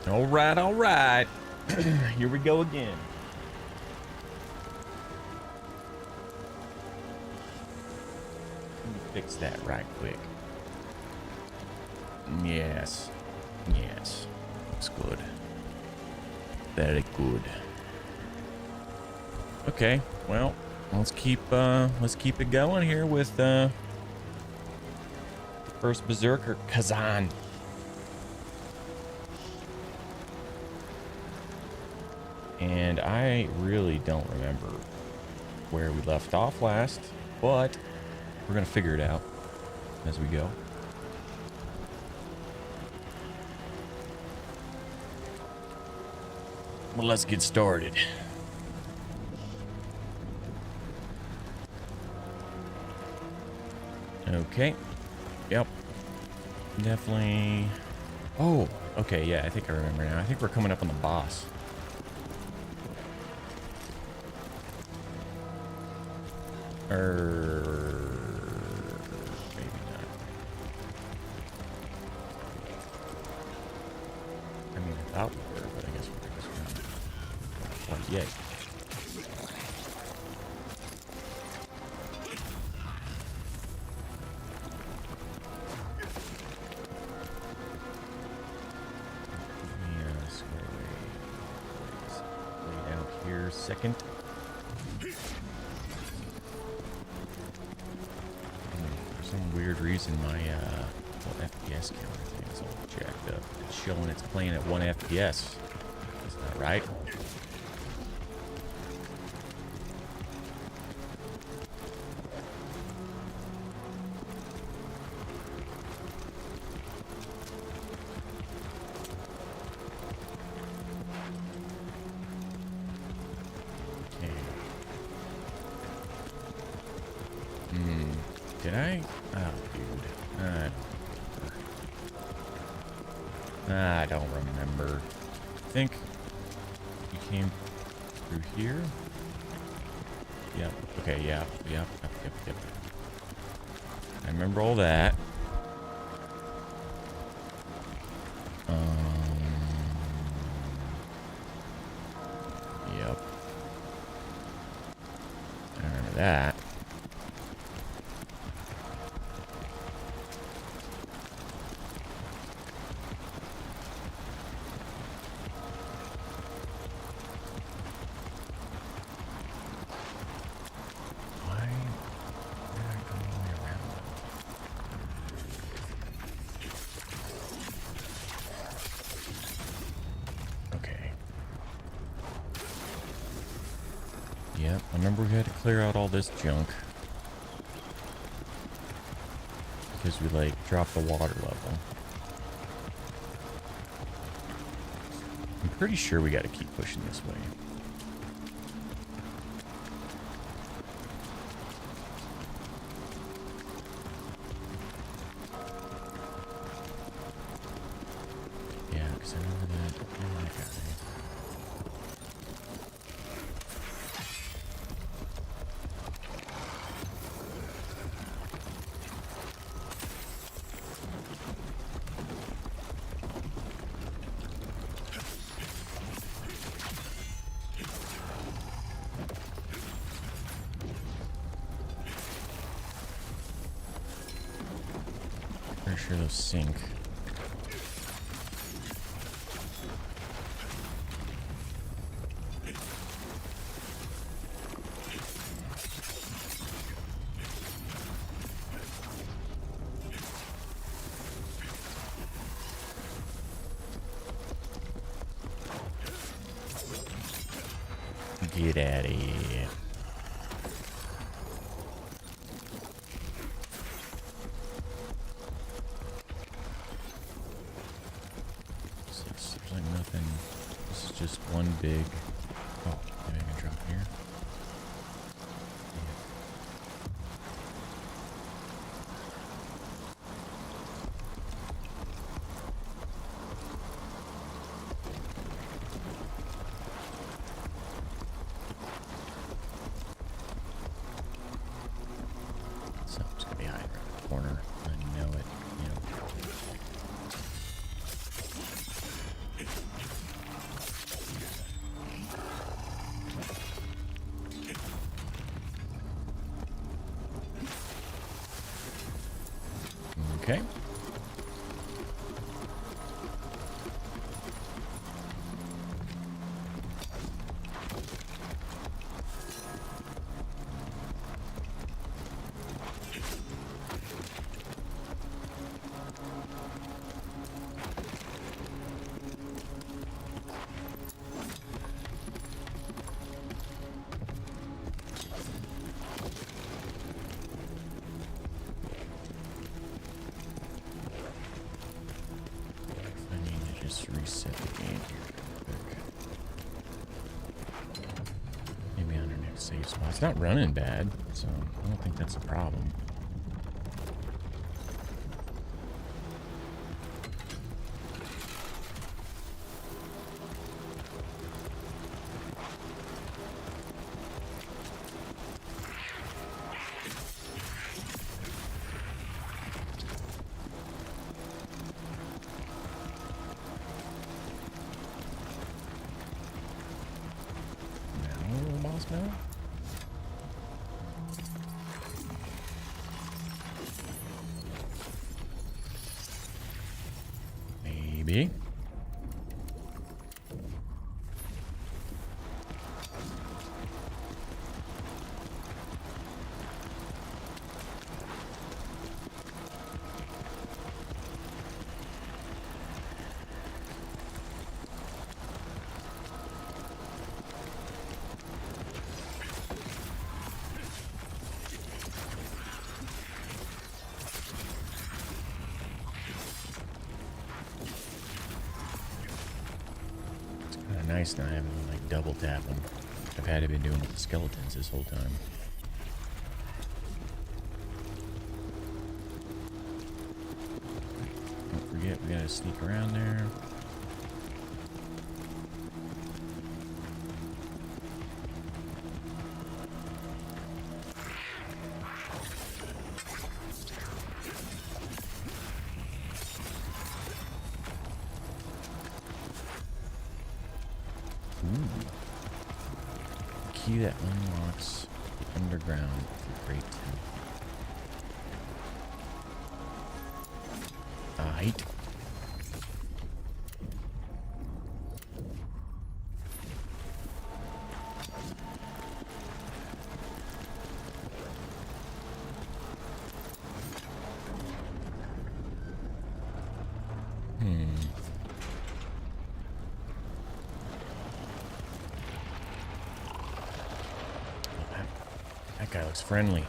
All right, all right. Here we go again. Let me fix that right quick. Yes. Yes. Looks good. Very good. Okay, well, let's keep it going here with first Berserker, Kazan. And I really don't remember where we left off last, but we're gonna figure it out as we go. Well, let's get started. Okay. Yep. Definitely. Oh, okay, yeah, I think I remember now. I think we're coming up on the boss. Maybe not. I mean, I thought we were, but I guess we're just gonna... Oh, yay. Lay out here, second. Weird reason my FPS counter thing is all jacked up. It's showing it's playing at 1 FPS. Is that right? Okay. Did I? Oh, dude. I don't remember. I think you came through here. Yep. Okay, yep. I remember all that. Yep. I remember that. Yep, I remember we had to clear out all this junk. Because we, like, dropped the water level. I'm pretty sure we gotta keep pushing this way. Yeah, because I remember that. Oh my god. Pretty sure those sink. Get out of here. Seems like nothing. This is just one big... Oh, maybe I can drop here. Something's gonna be hiding around the corner. I know it. You know. Okay. Just reset the game here real quick. Maybe on our next save spot. It's not running bad, so I don't think that's a problem. No? Maybe. Nice not having to like double tap them. I've had to be doing with the skeletons this whole time. Don't forget we gotta sneak around there. Key that unlocks the underground for Great Temple. Height. That guy looks friendly.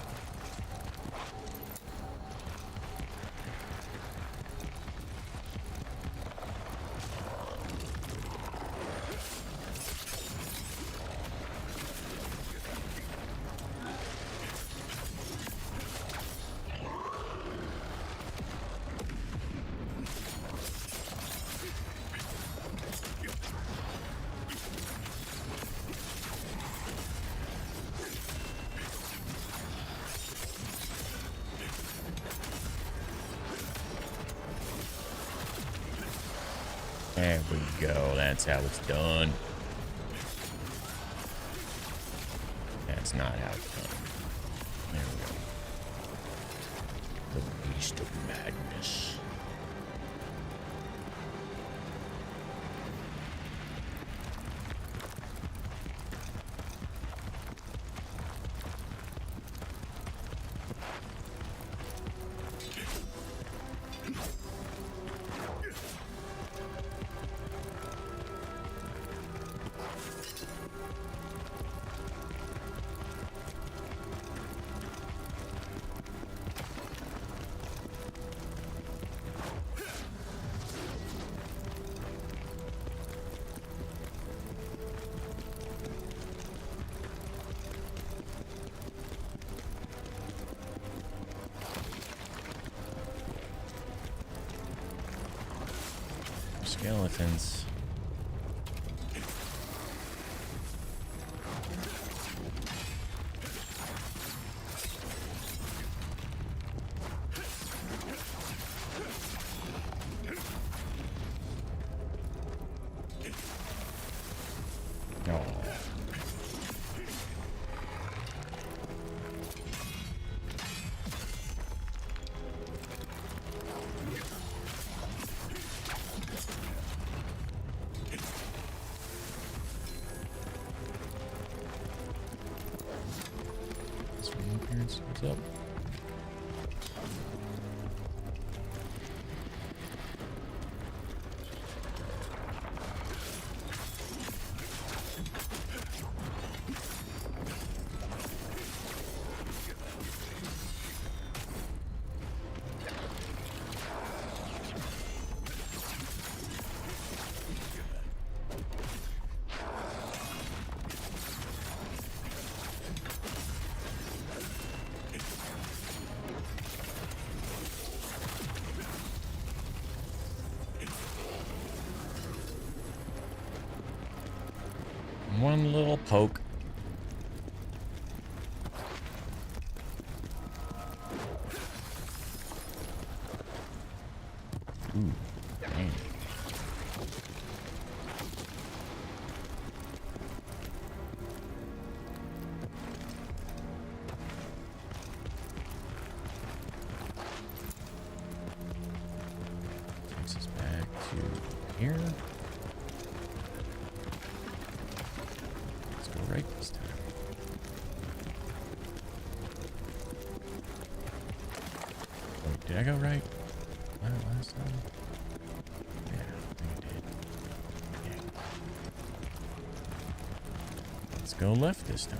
There we go. That's how it's done. That's not how it's done. There we go. The Beast of Madness. Skeletons. Oh. Lanterns, what's up? One little poke. Ooh, dang. Takes us back to here. Right this time. Wait, did I go right? Last time? Yeah, I think I did. Yeah. Let's go left this time.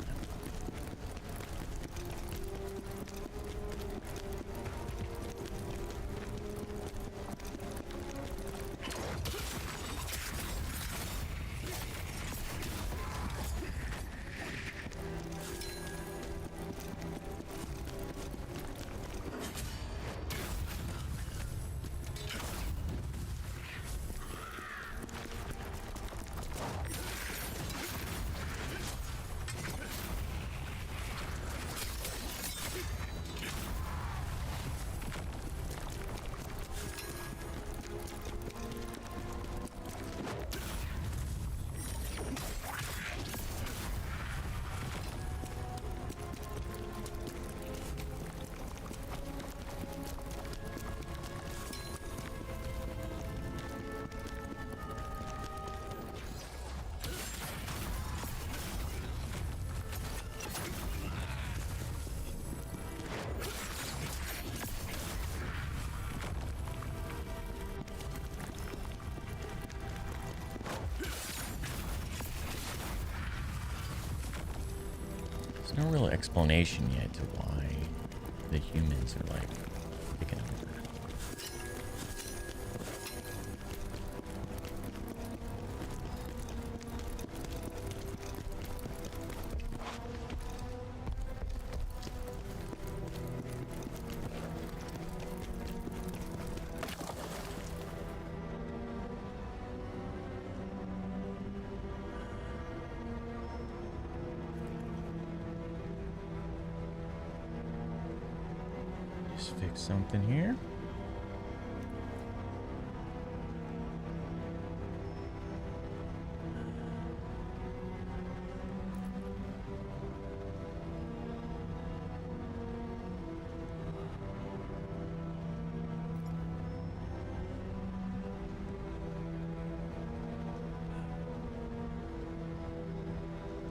There's no real explanation yet to why the humans are like taking over. Fix something here.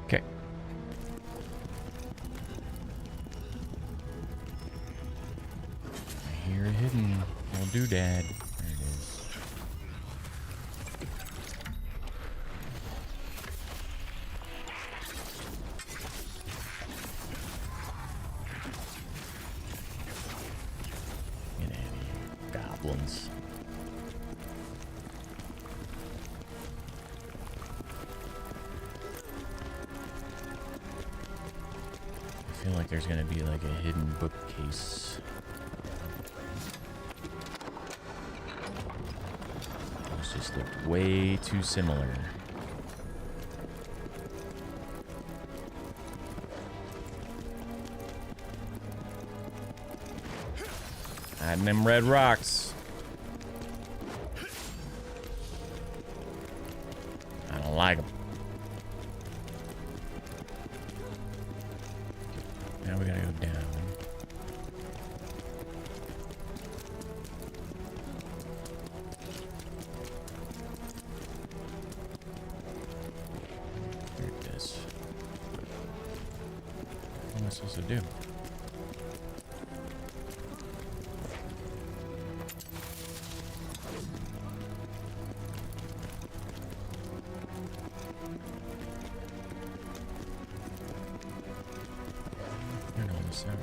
Okay. Here, hidden little doodad. There it is. Get out of here, goblins. I feel like there's gonna be like a hidden bookcase. Just looked way too similar. Hiding them red rocks. I don't like them. Now we gotta go down. What am I supposed to do? this out.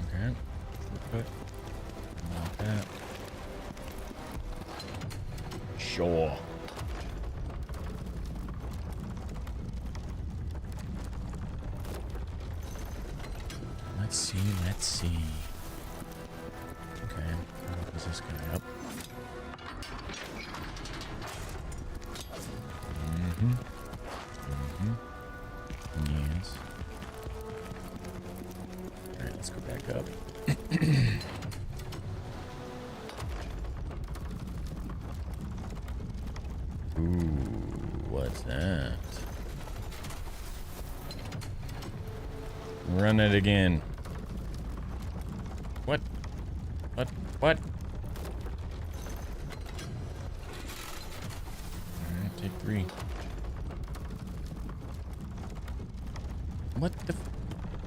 Okay. Put like that. Sure. Let's see. Okay, what is this coming up? Yes. Alright, let's go back up. Ooh, what's that? Run it again. What? What? What? Alright, take 3.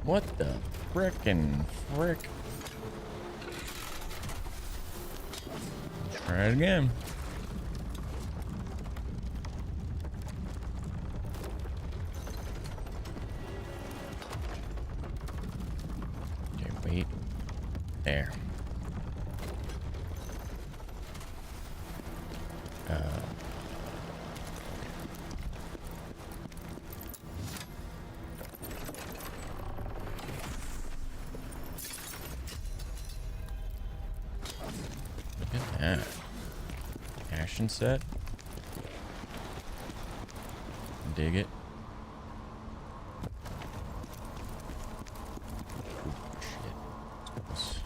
What the frickin' frick? Let's try it again. Okay, wait. There. Look at that. Ashen set. Dig it. Ooh, shit. Let's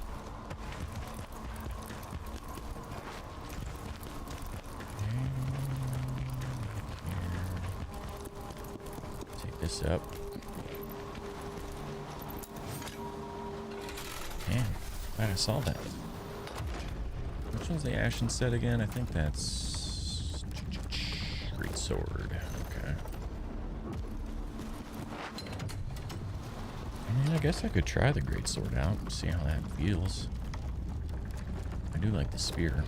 take this up. Damn, glad I saw that. Which one's the ashen set again? I think that's great sword. Okay. I mean, I guess I could try the great sword out and see how that feels. I do like the spear.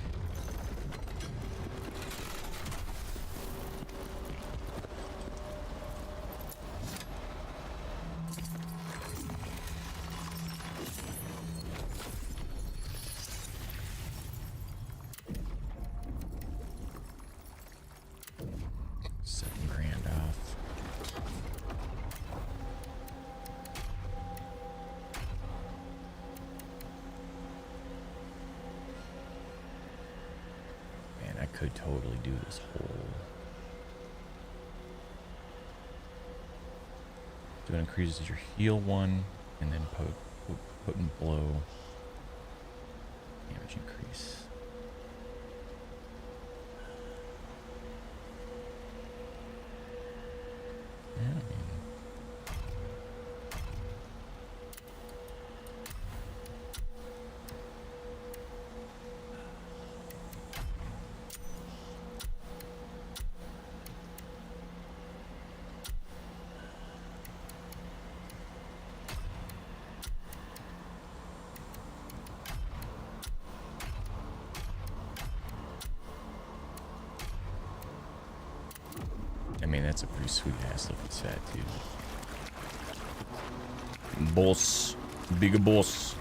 $7,000 off. Man, I could totally do this whole. So it increases your heal 1 and then put and blow damage increase. Yeah, I mean, that's a pretty sweet ass looking set too. Boss, big boss.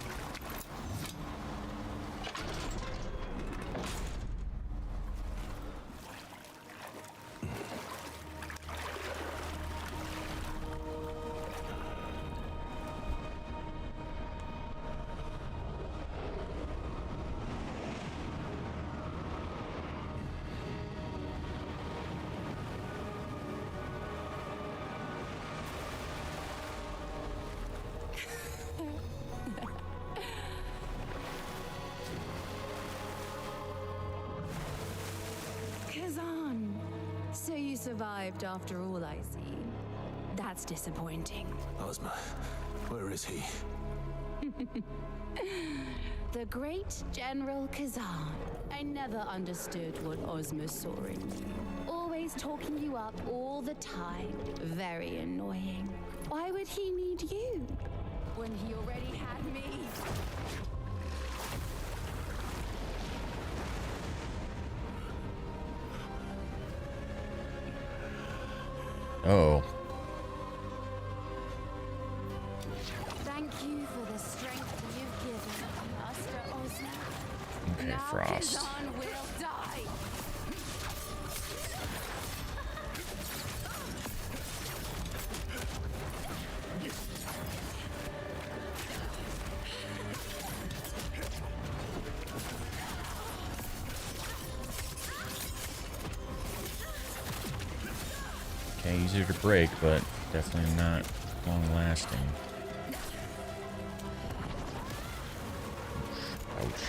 So you survived after all, I see. That's disappointing. Ozma, where is he? The great General Kazan. I never understood what Ozma saw in you. Always talking you up all the time. Very annoying. Why would he need you when he already had me? Oh. Thank you for the strength you've given, Master Ozma. Okay, Now Frost. Kazan will die. Okay, easier to break, but definitely not long lasting. Ouch.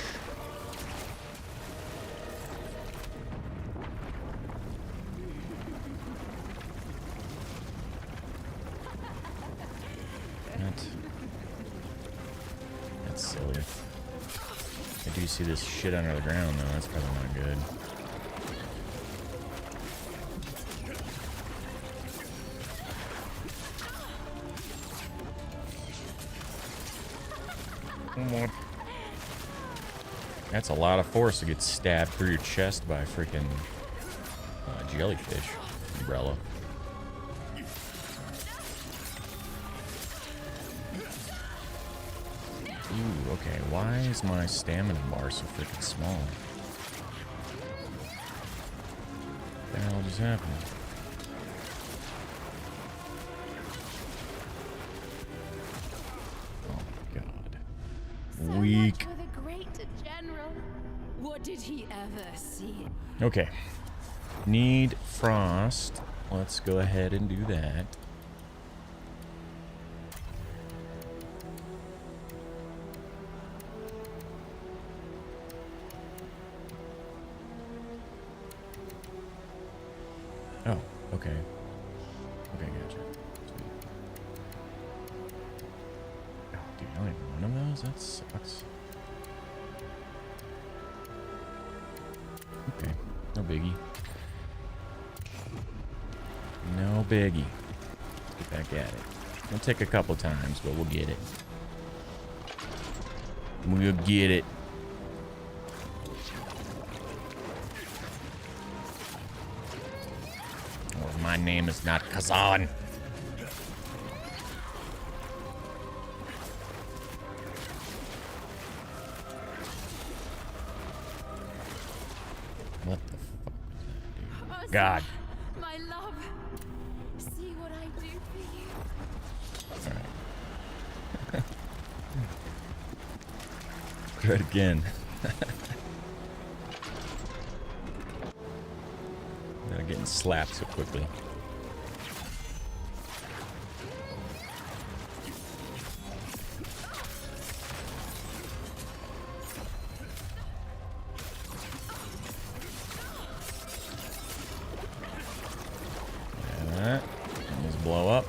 That's silly. I do see this shit under the ground, though. That's probably not good. That's a lot of force to get stabbed through your chest by a freaking jellyfish umbrella. Ooh, okay. Why is my stamina bar so freaking small? What the hell just happened? Oh my god. So Weak. much for the great general. What did he ever see? Okay. Need Frost. Let's go ahead and do that. Oh, okay. Okay, gotcha. Sweet. Oh, dude, I don't even one of those? That sucks. Okay, no biggie. No biggie. Let's get back at it. It'll take a couple times, but we'll get it. We'll get it. Or my name is not Kazan. What the fuck was that, dude? God. My love. See what I do for you. Alright. Try it again. Not getting slapped so quickly. Alright. Just blow up.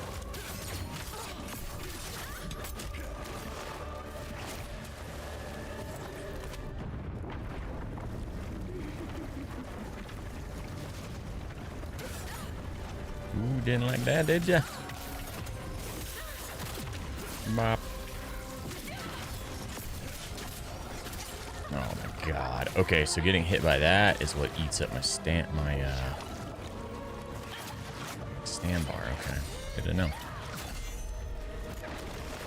Ooh, didn't like that, did ya? Bop. Oh my god. Okay, so getting hit by that is what eats up my stand bar. Okay, good to know.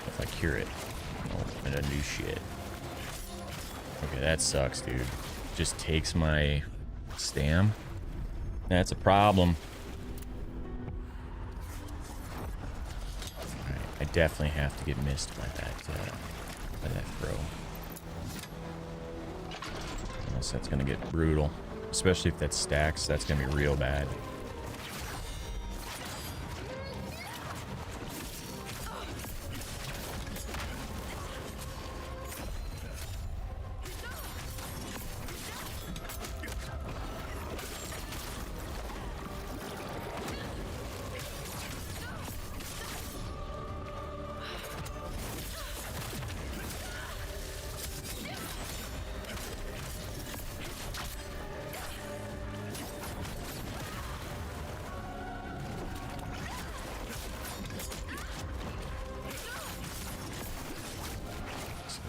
If I cure it, and a new shit. Okay, that sucks, dude. Just takes my stam. That's a problem. Alright, I definitely have to get missed by that throw. Unless that's gonna get brutal. Especially if that stacks, that's gonna be real bad.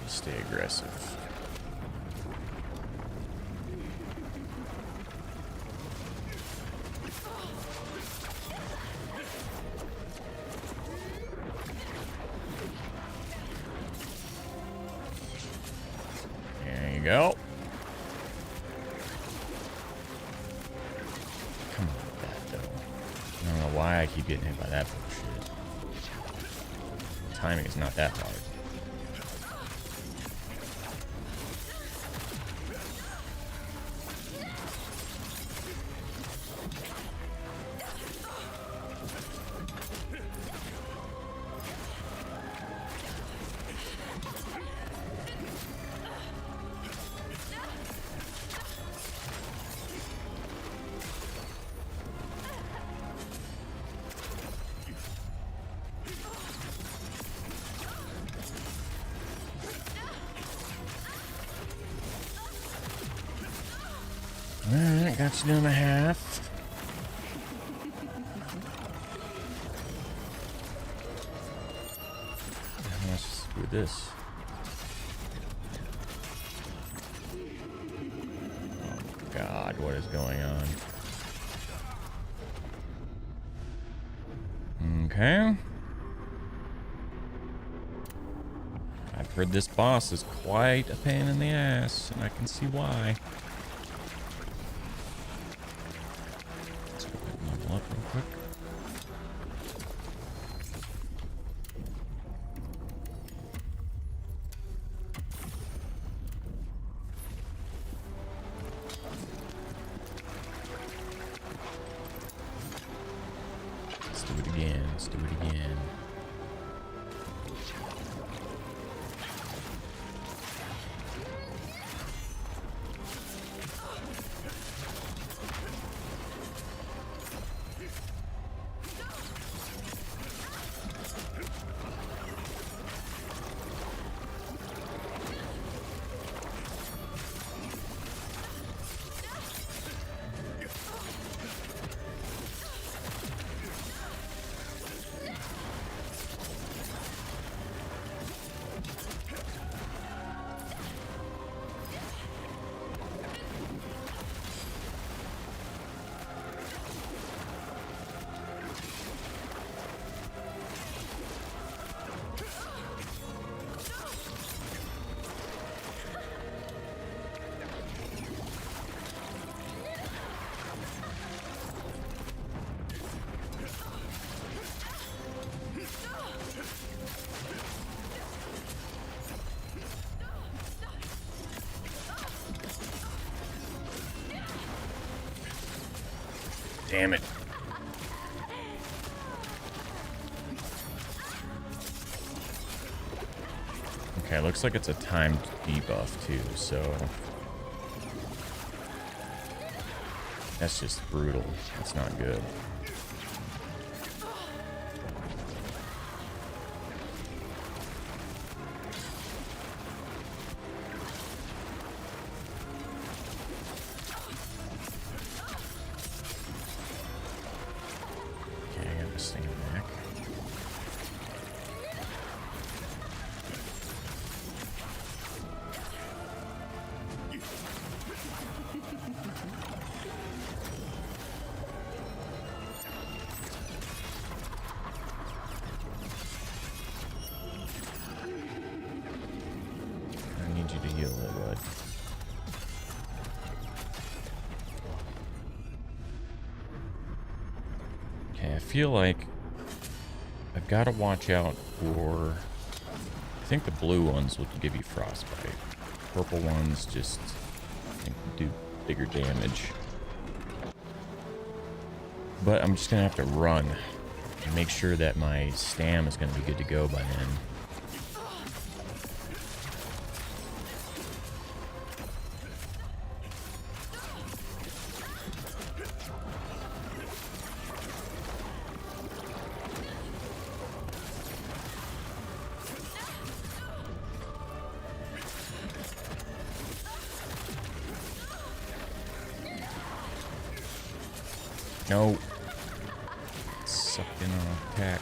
Stay aggressive. you go. Come on with that, though. I don't know why I keep getting hit by that bullshit. Timing is not that hard. Alright, got you down a half. Let's just do this. Oh God, what is going on? Okay. I've heard this boss is quite a pain in the ass, and I can see why. Let's go ahead and level up real quick. Let's do it again. Let's do it again. Damn it. Okay, looks like it's a timed debuff too, so that's just brutal. That's not good. Stand back. I need you to heal it, bud. Okay, I feel like I've got to watch out for... I think the blue ones will give you frostbite. Purple ones just, I think, do bigger damage. But I'm just going to have to run and make sure that my stam is going to be good to go by then. No. Sucked in on attack.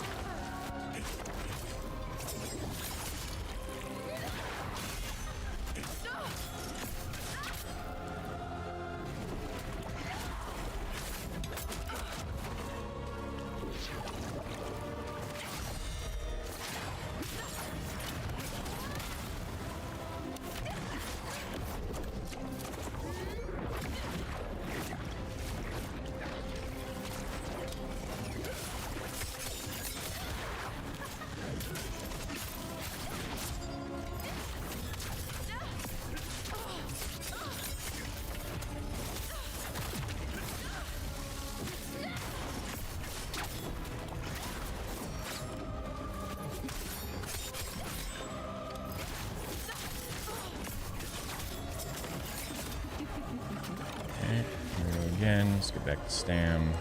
again. Let's get back to Stam.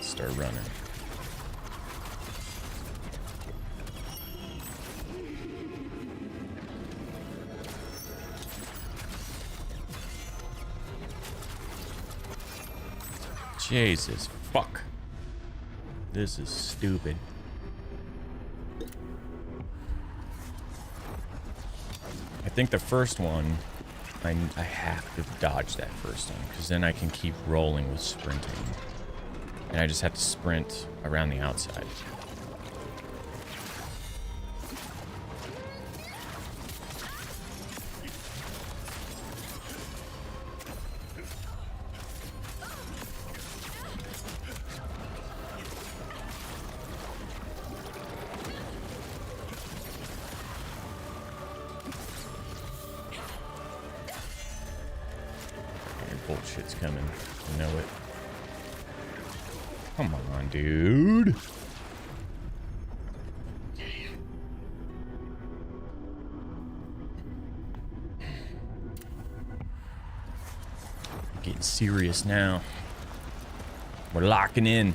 Start running. Jesus, fuck. This is stupid. I think the first one, I have to dodge that first one, because then I can keep rolling with sprinting. And I just have to sprint around the outside. Bullshit's coming. You know it. Come on, dude. Getting serious now. We're locking in.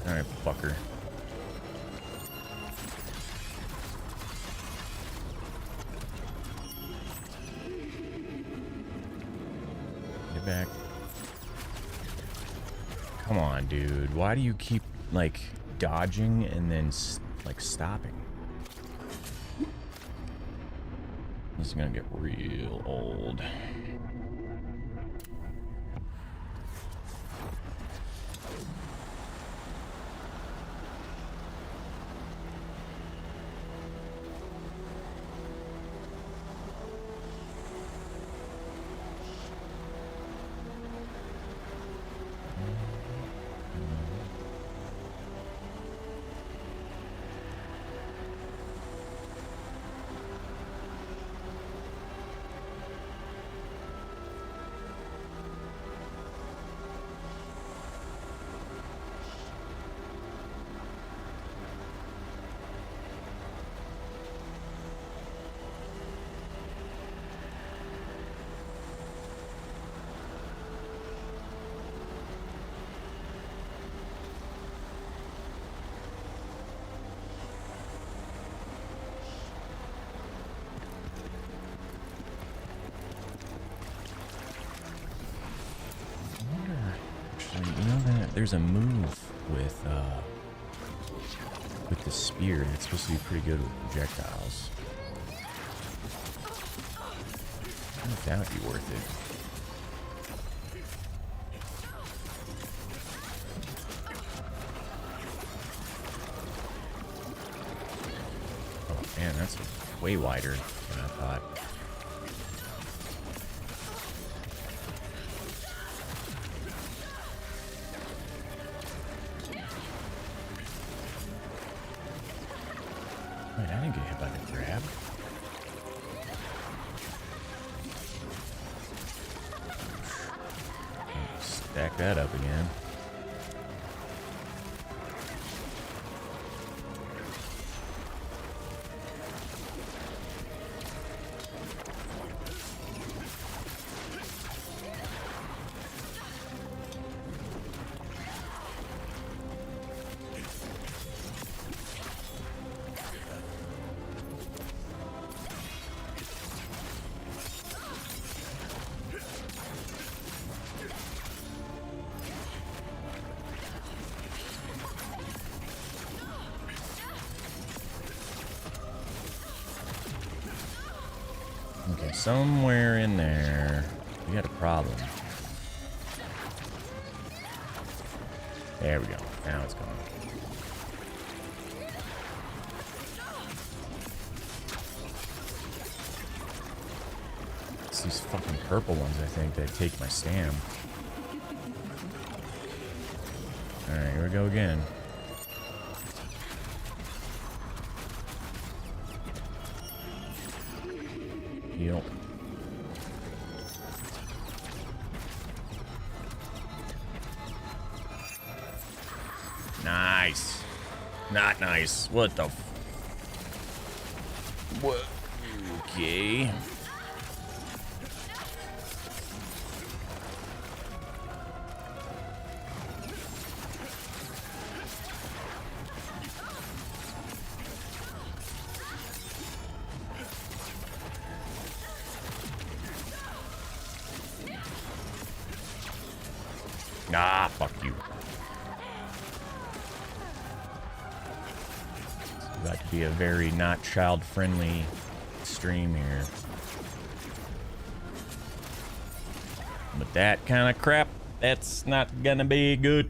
Alright, fucker. Get back. Come on, dude. Why do you keep, like, dodging and then, like, stopping? This is gonna get real old. There's a move with the spear. It's supposed to be pretty good with projectiles. I think that would be worth it. Oh man, that's way wider than I thought. Wait, I didn't get hit by the grab. Stack that up again. Okay, somewhere in there, we got a problem. There we go. Now it's gone. It's these fucking purple ones, I think, that take my stam. Alright, here we go again. Heal. Nice. Not nice. What the f... What? Okay. Ah, fuck you. It's about to be a very not child-friendly stream here. But that kind of crap, that's not gonna be good.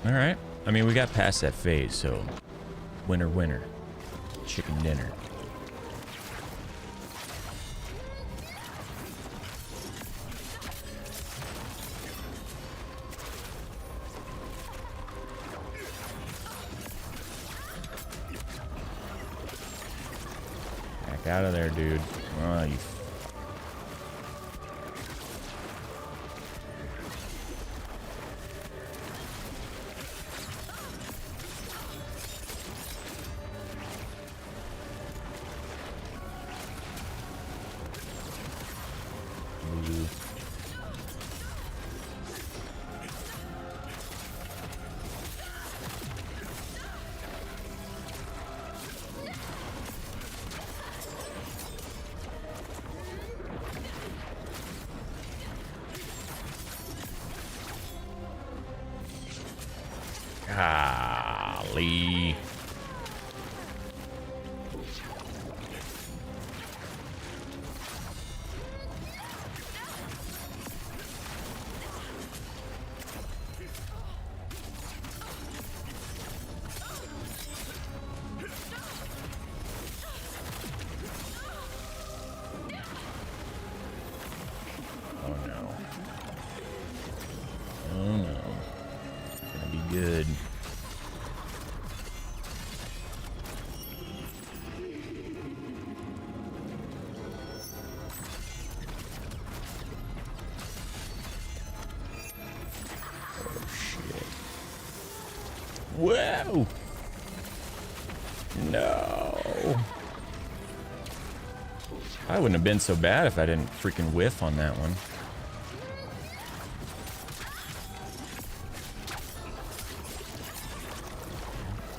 Alright. I mean, we got past that phase, so... Winner, winner. Chicken dinner. Back out of there, dude. Oh, you... Golly. Oh no. Oh no. Gonna be good. Whoa! No! I wouldn't have been so bad if I didn't freaking whiff on that one.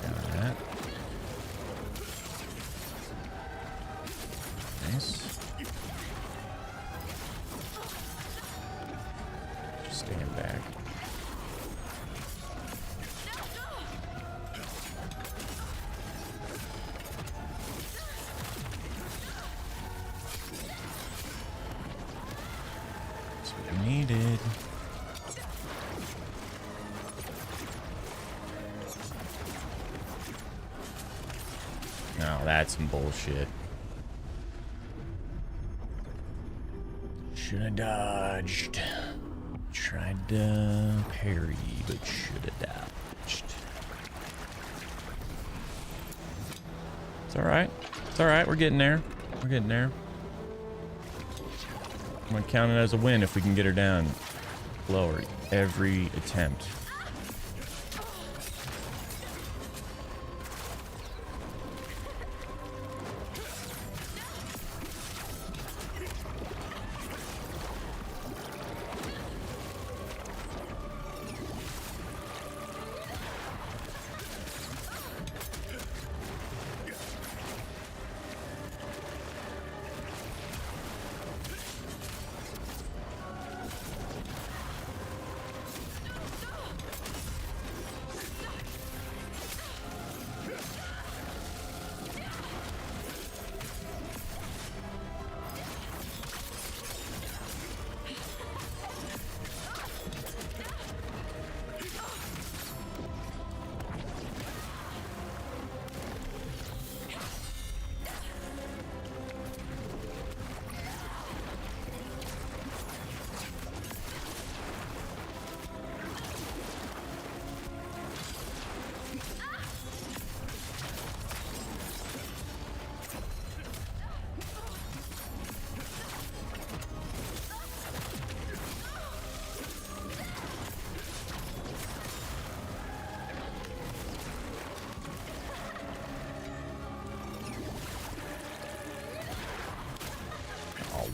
Got that. Nice. Just stand back. Needed. No, that's some bullshit. Should have dodged. Tried to parry, but should have dodged. It's alright. It's alright. We're getting there. We're getting there. I'm gonna count it as a win if we can get her down lower every attempt.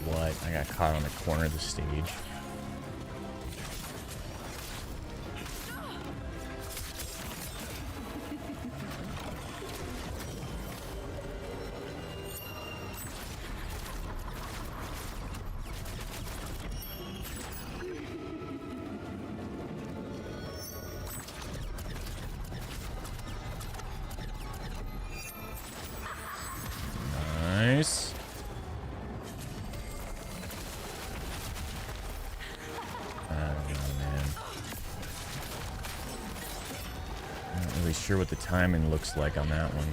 What? I got caught on the corner of the stage. Nice. Sure what the timing looks like on that one.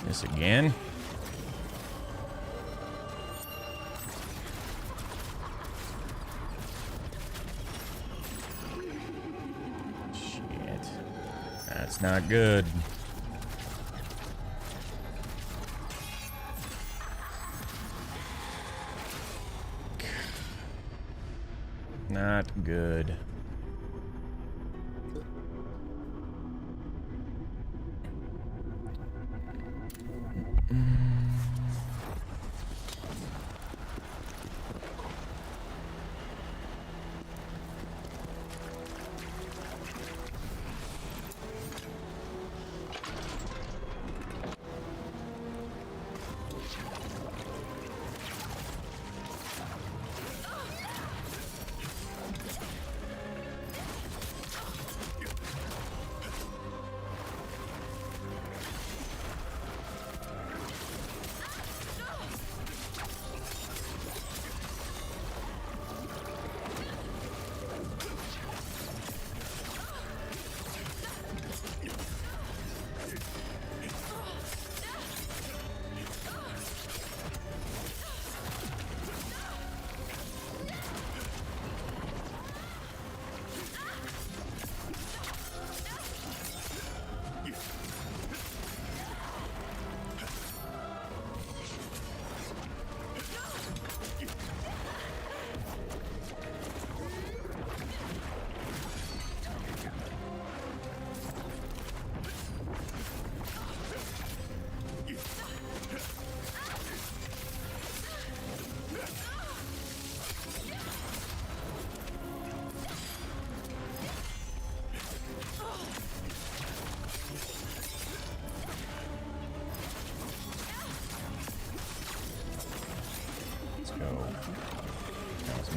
This again. Shit. That's not good. Not good.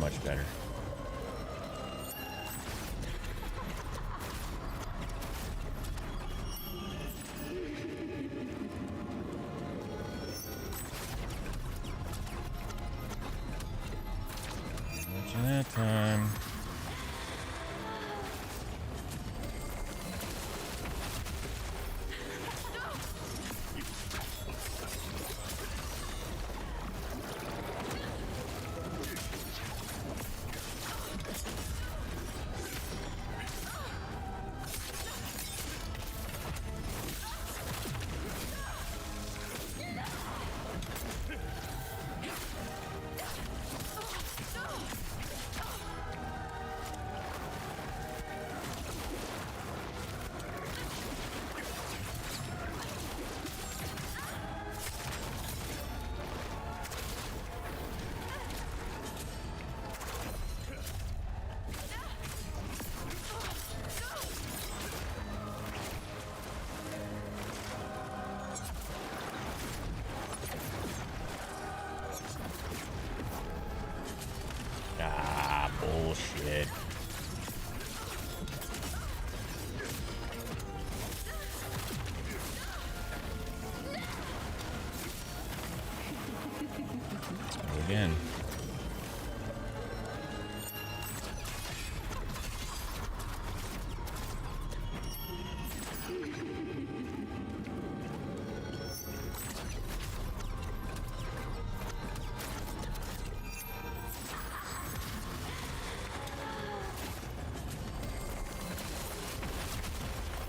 much better. Watching that time. Ah, bullshit. Again.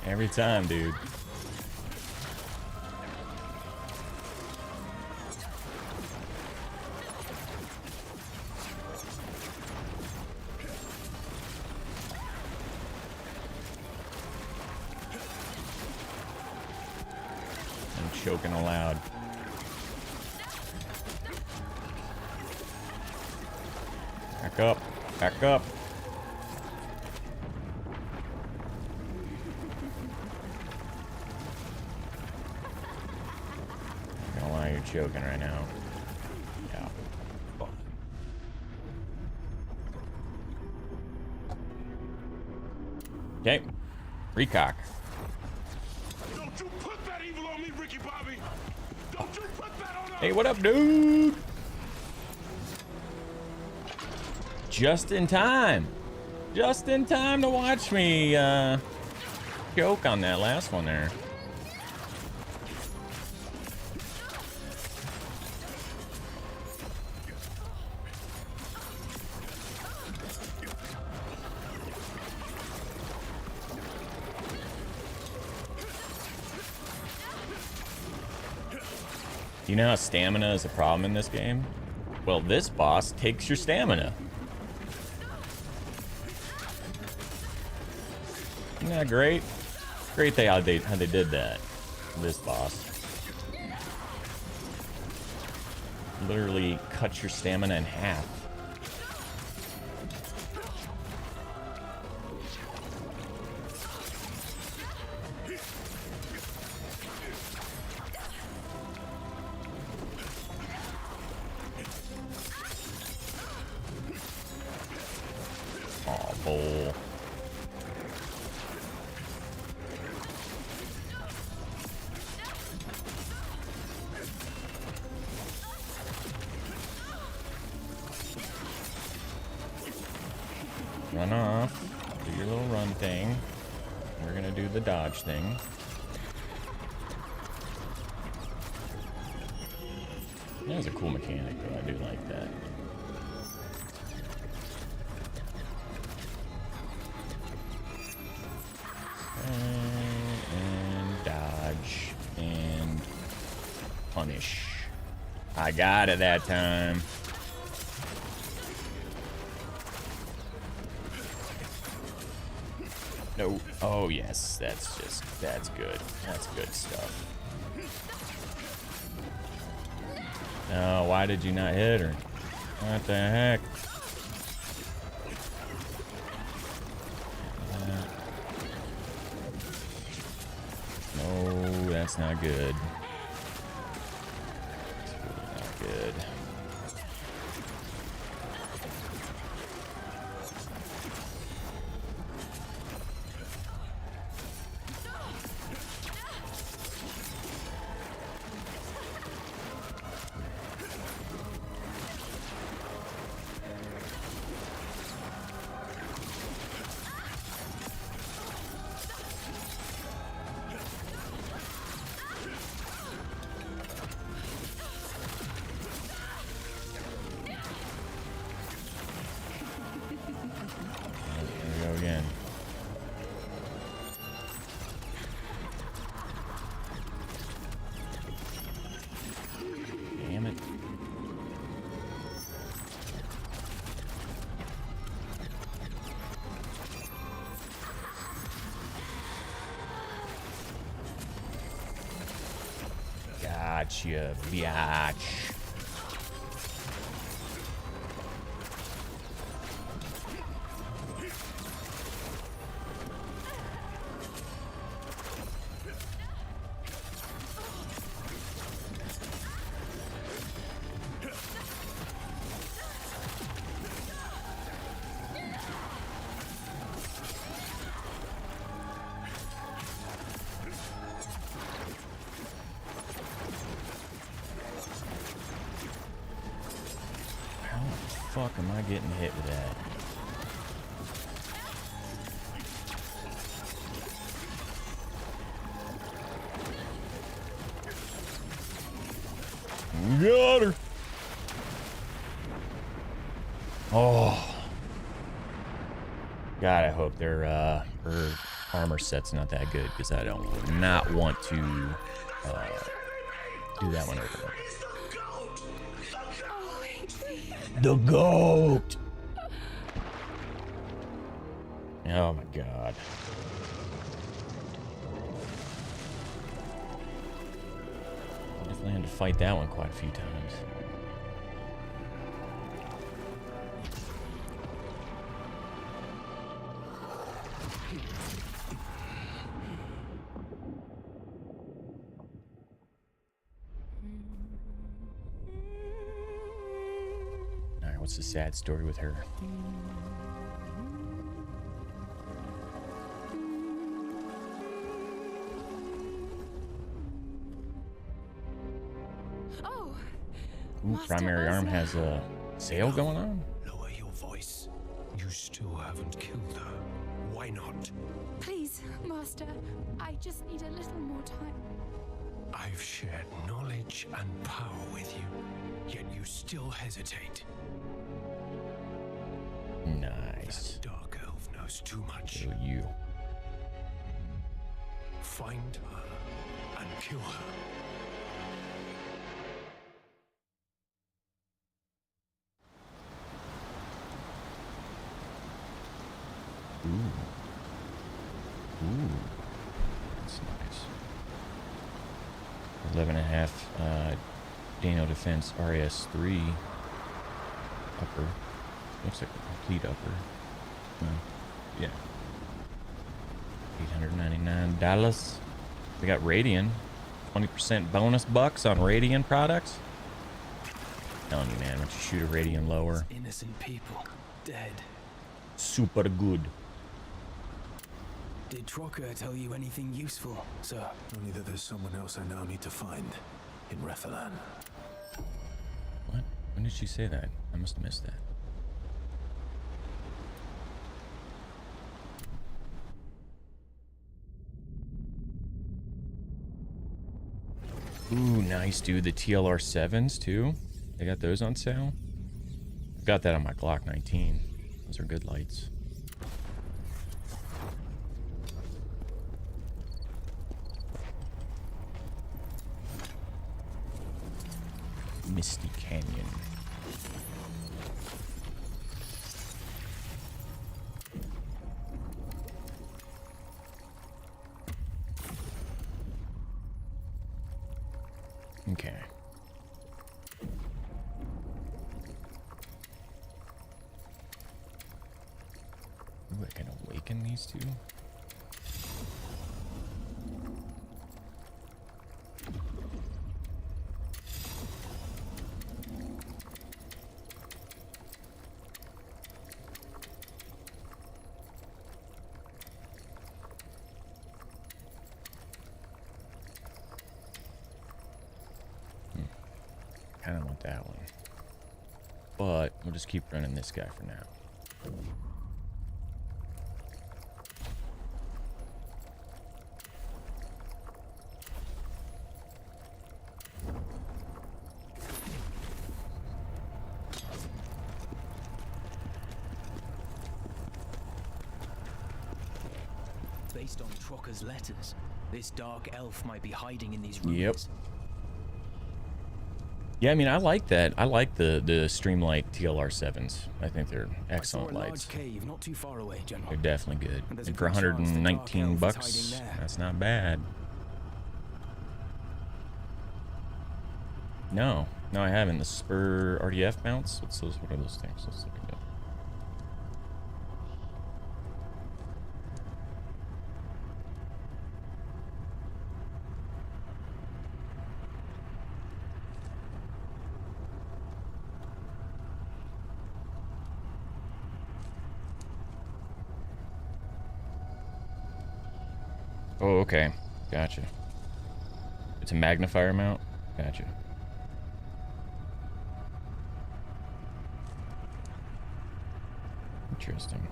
Every time, dude. I'm choking aloud. Back up. Back up. Joking right now. Yeah. Okay. Recock. Don't you put that evil on me, Ricky Bobby. Don't you put that on us. Hey, what up, dude? Just in time. Just in time to watch me choke on that last one there. Do you know how stamina is a problem in this game? Well, this boss takes your stamina. Isn't that great? Great how they did that. This boss. Literally cuts your stamina in half. Aw, bull. Run off. Do your little run thing. We're gonna do the dodge thing. That was a cool mechanic, though. I do like that. And dodge and punish. I got it that time. No. Oh, yes. That's good. That's good stuff. No, why did you not hit her? What the heck? No, that's not good. That's really not good. Gotcha, biatch. Fuck am I getting hit with that? Got her. Oh. God, I hope her armor set's not that good, because I don't not want to do that one over. The goat! Oh my god. I definitely had to fight that one quite a few times. What's the sad story with her? Oh, Ooh, primary arm has a sale going on. Lower your voice. You still haven't killed her. Why not? Please, Master. I just need a little more time. I've shared knowledge and power with you, yet you still hesitate. Nice. That dark elf knows too much. So you. Find her and kill her. Ooh. Ooh. That's nice. 11.5 Daniel Defense RS3 upper. Looks like a complete upper. Yeah. $899. We got Radian. 20% bonus bucks on Radian products. Telling you, man, once you shoot a Radian lower. Innocent people dead. Super good. Did Trocker tell you anything useful, sir? Only that there's someone else I now need to find in Rathalan. What? When did she say that? I must have missed that. Ooh, nice, dude. The TLR 7s, too. They got those on sale. Got that on my Glock 19. Those are good lights. Misty Canyon. Okay. Ooh, I can awaken these two. Kind of want that one, but we'll just keep running this guy for now. Based on Trocker's letters, this dark elf might be hiding in these rooms. Yep. Yeah, I mean, I like that. I like the Streamlight TLR 7s. I think they're excellent lights. Cave not too far away, General. They're definitely good. And And for 119 bucks, that's not bad. No, no, I haven't. The spur RDF mounts. What's those? What are those things? Let's look at that. Oh, okay. Gotcha. It's a magnifier mount? Gotcha. Interesting.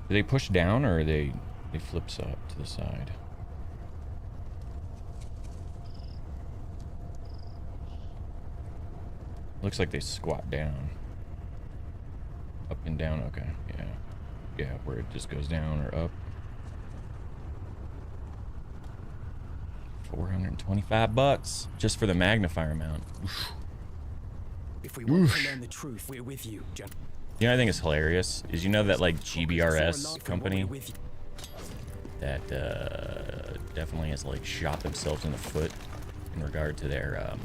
Do they push down or are they flips up to the side? Looks like they squat down. Up and down, okay, yeah. Yeah, where it just goes down or up. 425 bucks just for the magnifier mount. Oof. If we want to learn the truth, we're with you, Gen. You know, I think it's hilarious is you know that like GBRS company that definitely has like shot themselves in the foot in regard to their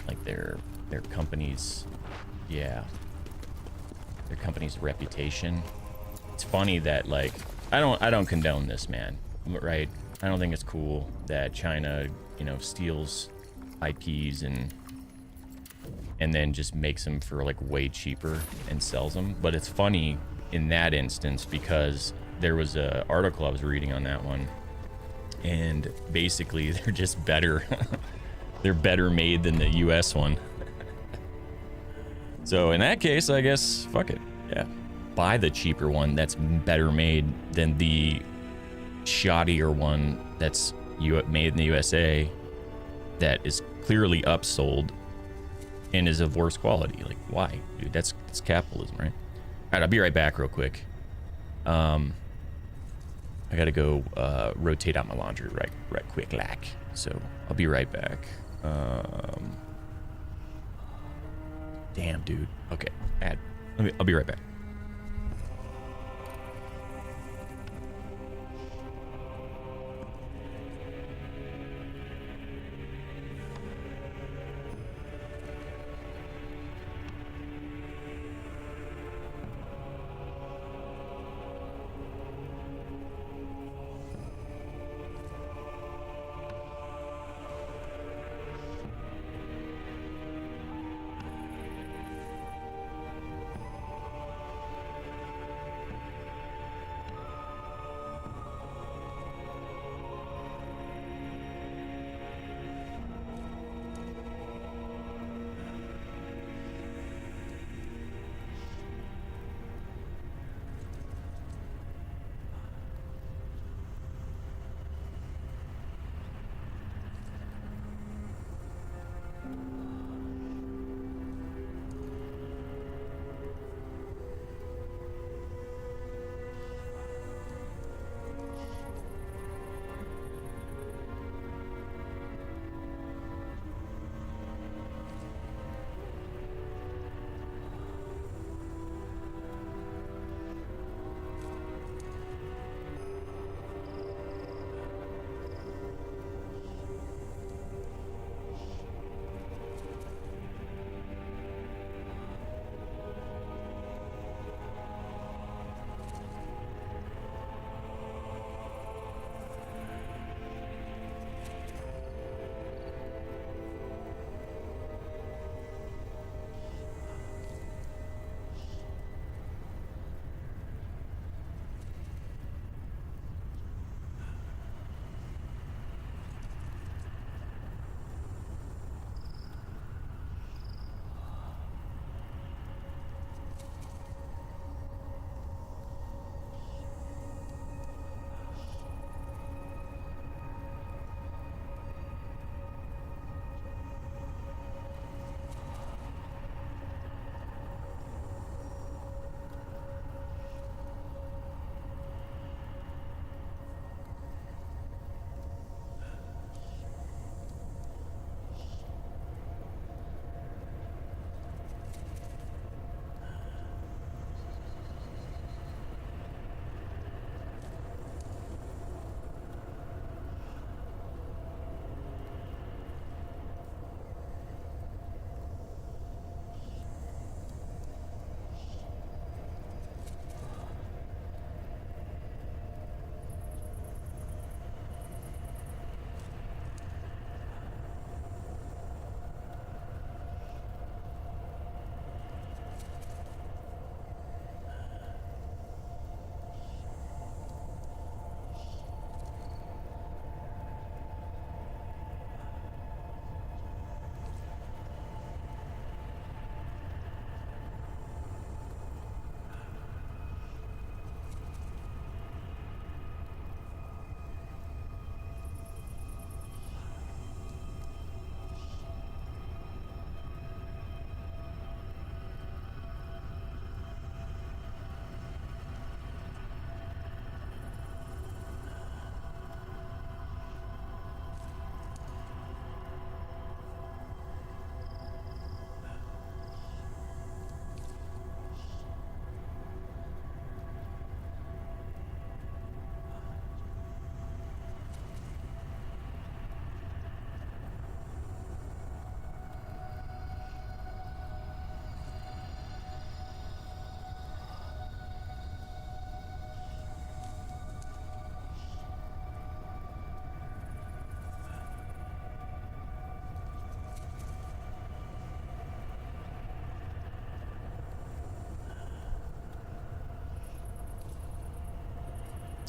like their company's their company's reputation. It's funny that like I don't condone this, man, right? I don't think it's cool that China, you know, steals IPs and then just makes them for like way cheaper and sells them. But it's funny in that instance because there was a article I was reading on that one, and basically they're just better. They're better made than the US one. So in that case, I guess fuck it, yeah, buy the cheaper one that's better made than the shoddier one that's made in the USA that is clearly upsold and is of worse quality. Like, why, dude? That's capitalism, right? All right, I'll be right back real quick. I gotta go rotate out my laundry right quick, lack. So I'll be right back. Damn, dude. Okay, I'll be right back.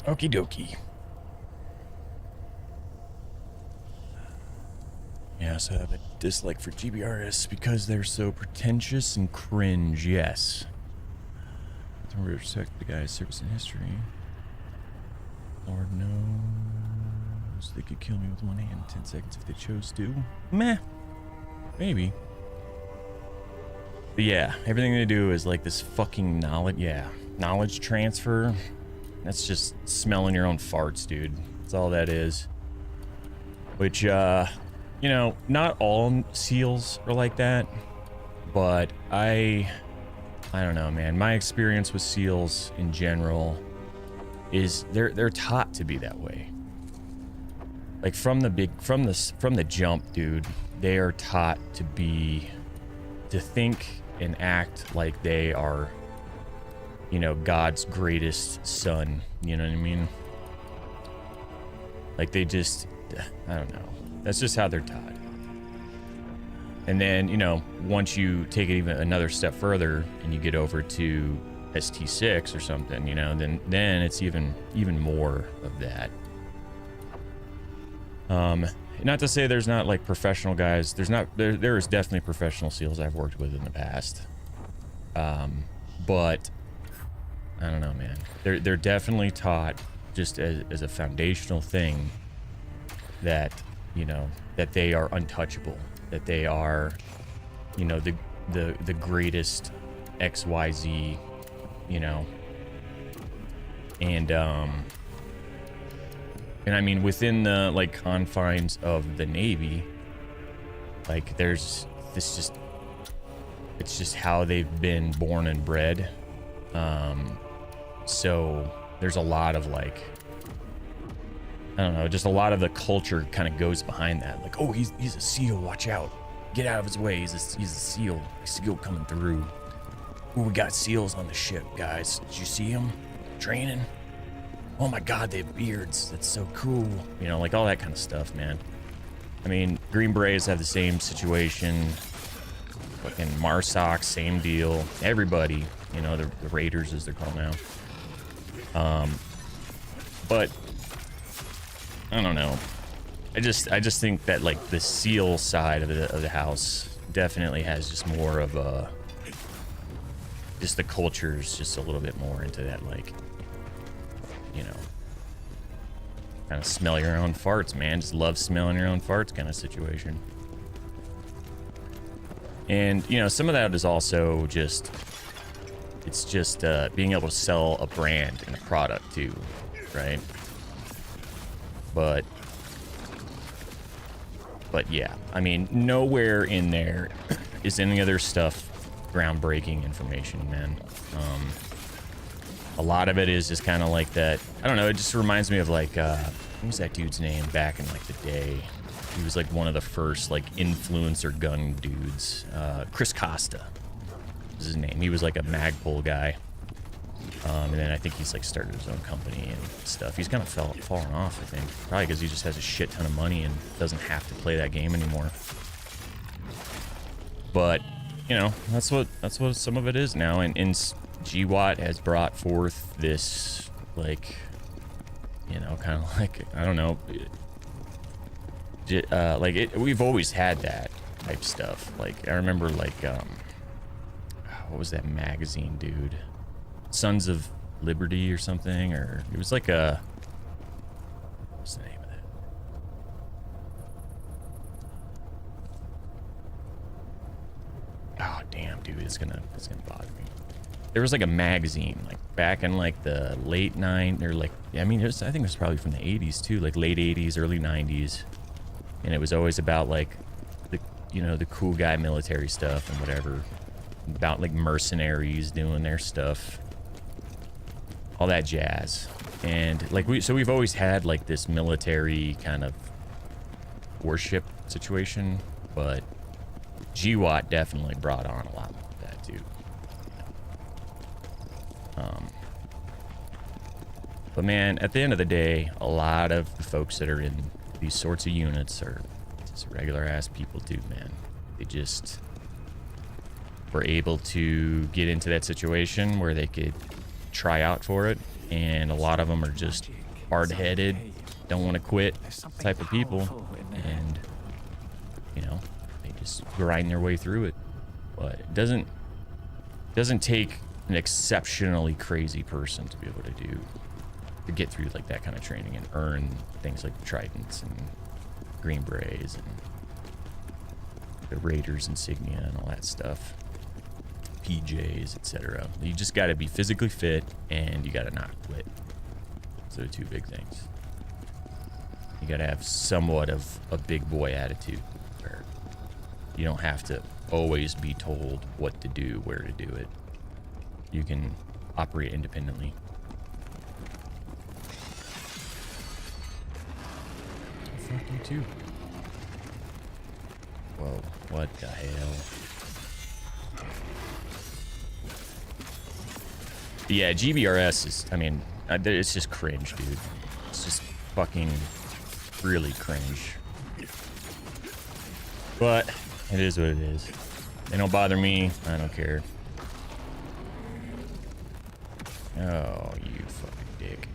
Okie dokie. Yeah, so I have a dislike for GBRS because they're so pretentious and cringe, yes. Don't respect the guy's service and history. Lord knows they could kill me with one hand in 10 seconds if they chose to. Meh. Maybe. But yeah, everything they do is like this fucking knowledge. Yeah, knowledge transfer. That's just smelling your own farts, dude. That's all that is. Which, you know, not all seals are like that. But I don't know, man. My experience with seals in general is they're taught to be that way. Like from the jump, dude, they are taught to think and act like they are, you know, God's greatest son. You know what I mean? Like they just, I don't know. That's just how they're taught. And then, you know, once you take it even another step further and you get over to ST6 or something, you know, then it's even more of that. Not to say there's not like professional guys. There is definitely professional SEALs I've worked with in the past. But I don't know, man. They're definitely taught just as a foundational thing that, you know, that they are untouchable, that they are, you know, the greatest XYZ, you know. And I mean, within the like confines of the Navy, like there's this just, it's just how they've been born and bred. So there's a lot of like, I don't know, just a lot of the culture kind of goes behind that. Like, oh, he's a SEAL, watch out, get out of his way. He's a SEAL, SEAL coming through. Ooh, we got SEALs on the ship, guys. Did you see him training? Oh my God, they have beards. That's so cool. You know, like all that kind of stuff, man. I mean, Green Berets have the same situation. Fucking Marsoc, same deal. Everybody, you know, the Raiders as they're called now. But I don't know. I just think that like the SEAL side of the house definitely has just more of a, just the culture's just a little bit more into that, like, you know, kind of smell your own farts, man. Just love smelling your own farts kind of situation. And, you know, some of that is also just, it's just being able to sell a brand and a product too, right? But yeah, I mean, nowhere in there is any other stuff groundbreaking information, man. A lot of it is just kind of like that. I don't know. It just reminds me of like, what was that dude's name back in like the day? He was like one of the first like influencer gun dudes. Chris Costa was his name. He was like a Magpul guy. And then I think he's like started his own company and stuff. He's kind of fallen off, I think. Probably because he just has a shit ton of money and doesn't have to play that game anymore. But, you know, that's what some of it is now. And GWAT has brought forth this, like, you know, kind of like, I don't know, we've always had that type stuff. Like, I remember, like, what was that magazine, dude? Sons of Liberty or something, or it was like a, what's the name of that? Oh, damn, dude, it's gonna bother me. There was like a magazine, like back in like the late or like, I mean, I think it was probably from the 80s too, like late 80s, early 90s. And it was always about like the, you know, the cool guy military stuff and whatever, about like mercenaries doing their stuff, all that jazz. And like we've always had like this military kind of worship situation, but GWAT definitely brought on a lot more of that too. But man, at the end of the day, a lot of the folks that are in these sorts of units are just regular ass people too, man. They just were able to get into that situation where they could try out for it, and a lot of them are just hard-headed, don't want to quit type of people, and you know, they just grind their way through it. But it doesn't take an exceptionally crazy person to be able to get through like that kind of training and earn things like the Tridents and Green Berets and the Raiders insignia and all that stuff, PJs, etc. You just got to be physically fit and you got to not quit. So the two big things. You got to have somewhat of a big boy attitude where you don't have to always be told what to do, where to do it. You can operate independently. Fuck you too. Whoa, what the hell? But yeah, GBRS is, I mean, it's just cringe, dude. It's just fucking really cringe. But it is what it is. They don't bother me. I don't care. Oh, you fucking dick.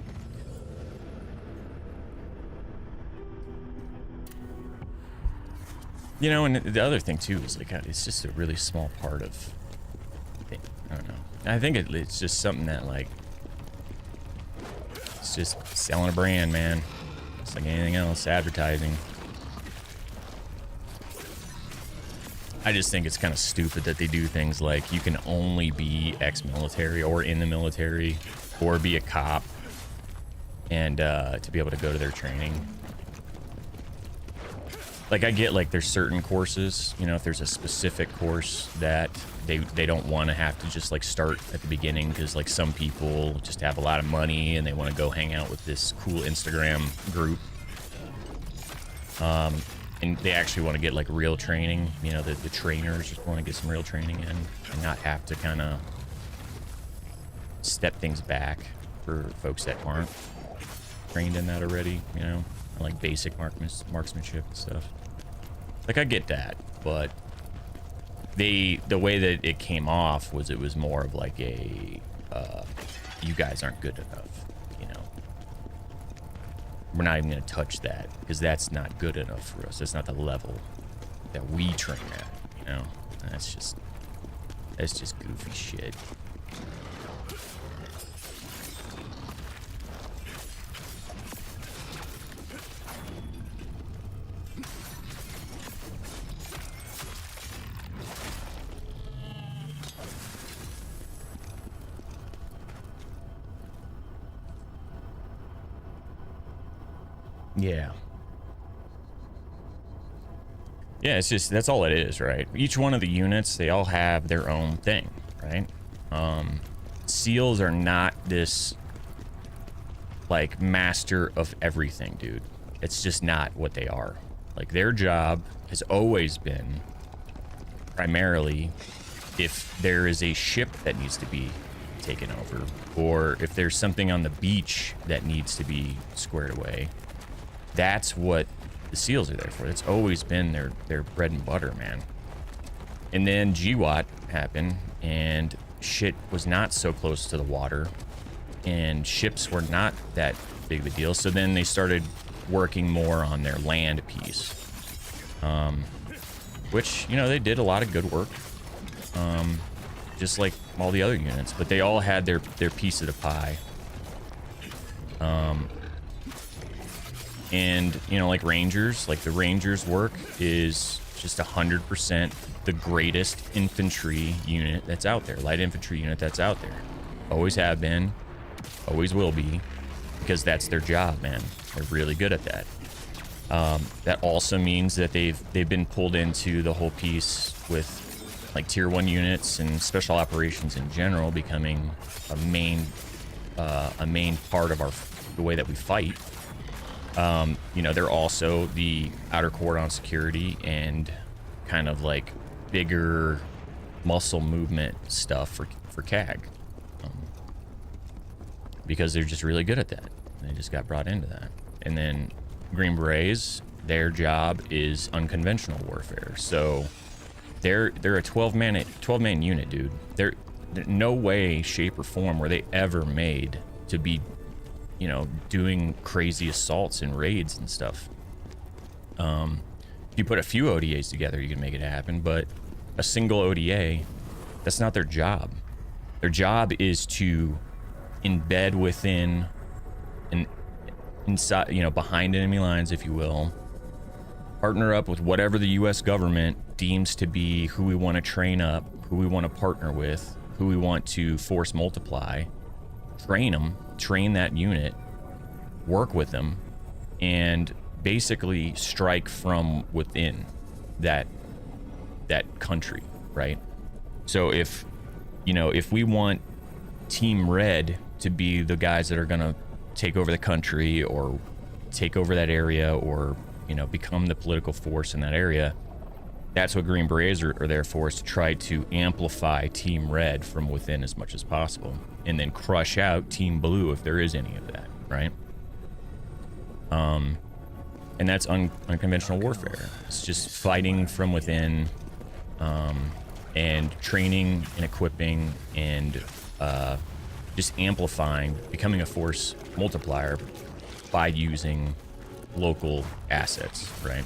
You know, and the other thing too is like it's just a really small part of it. I don't know. I think it's just something that like it's just selling a brand, man. It's like anything else, advertising. I just think it's kind of stupid that they do things like you can only be ex-military or in the military or be a cop and to be able to go to their training. Like I get like there's certain courses, you know, if there's a specific course that they don't want to have to just like start at the beginning because like some people just have a lot of money and they want to go hang out with this cool Instagram group. And they actually want to get like real training, you know, the trainers just want to get some real training in and not have to kind of step things back for folks that aren't trained in that already, you know, like basic marksmanship and stuff. Like I get that, but the way that it came off was it was more of like a you guys aren't good enough, you know. We're not even going to touch that because that's not good enough for us. That's not the level that we train at, you know. That's just goofy shit. Yeah. Yeah, it's just, that's all it is, right? Each one of the units, they all have their own thing, right? SEALs are not this, like, master of everything, dude. It's just not what they are. Like, their job has always been, primarily, if there is a ship that needs to be taken over, or if there's something on the beach that needs to be squared away, that's what the SEALs are there for. It's always been their bread and butter, man. And then GWAT happened, and shit was not so close to the water, and ships were not that big of a deal. So then they started working more on their land piece, which, you know, they did a lot of good work, just like all the other units. But they all had their piece of the pie. And, you know, like Rangers, like the Rangers work is just 100% the greatest infantry unit that's out there, light infantry unit that's out there. Always have been, always will be, because that's their job, man. They're really good at that. That also means that they've been pulled into the whole piece with like tier 1 units and special operations in general becoming a main part of the way that we fight. You know, they're also the outer cordon security and kind of like bigger muscle movement stuff for CAG. Because they're just really good at that. They just got brought into that. And then Green Berets, their job is unconventional warfare. So they're a 12-man unit, dude. no way, shape, or form were they ever made to be, you know, doing crazy assaults and raids and stuff. If you put a few ODAs together, you can make it happen, but a single ODA, that's not their job. Their job is to embed within and inside, you know, behind enemy lines, if you will, partner up with whatever the U.S. government deems to be who we want to train up, who we want to partner with, who we want to force multiply, train them, train that unit, work with them, and basically strike from within that country, right? So if, you know, if we want Team Red to be the guys that are gonna take over the country or take over that area or, you know, become the political force in that area, that's what Green Berets are there for, is to try to amplify Team Red from within as much as possible, and then crush out Team Blue if there is any of that, right? And that's unconventional warfare. It's just fighting from within, and training and equipping and just amplifying, becoming a force multiplier by using local assets, right?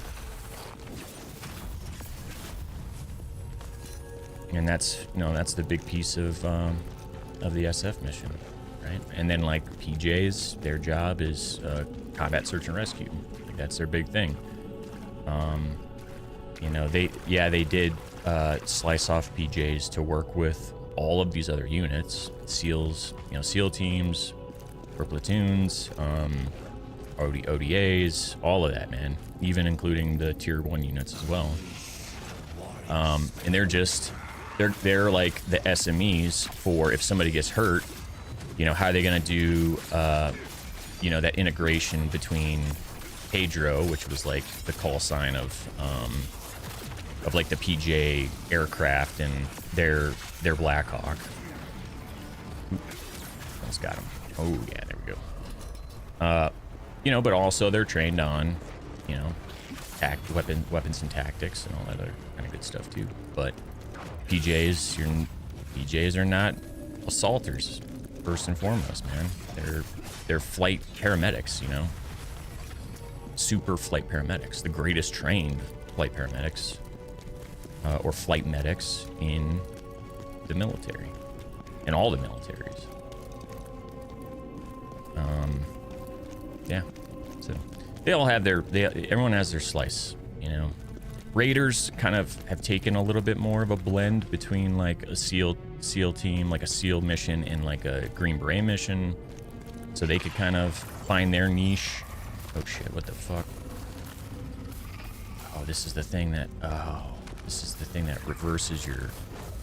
And that's, you know, that's the big piece of the SF mission, right? And then like PJs, their job is combat search and rescue. Like, that's their big thing. You know, they did slice off PJs to work with all of these other units, SEALs, you know, SEAL teams, or platoons, ODAs, all of that, man, even including the tier 1 units as well. And they're like the SMEs for if somebody gets hurt, you know, how are they gonna do, you know, that integration between Pedro, which was like the call sign of like the PJ aircraft and their Blackhawk. Almost got him. Oh yeah, there we go. You know, but also they're trained on, you know, weapons and tactics and all that other kind of good stuff too. But PJs are not assaulters, first and foremost, man. They're flight paramedics, you know. Super flight paramedics, the greatest trained flight paramedics, or flight medics in the military, in all the militaries. Yeah, so they all have everyone has their slice, you know. Raiders kind of have taken a little bit more of a blend between like a SEAL team, like a SEAL mission, and like a Green Beret mission, so they could kind of find their niche. Oh shit, what the fuck? Oh, this is the thing that reverses your...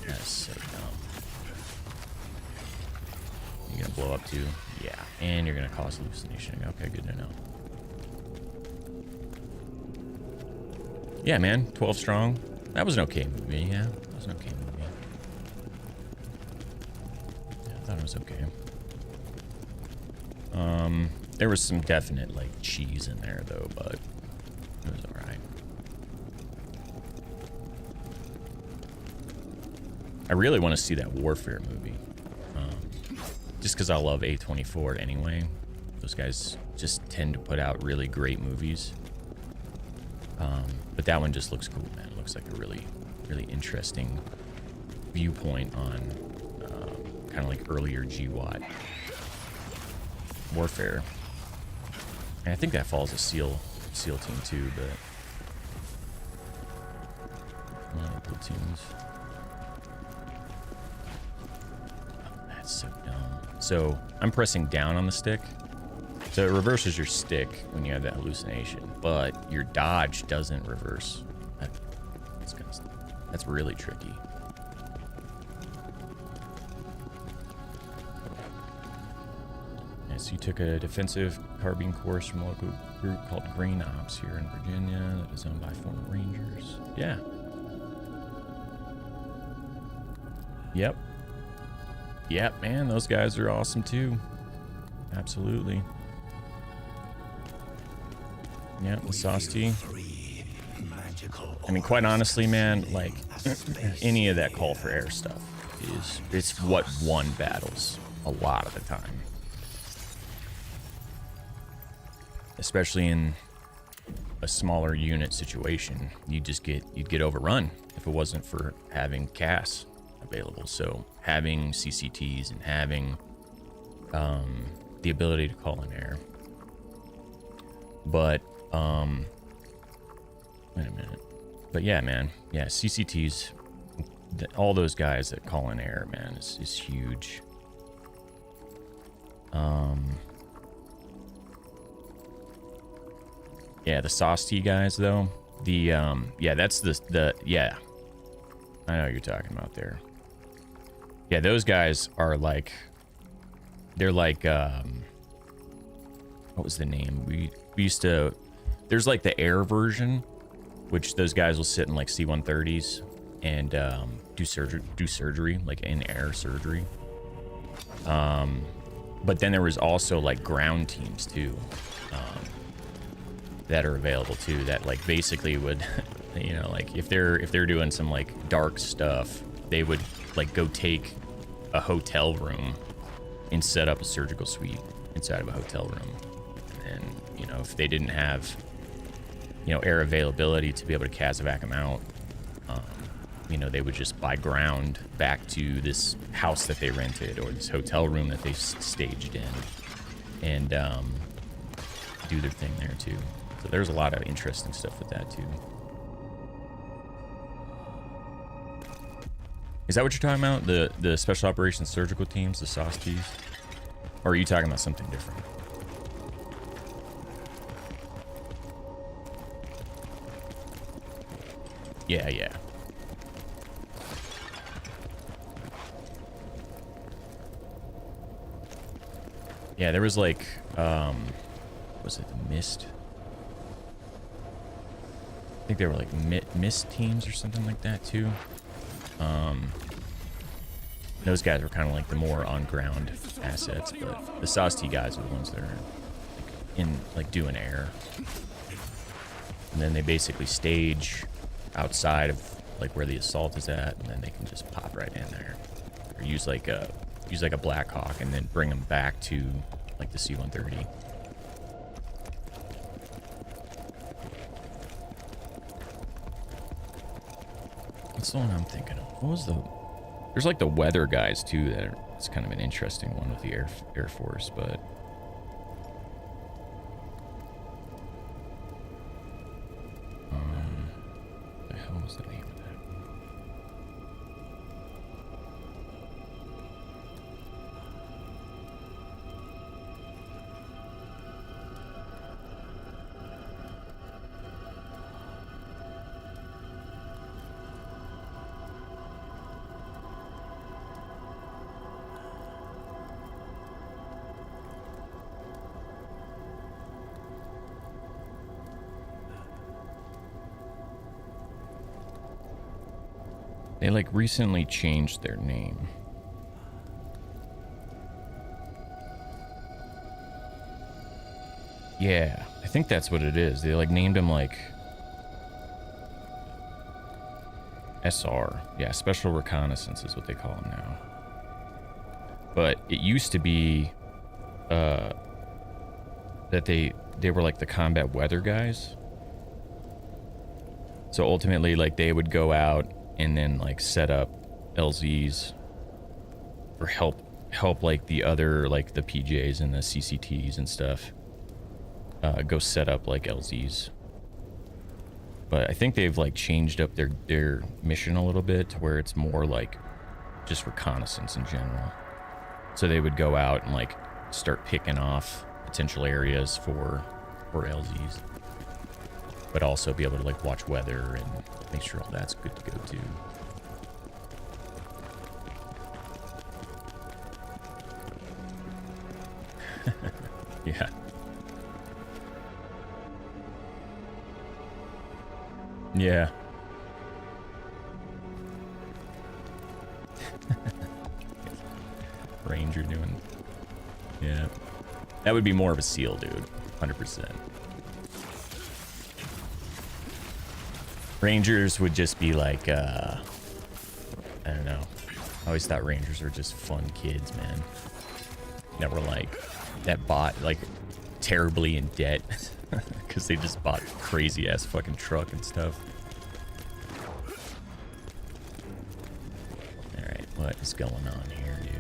That's so dumb. You're gonna blow up too? Yeah, and you're gonna cause hallucination. Okay, good to know. Yeah, man, 12 strong. That was an okay movie, yeah. That was an okay movie. Yeah, I thought it was okay. There was some definite, like, cheese in there, though, but it was alright. I really want to see that Warfare movie. Just because I love A24 anyway. Those guys just tend to put out really great movies. But that one just looks cool, man. It looks like a really, really interesting viewpoint on kind of like earlier GWAT warfare. And I think that follows a SEAL team too, but platoons. Oh, that's so dumb. So I'm pressing down on the stick. So it reverses your stick when you have that hallucination, but your dodge doesn't reverse. That's really tricky. Yeah, so you took a defensive carbine course from a local group called Green Ops here in Virginia that is owned by former Rangers. Yeah. Yep. Yep, man, those guys are awesome too. Absolutely. Yeah, the sauce tea. I mean, quite honestly, man, like any of that call for air stuff is it's what won battles a lot of the time. Especially in a smaller unit situation, you'd get overrun if it wasn't for having CAS available. So having CCTs and having the ability to call in air. But wait a minute. But yeah, man, yeah, CCTs, all those guys that call in air, man, is huge. Yeah, the sauce tea guys though. Yeah, that's yeah. I know what you're talking about there. Yeah, those guys are like, they're like what was the name? We used to, there's like the air version, which those guys will sit in like C-130s and do surgery, like in air surgery. But then there was also like ground teams too, that are available too, that like basically would, you know, like if they're doing some like dark stuff, they would like go take a hotel room and set up a surgical suite inside of a hotel room. And, you know, if they didn't have, you know, air availability to be able to CASEVAC them out, you know, they would just buy ground back to this house that they rented or this hotel room that they staged in and do their thing there too. So there's a lot of interesting stuff with that too. Is that what you're talking about? The special operations surgical teams, the sauce teas? Or are you talking about something different? Yeah, yeah. Yeah, there was like, was it the Mist? I think they were like Mist teams or something like that too. Those guys were kind of like the more on-ground assets, but the sauce tea guys are the ones that are like doing air. And then they basically stage outside of like where the assault is at, and then they can just pop right in there, or use like a Black Hawk and then bring them back to like the C-130. What's the one I'm thinking of? What was the? There's like the weather guys too. It's kind of an interesting one with the Air Force, but. What the hell was the name of that? They like recently changed their name. Yeah, I think that's what it is. They like named him like SR. Yeah, Special Reconnaissance is what they call him now. But it used to be that they were like the combat weather guys. So ultimately, like they would go out and then like set up LZs or help like the other, like the PJs and the CCTs and stuff go set up like LZs. But I think they've like changed up their mission a little bit to where it's more like just reconnaissance in general. So they would go out and like start picking off potential areas for LZs, but also be able to like watch weather and make sure all that's good to go too. Yeah. Yeah. Ranger doing. Yeah. That would be more of a SEAL, dude. 100%. Rangers would just be like, I don't know, I always thought Rangers were just fun kids, man. That were like, that bought like terribly in debt because they just bought crazy ass fucking truck and stuff. Alright, what is going on here, dude?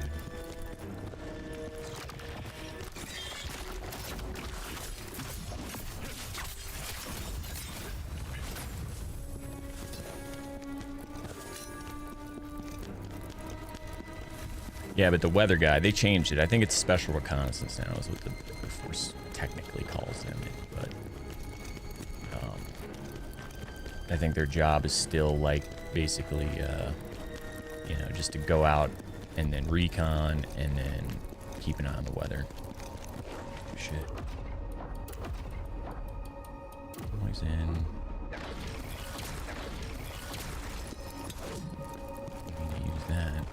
Yeah, but the weather guy, they changed it. I think it's special reconnaissance now is what the Air Force technically calls them. But I think their job is still like basically, you know, just to go out and then recon and then keep an eye on the weather. Shit. Noise in. I'm gonna use that.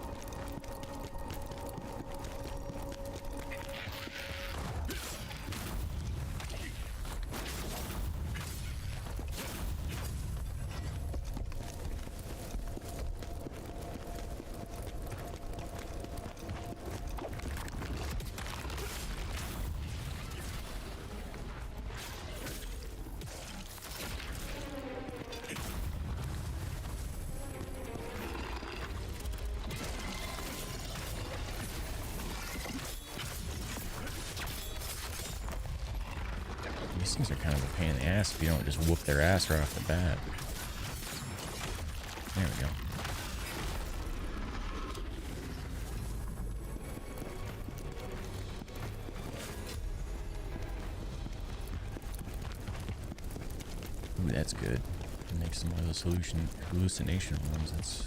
These things are kind of a pain in the ass if you don't just whoop their ass right off the bat. There we go. Ooh, that's good. Make some more of those hallucination ones. That's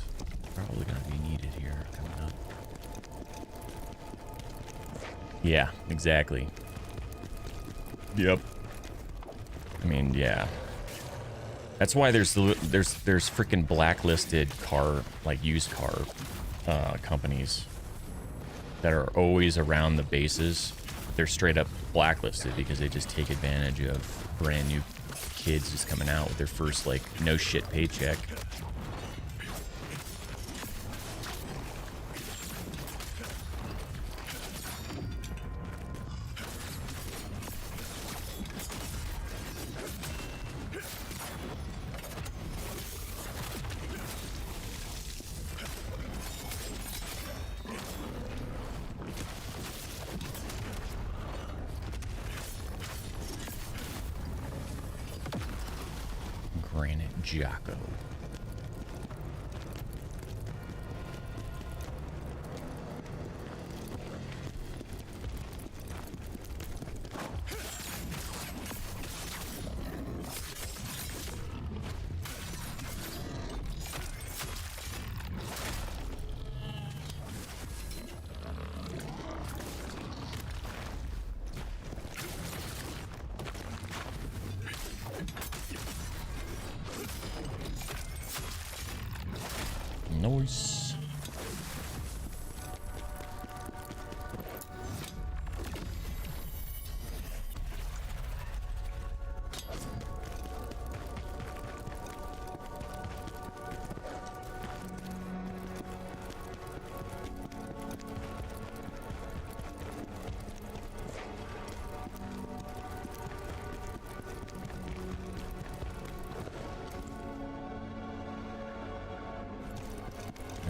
probably going to be needed here coming up. Yeah, exactly. Yep. I mean, yeah. That's why there's freaking blacklisted car, like used car companies that are always around the bases. They're straight up blacklisted because they just take advantage of brand new kids just coming out with their first like no shit paycheck. Granite Jocko. Nice.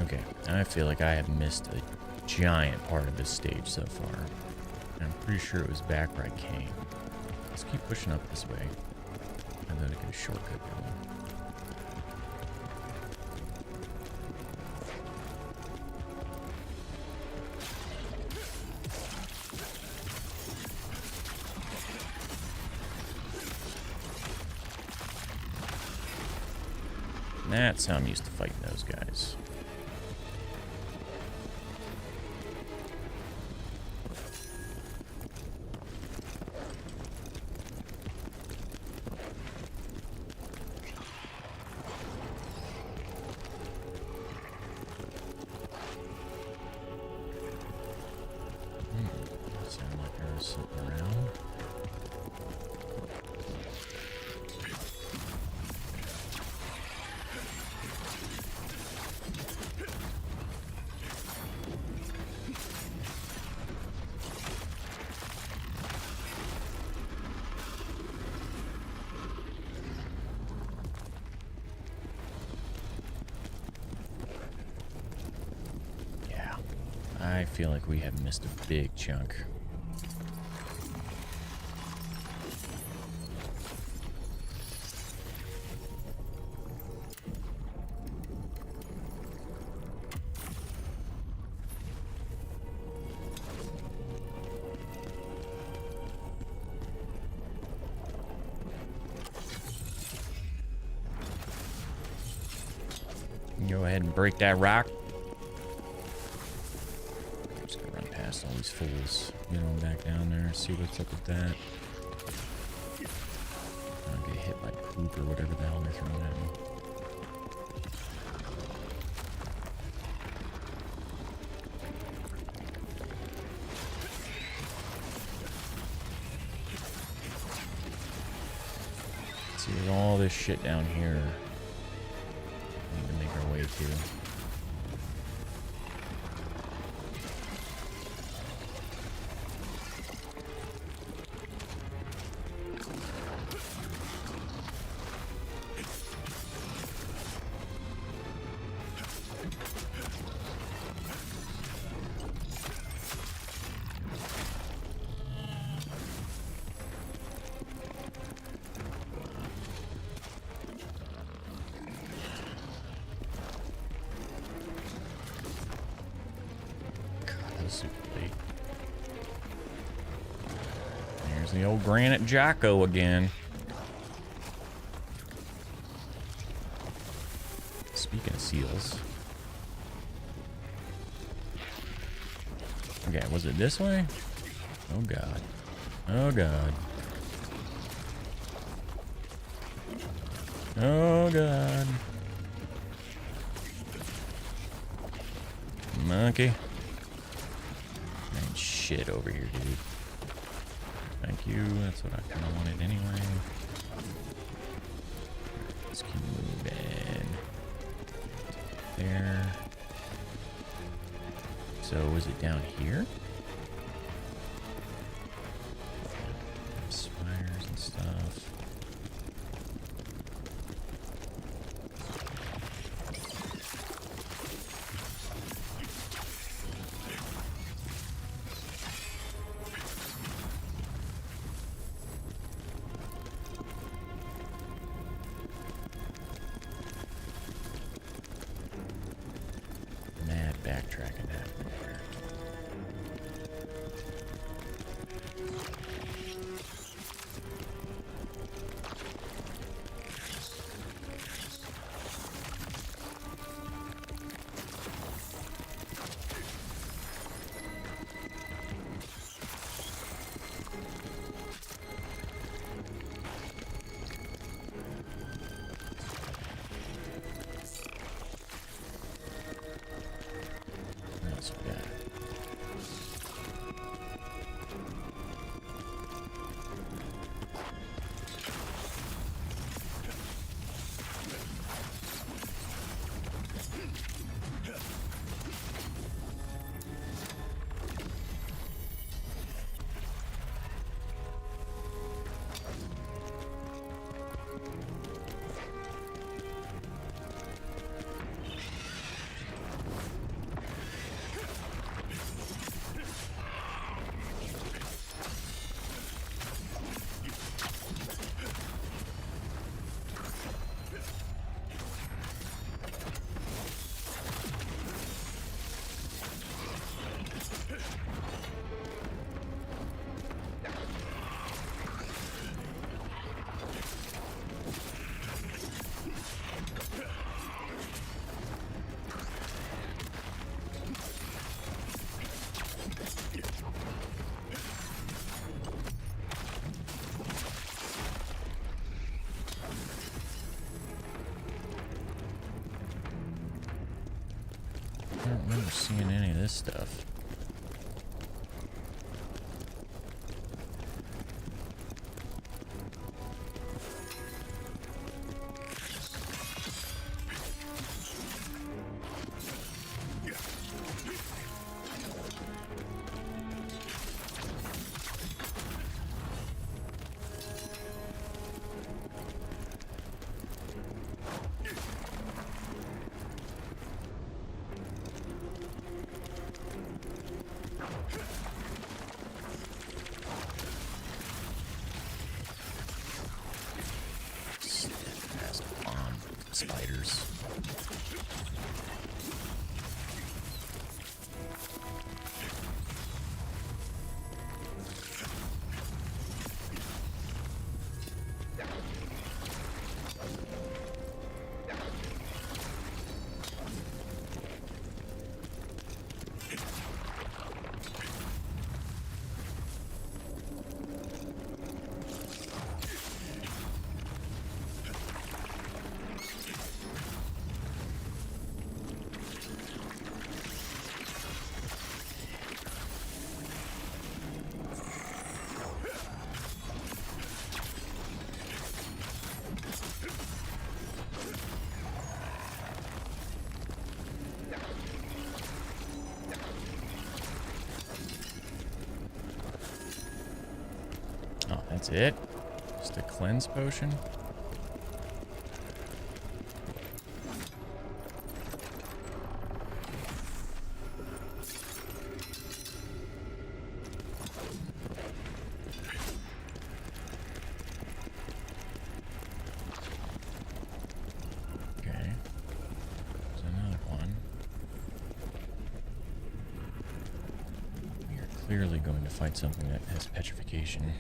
Okay, I feel like I have missed a giant part of this stage so far. I'm pretty sure it was back where I came. Let's keep pushing up this way. And then I get a shortcut going. That's how I'm used to fighting those guys. Sound like there was something around. I feel like we have missed a big chunk. Go ahead and break that rock. I'm just gonna run past all these fools. Get on back down there, see what's up with that. I'll get hit by poop or whatever the hell they're throwing at me. See, there's all this shit down here. Need to make our way to. Super late. There's the old Granite Jocko again. Speaking of seals. Okay, was it this way? Oh god. Oh god. Oh god. Monkey. Shit over here, dude. Thank you. That's what I kind of wanted anyway. Let's keep moving. There. So, is it down here? Spires and stuff. Backtracking happening here. Yeah. I don't remember seeing any of this stuff. spiders. Oh, that's it? Just a cleanse potion? Okay. There's another one. We are clearly going to fight something that has petrification.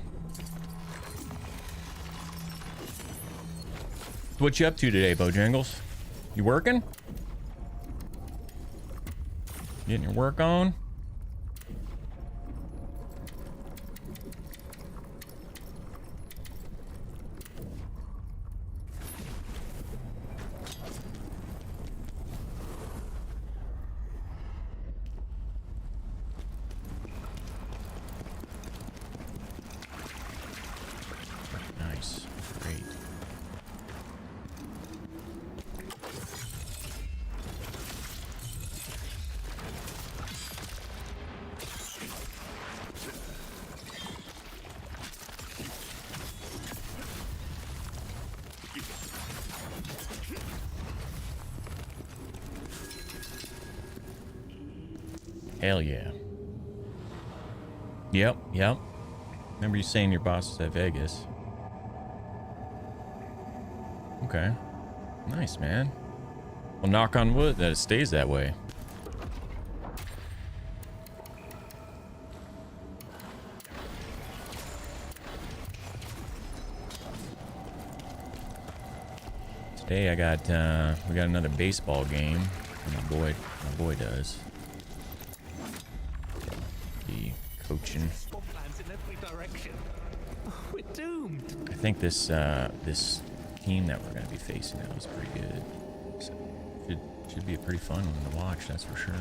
What you up to today, Bojangles? You working? Getting your work on? Nice. Great. Hell yeah. Yep. Remember you saying your boss is at Vegas. Okay. Nice, man. Well, knock on wood that it stays that way. Today I got we got another baseball game. My boy does. The coaching. We're doomed. I think this this team that we're gonna be facing now is pretty good. So should be a pretty fun one to watch, that's for sure.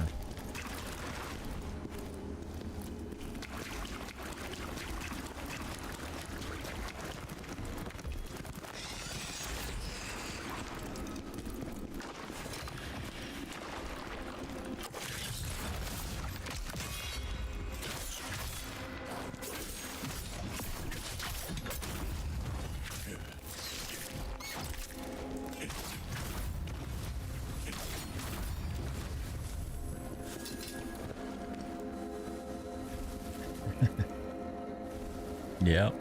Yep.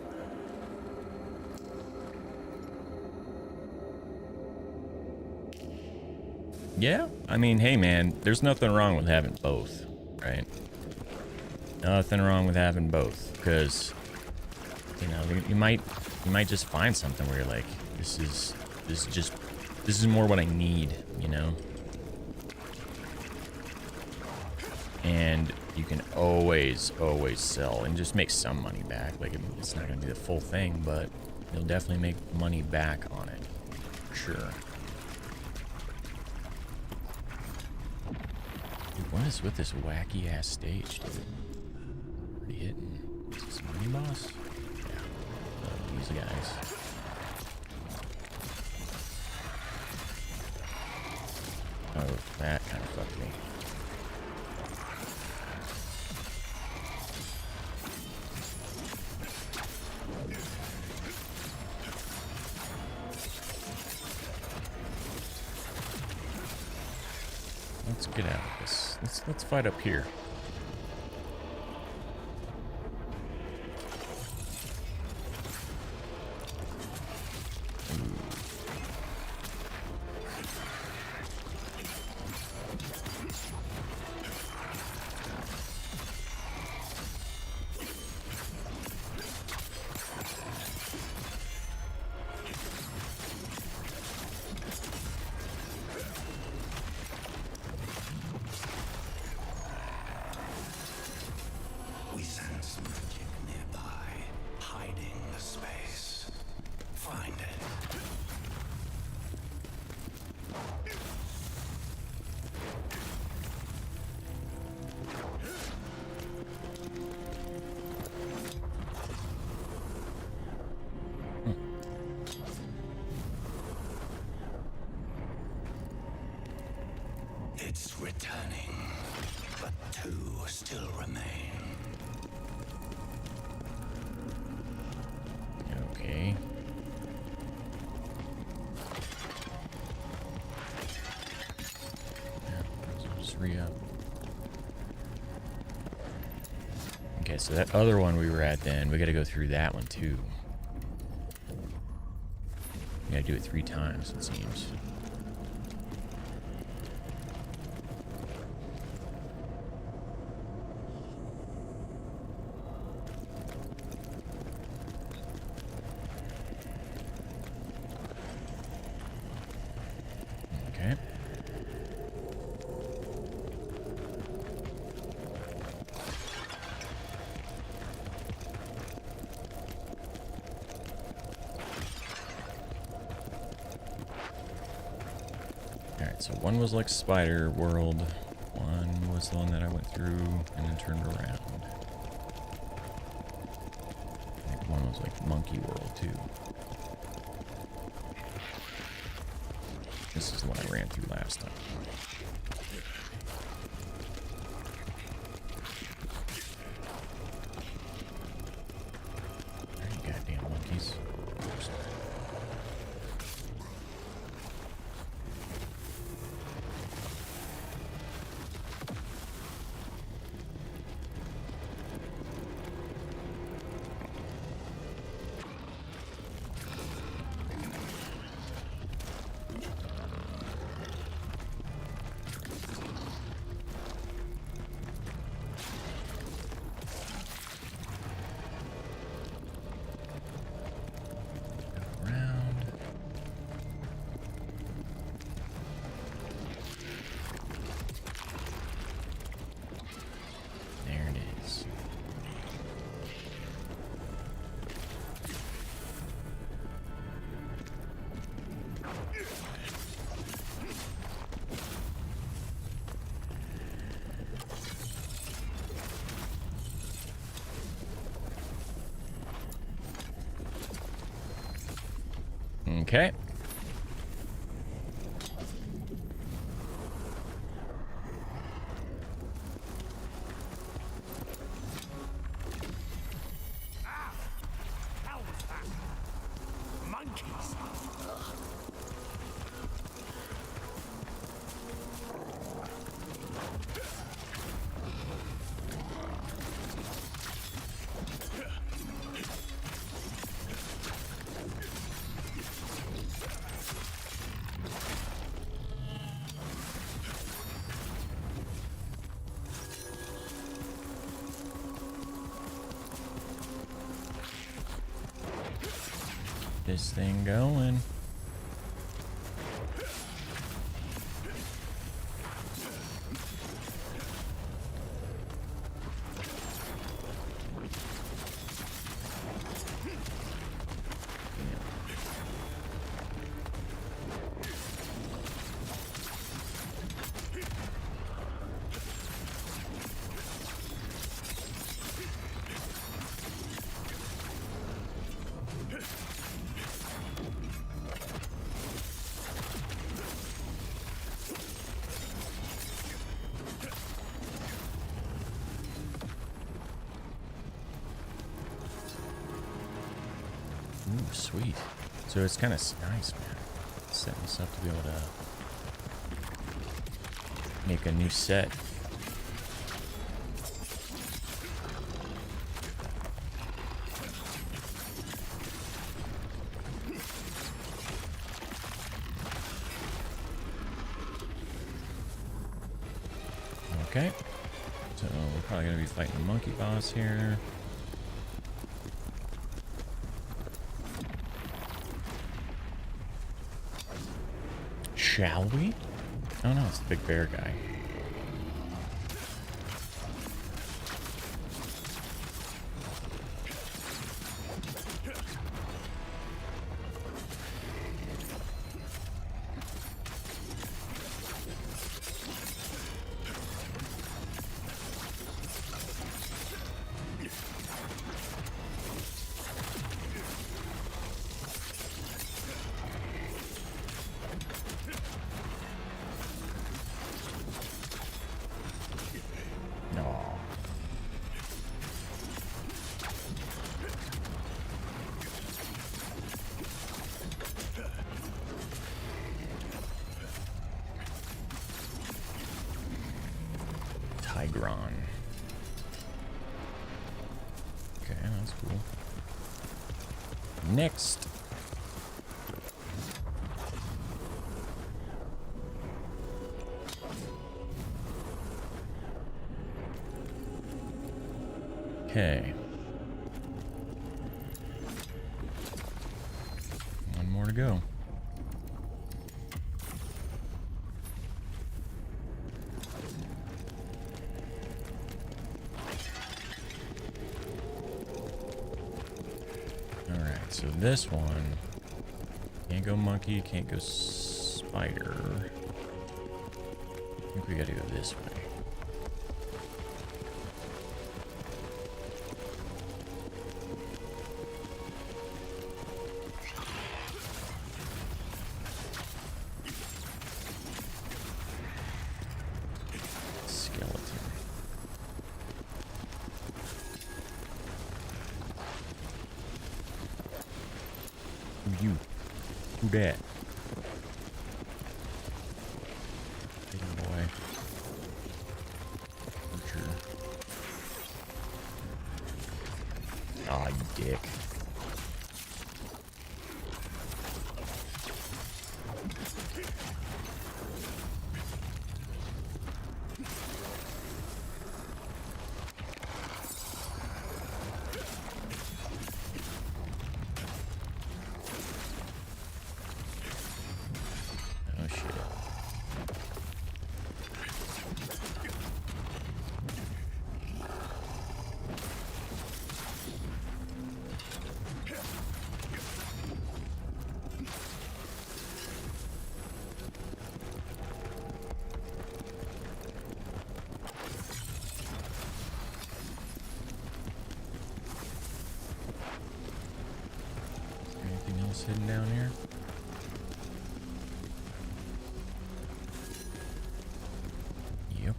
Yeah, I mean, hey man, there's nothing wrong with having both, right? Nothing wrong with having both, because you know you might just find something where you're like, this is more what I need, you know. And you can always sell and just make some money back. Like, it's not gonna be the full thing, but you'll definitely make money back on it, for sure. Dude, what is with this wacky ass stage, dude? Pretty hitting. Is this a mini boss? Yeah. Love these guys. Oh, that kind of fucked me. Let's get out of this. Let's fight up here. It's returning, but two still remain. Okay. Yeah, just re-up. Okay, so that other one we were at then, we gotta go through that one too. We gotta do it 3 times, it seems. Okay. Alright, so one was like Spider World, one was the one that I went through and then turned around. I think one was like Monkey World too. This is the one I ran through last time. There you goddamn monkeys. Around. There it is. Okay. Hell was that? Monkeys! This thing going. Ooh, sweet. So it's kind of nice, man. Setting this up to be able to make a new set. Okay. So we're probably going to be fighting the monkey boss here. Shall we? Oh no, it's the big bear guy. Ogron. Okay, that's cool. Next. Okay. One more to go. Alright, so this one. Can't go monkey, can't go spider. I think we gotta go this way. You. Who that? Big boy. Archer. Aw, you dick. Oh shit. Anything else hidden down here? Yep.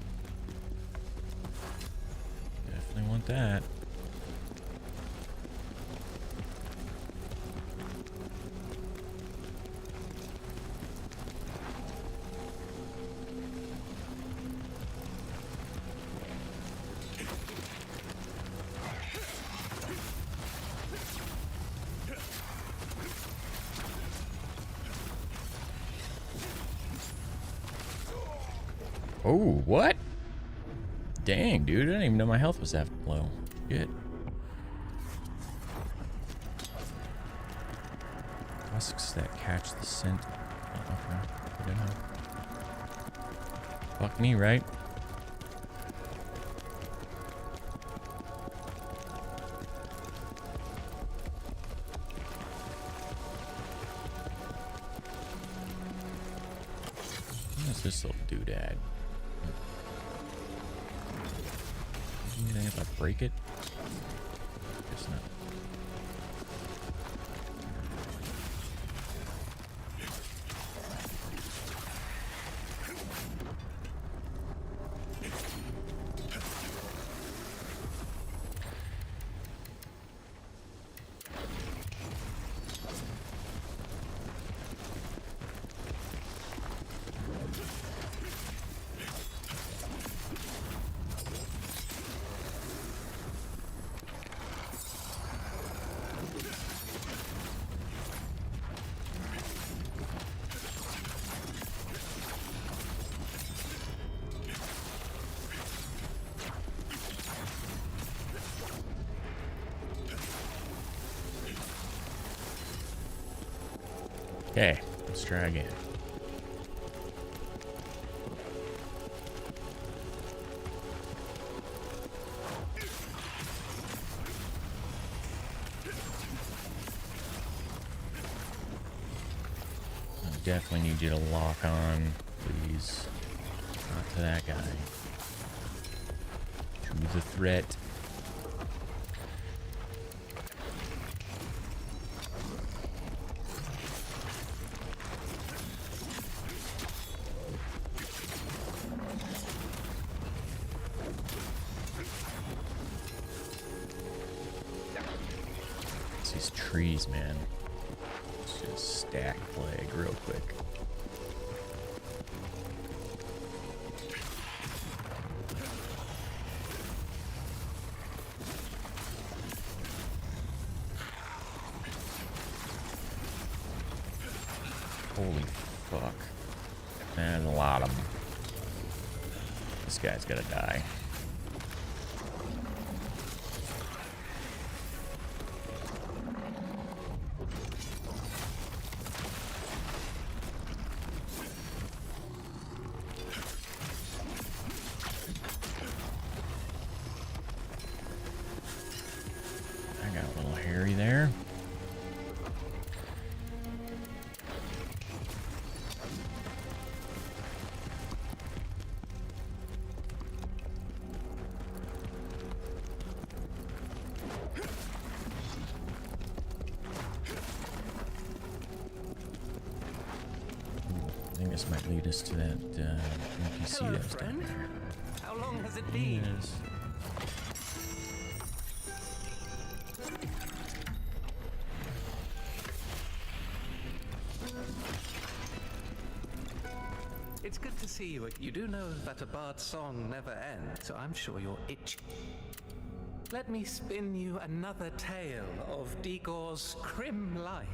Definitely want that. Oh, what? Dang, dude. I didn't even know my health was that low. Good. Husks that catch the scent. Oh, okay. I don't know. Fuck me, right? What's this little doodad? Anything if I break it? Guess not. Okay, let's try again. I definitely need you to lock on, please. Not to that guy. To the threat. These trees, man. Let's just stack plague real quick. this guy's gotta die. I got a little hairy there. I think this might lead us to that NPC Hello, that was down friend. there. How long has it been? Yes. It's good to see you. You do know that a bard's song never ends, so I'm sure you're itching. Let me spin you another tale of Digor's grim life,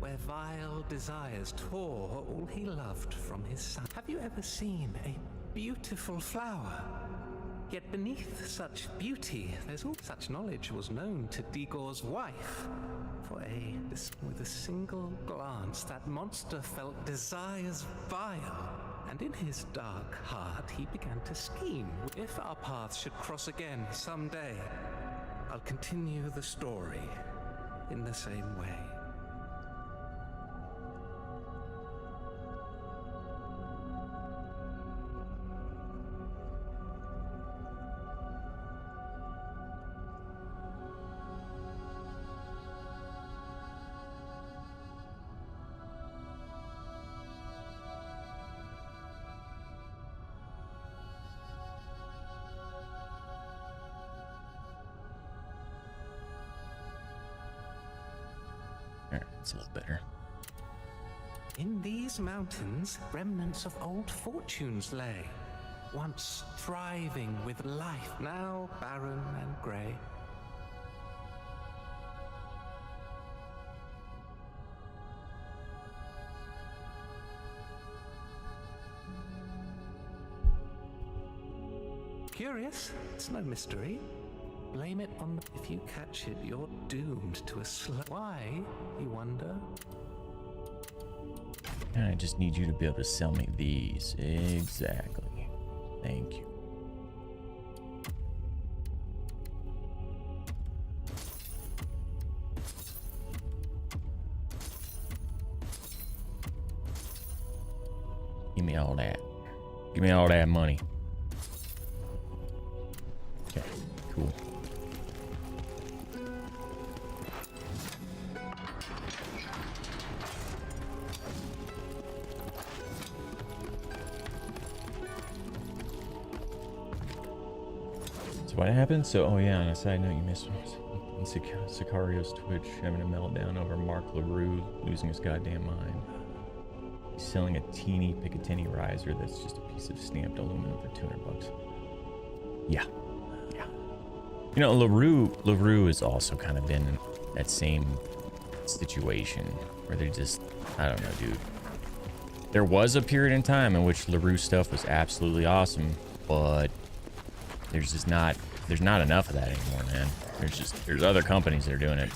where vile desires tore all he loved from his son. Have you ever seen a beautiful flower? Yet beneath such beauty, there's all such knowledge was known to Digor's wife. With a single glance, that monster felt desires vile, and in his dark heart he began to scheme. If our paths should cross again someday, I'll continue the story in the same way. Alright, it's a little better. In these mountains, remnants of old fortunes lay, once thriving with life, now barren and grey. Curious? It's no mystery. Blame it on if you catch it, you're doomed to a slow. Why, you wonder? I just need you to be able to sell me these. Exactly. Thank you. Give me all that. Give me all that money. Okay, cool. So what happened? So, oh yeah, on a side note, you missed Sicario's Twitch having a meltdown over Mark LaRue losing his goddamn mind. He's selling a teeny Picatinny riser that's just a piece of stamped aluminum for $200. Yeah. Yeah. You know, LaRue has also kind of been in that same situation where they're just, I don't know, dude. There was a period in time in which LaRue stuff was absolutely awesome, but there's just not, there's not enough of that anymore, man. There's other companies that are doing it,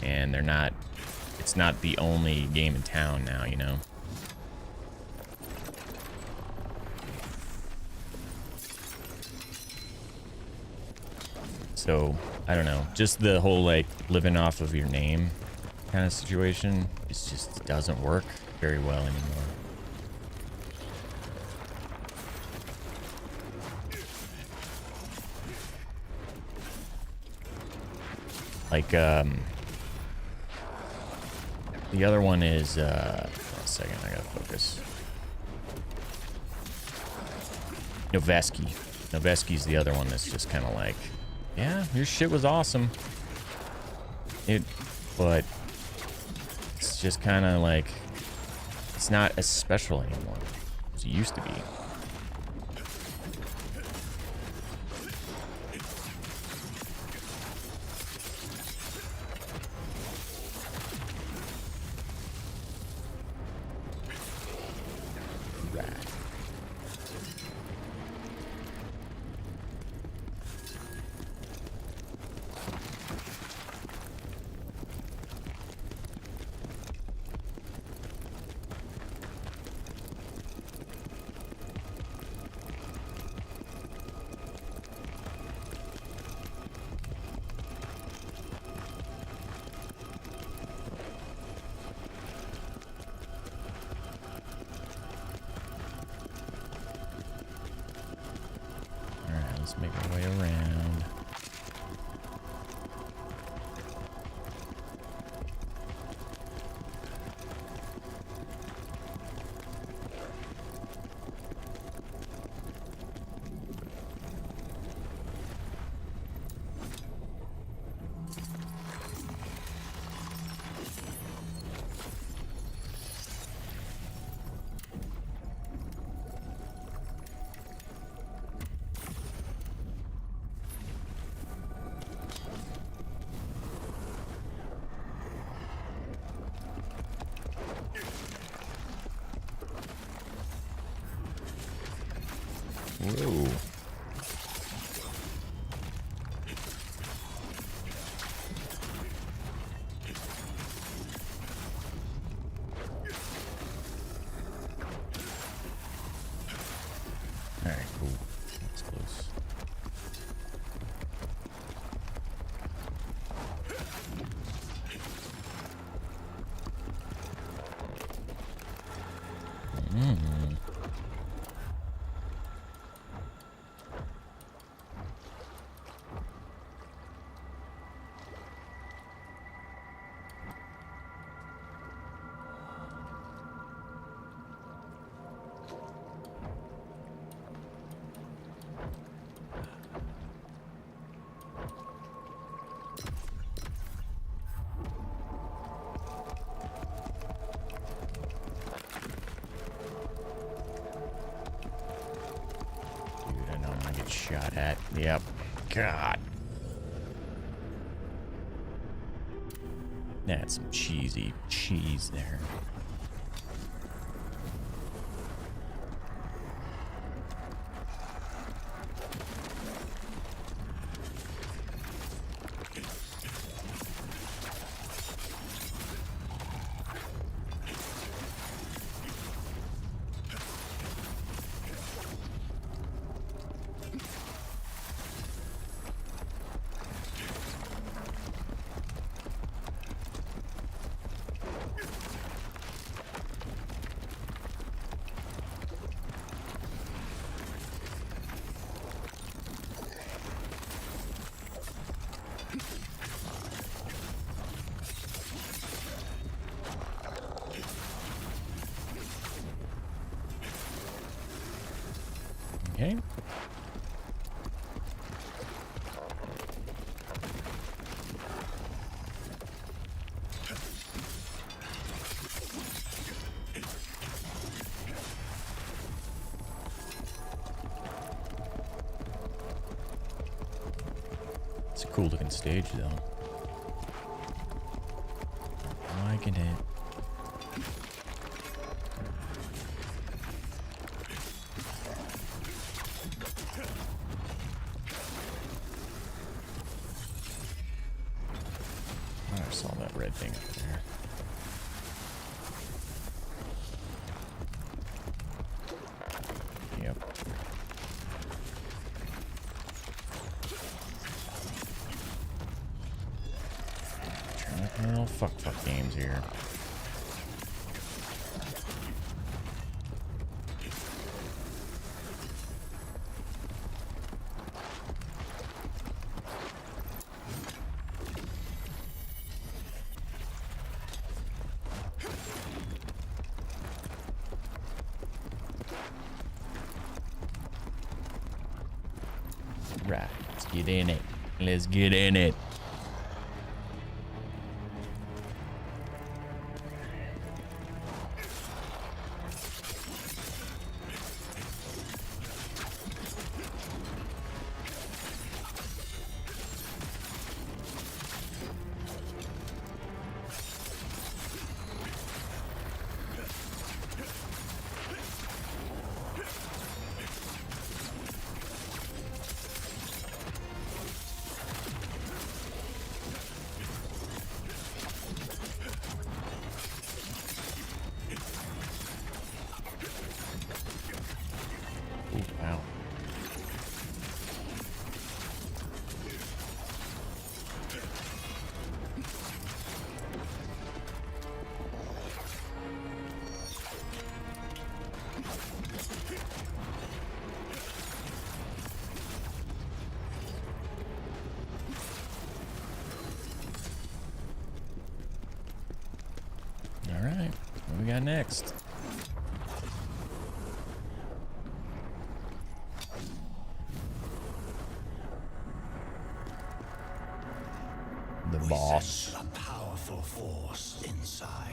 and they're not, it's not the only game in town now, you know? So, I don't know, just the whole, like, living off of your name kind of situation, it just doesn't work very well anymore. Like, the other one is, a second, I gotta focus. Noveski. Noveski's the other one that's just kind of like, yeah, your shit was awesome. But it's just kind of like, it's not as special anymore as it used to be. Let's make our way around. Whoa. Alright, cool. That's close. Shot at. Yep. God. That's some cheesy cheese there. Okay. It's a cool looking stage though. I'm liking it. I saw that red thing up there. Yep. Trying to play little fuck games here. Right, let's get in it. Let's get in it. got next? The boss. Sense a powerful force inside.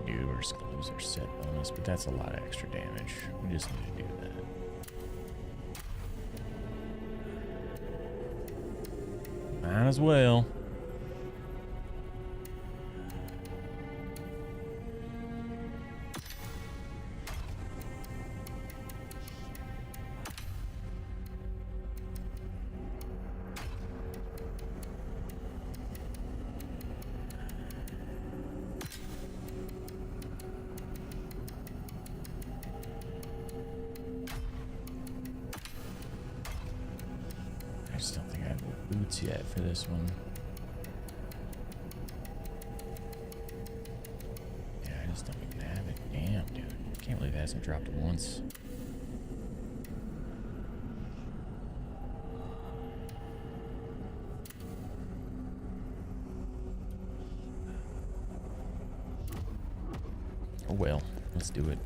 We're just gonna lose our set bonus, but that's a lot of extra damage. We just need to do that. Might as well. I just don't think I have boots yet for this one. Yeah, I just don't even have it. Damn, dude. I can't believe it hasn't dropped once. Oh well, let's do it.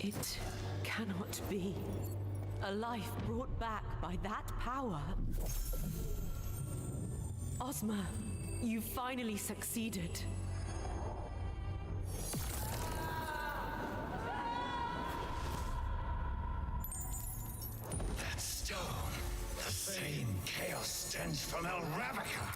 It cannot be. A life brought back by that power. Ozma, you finally succeeded. That stone, the same chaos stench from El Ravnica.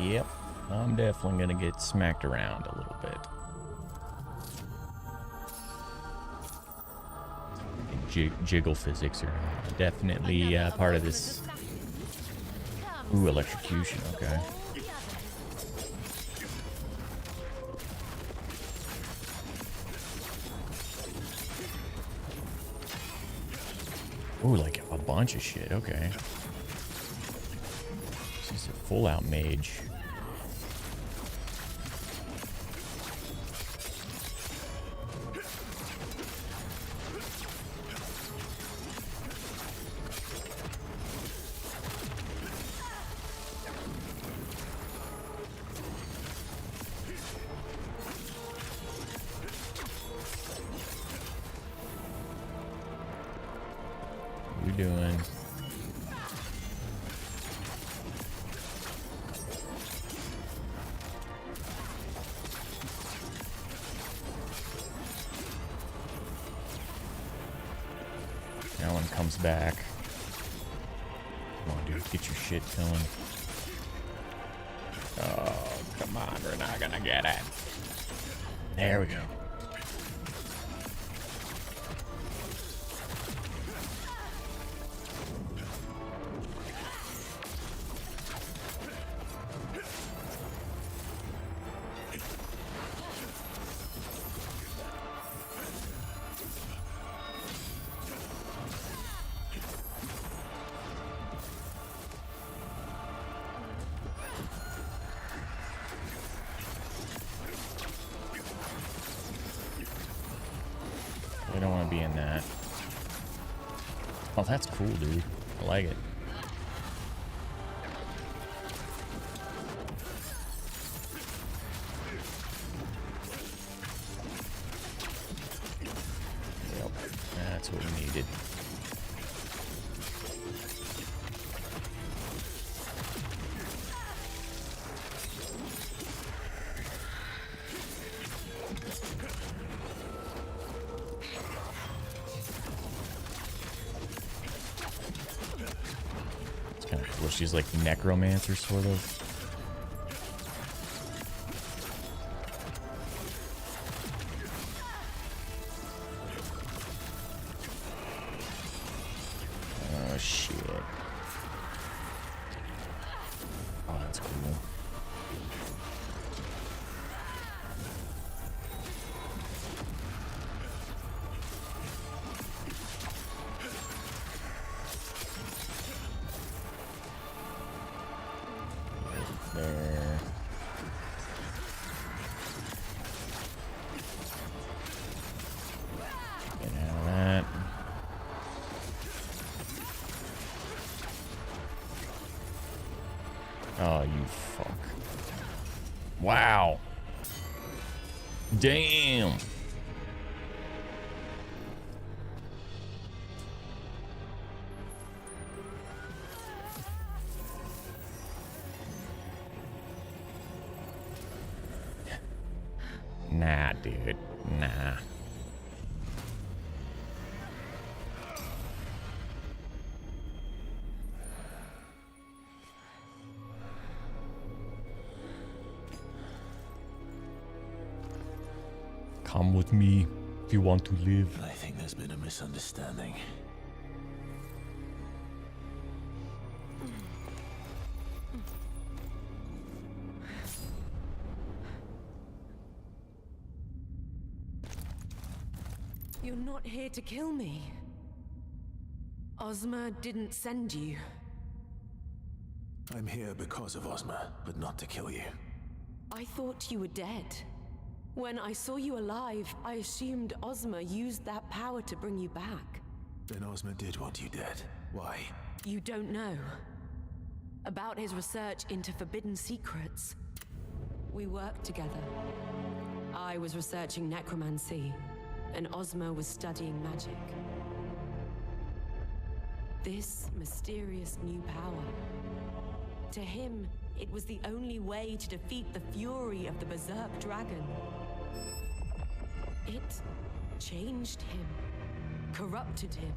Yep, I'm definitely gonna get smacked around a little bit. Jiggle physics are definitely part of this. Ooh, electrocution, okay. Ooh, like a bunch of shit. Okay. She's a full-out mage. What you doing? That one comes back. Come on, dude. Get your shit going. Oh, come on. We're not gonna get it. There we go. We don't want to be in that. Oh, that's cool, dude. I like it. Yep, that's what we needed. Well, she's like necromancer, sort of. Oh, shit. Oh, that's cool. There. Get out of that. Oh, you fuck. Wow. Damn. Nah, dude. Nah. Come with me if you want to live. I think there's been a misunderstanding. You're not here to kill me. Ozma didn't send you. I'm here because of Ozma, but not to kill you. I thought you were dead. When I saw you alive, I assumed Ozma used that power to bring you back. Then Ozma did want you dead. Why? You don't know. About his research into forbidden secrets. We worked together. I was researching necromancy, and Ozma was studying magic. This mysterious new power. To him, it was the only way to defeat the fury of the Berserk Dragon. It changed him, corrupted him.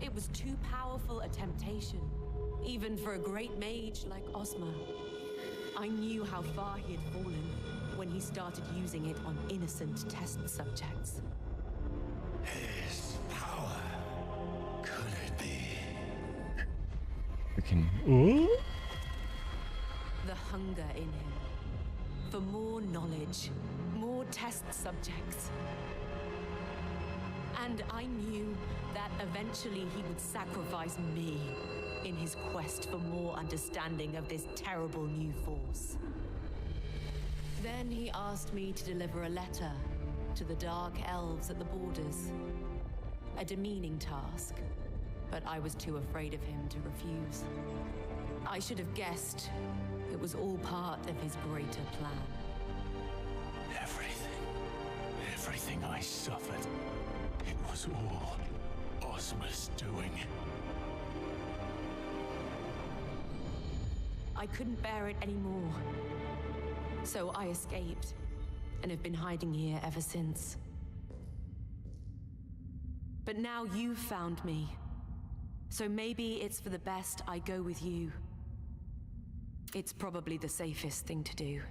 It was too powerful a temptation, even for a great mage like Ozma. I knew how far he had fallen when he started using it on innocent test subjects. His power. Could it be? We can. The hunger in him. For more knowledge, more test subjects. And I knew that eventually he would sacrifice me in his quest for more understanding of this terrible new force. Then he asked me to deliver a letter to the Dark Elves at the borders. A demeaning task, but I was too afraid of him to refuse. I should have guessed it was all part of his greater plan. Everything I suffered, it was all Ozma's doing. I couldn't bear it anymore. So I escaped, and have been hiding here ever since. But now you've found me. So maybe it's for the best I go with you. It's probably the safest thing to do.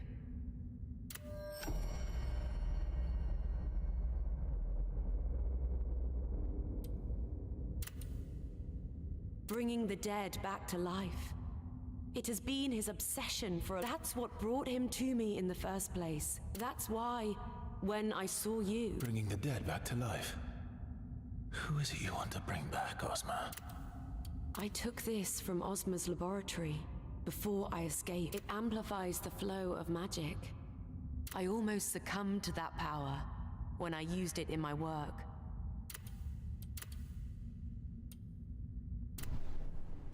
Bringing the dead back to life. It has been his obsession That's what brought him to me in the first place. That's why, when I saw you... Bringing the dead back to life? Who is it you want to bring back, Ozma? I took this from Ozma's laboratory before I escaped. It amplifies the flow of magic. I almost succumbed to that power when I used it in my work.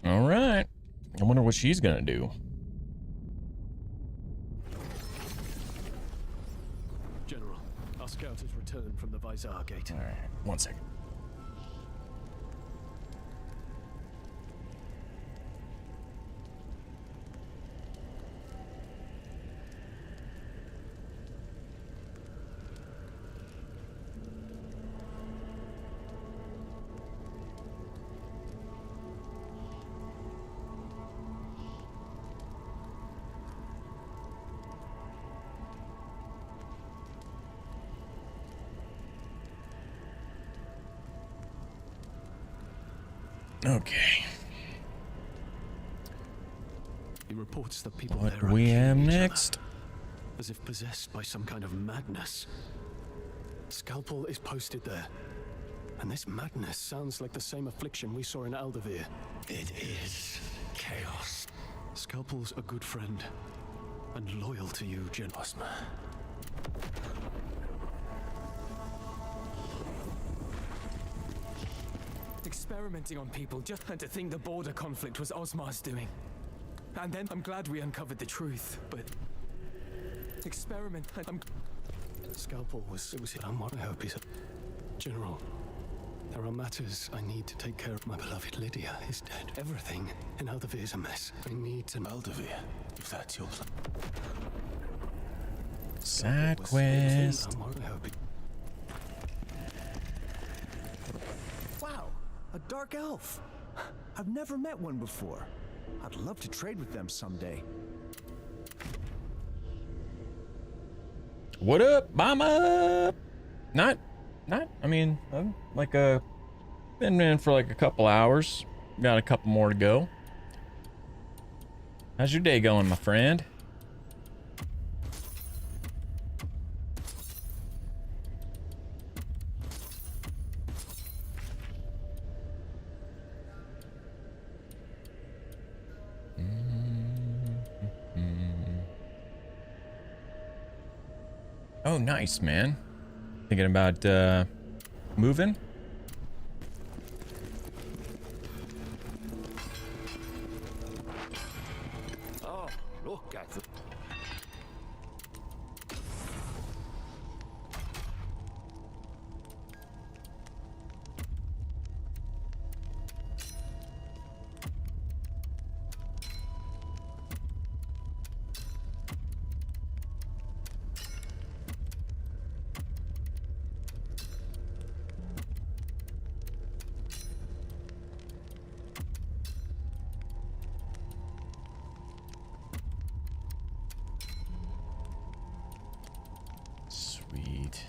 All right. I wonder what she's gonna do. General, our scout has returned from the Vizar Gate. All right, 1 second. Okay. He reports that people What there are we killing have each next? other, as if possessed by some kind of madness. Scalpel is posted there. And this madness sounds like the same affliction we saw in Aldavir. It is chaos. Scalpel's a good friend. And loyal to you, General. Ozma. Experimenting on people, just and to think the border conflict was Ozma's doing. And then I'm glad we uncovered the truth, but Scalpel was I hope he's General, there are matters I need to take care of. My beloved Lydia is dead. Everything in Aldavir is a mess. I need to Aldavir, if that's your plan. Side quest. I hope he Wow, a dark elf. I've never met one before. I'd love to trade with them someday. What up, mama? Not, I mean, I'm like been in for like a couple hours. Got a couple more to go. How's your day going, my friend? Oh, nice, man. Thinking about moving? Oh, look at the... Sweet.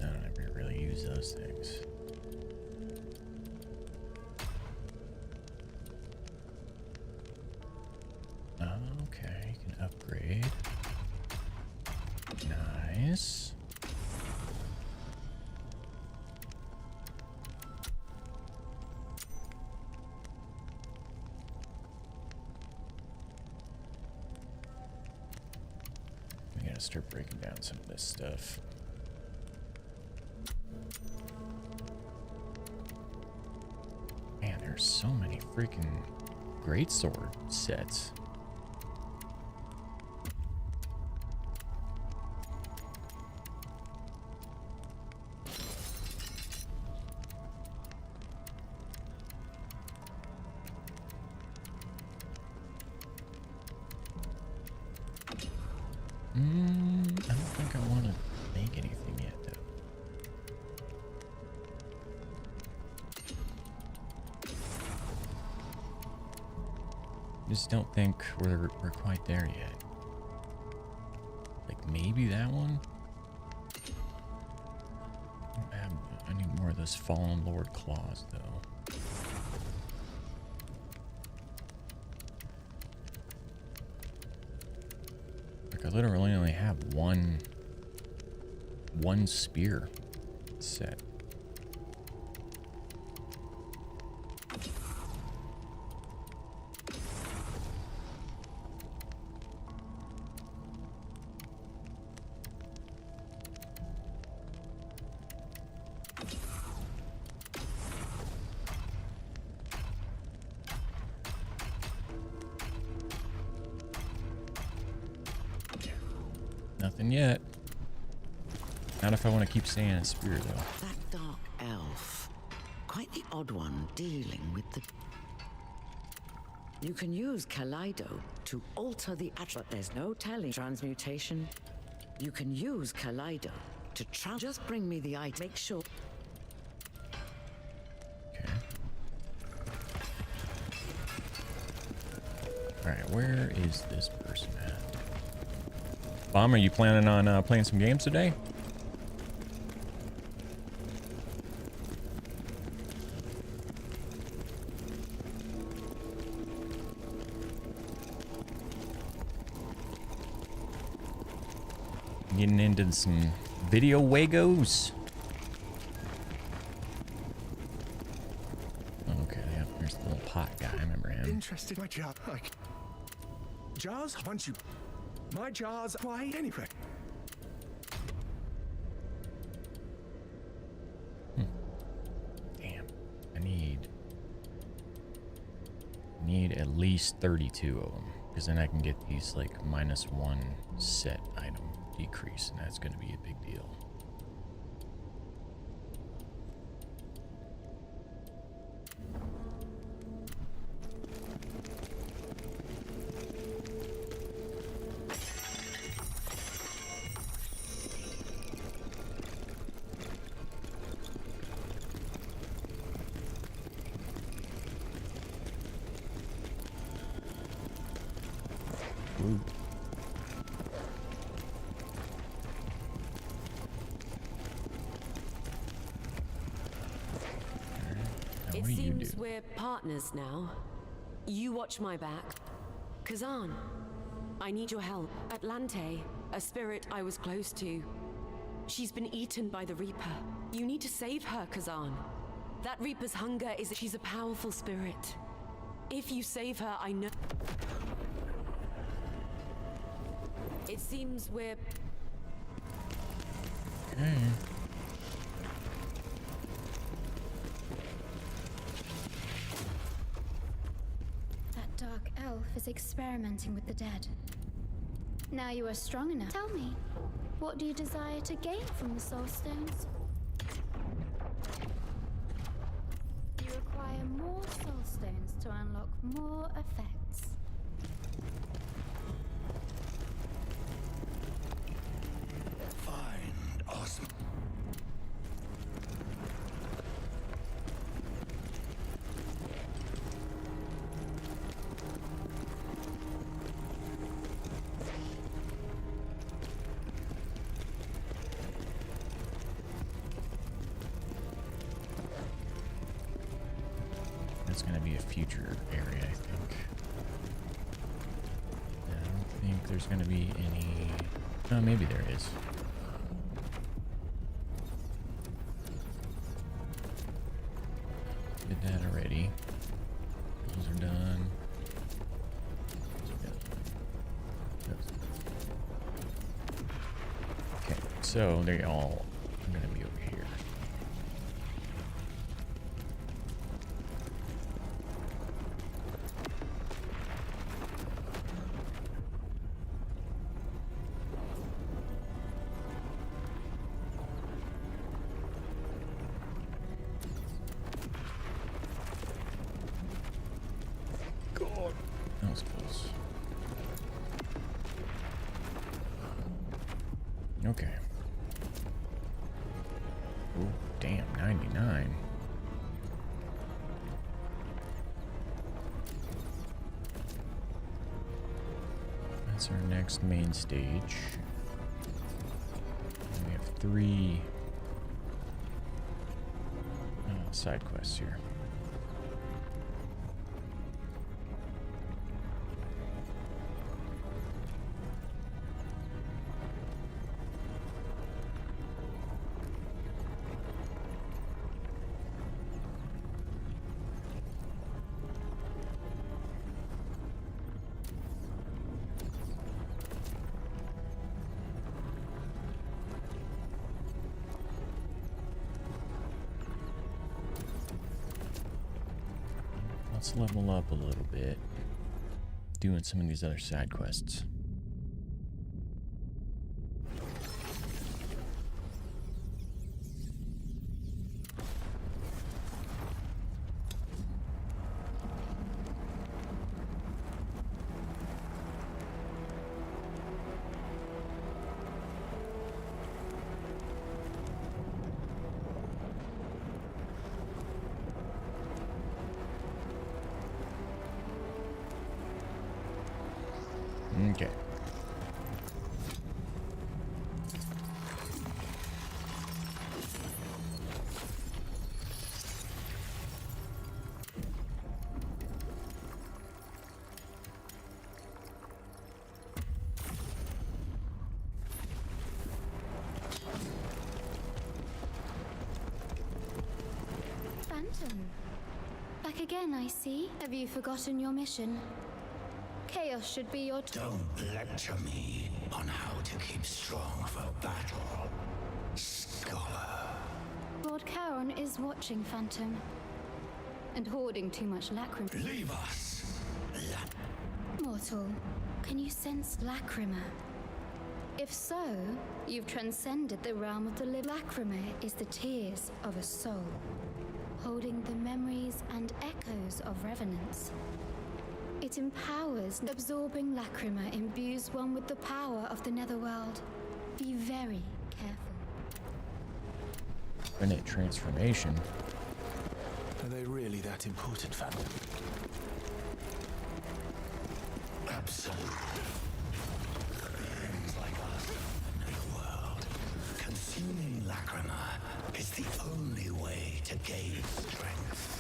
I don't ever really use those things. Okay, you can upgrade. Nice. We gotta start breaking down some of this stuff. Man, there's so many freaking greatsword sets. I don't think I want to make anything yet, though. Just don't think we're quite there yet. Like maybe that one? I need more of those Fallen Lord claws, though. Like I literally only have one spear set. Nothing yet. Not if I want to keep staying in spirit, though. That dark elf. Quite the odd one dealing with the... You can use Kaleido to alter the but there's no telling transmutation. You can use Kaleido to just bring me the item. Make sure... Okay. Alright, where is this person at? Bomb, are you planning on playing some games today? Getting into some video wagos. Okay, yeah, there's the little pot guy. I remember him. Interested in my job, like jars. Once you, my jars. Why anyway? Damn, I need at least 32 of them, because then I can get these like -1 set item decrease, and that's going to be a big deal. Ooh. It seems we're partners now. You watch my back. Kazan, I need your help. Atlante, a spirit I was close to. She's been eaten by the Reaper. You need to save her, Kazan. That Reaper's hunger is... She's a powerful spirit. If you save her, I know... It seems we're... Okay. Dark elf is experimenting with the dead. Now you are strong enough. Tell me, what do you desire to gain from the soul stones? You require more soul stones to unlock more effects. Find awesome. That's going to be a future area, I think. think there's going to be any... Oh, maybe there is. Did that already. Those are done. Okay, so they all are going to be over here. God, that was close. Okay. Ooh, damn, 99. That's our next main stage. And we have 3 side quests here. Let's level up a little bit, doing some of these other side quests. Okay. Phantom. Back again, I see. Have you forgotten your mission? Chaos should be your... Don't lecture me on how to keep strong for battle, scholar. Lord Charon is watching, Phantom. And hoarding too much lacrima. Leave us! Mortal, can you sense lacrima? If so, you've transcended the realm of the living. Lacrima is the tears of a soul, holding the memories and echoes of revenants. It empowers. Absorbing lacrima imbues one with the power of the netherworld. Be very careful. Infinite transformation. Are they really that important, Phantom? Absolutely. Beings like us in the world. Consuming lacrima is the only way to gain strength.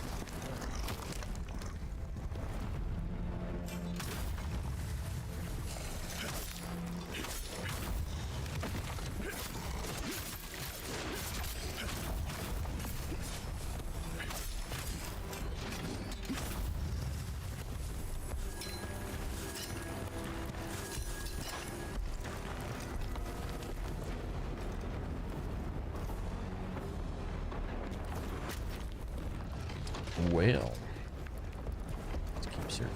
Well, let's keep searching.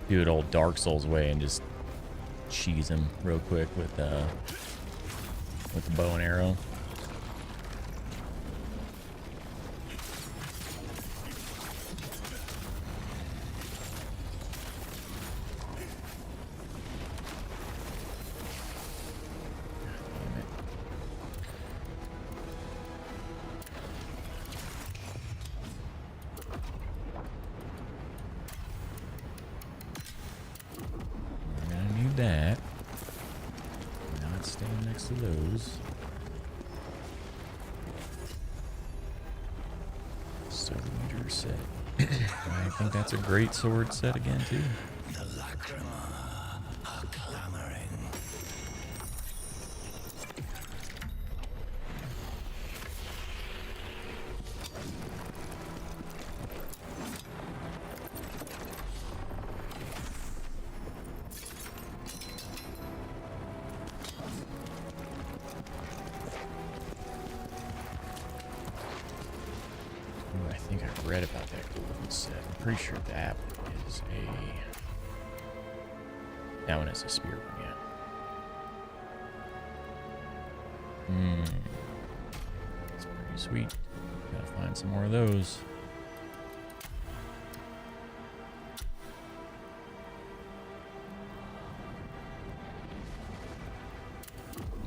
Do it old Dark Souls way and just cheese him real quick with the bow and arrow. stand next to those. Sword leader set. I think that's a great sword set again too. The Lacrima are clamoring. Ooh, I think I read about that golden set. I'm pretty sure that is that one is a spear one, yeah. That's pretty sweet. Gotta find some more of those.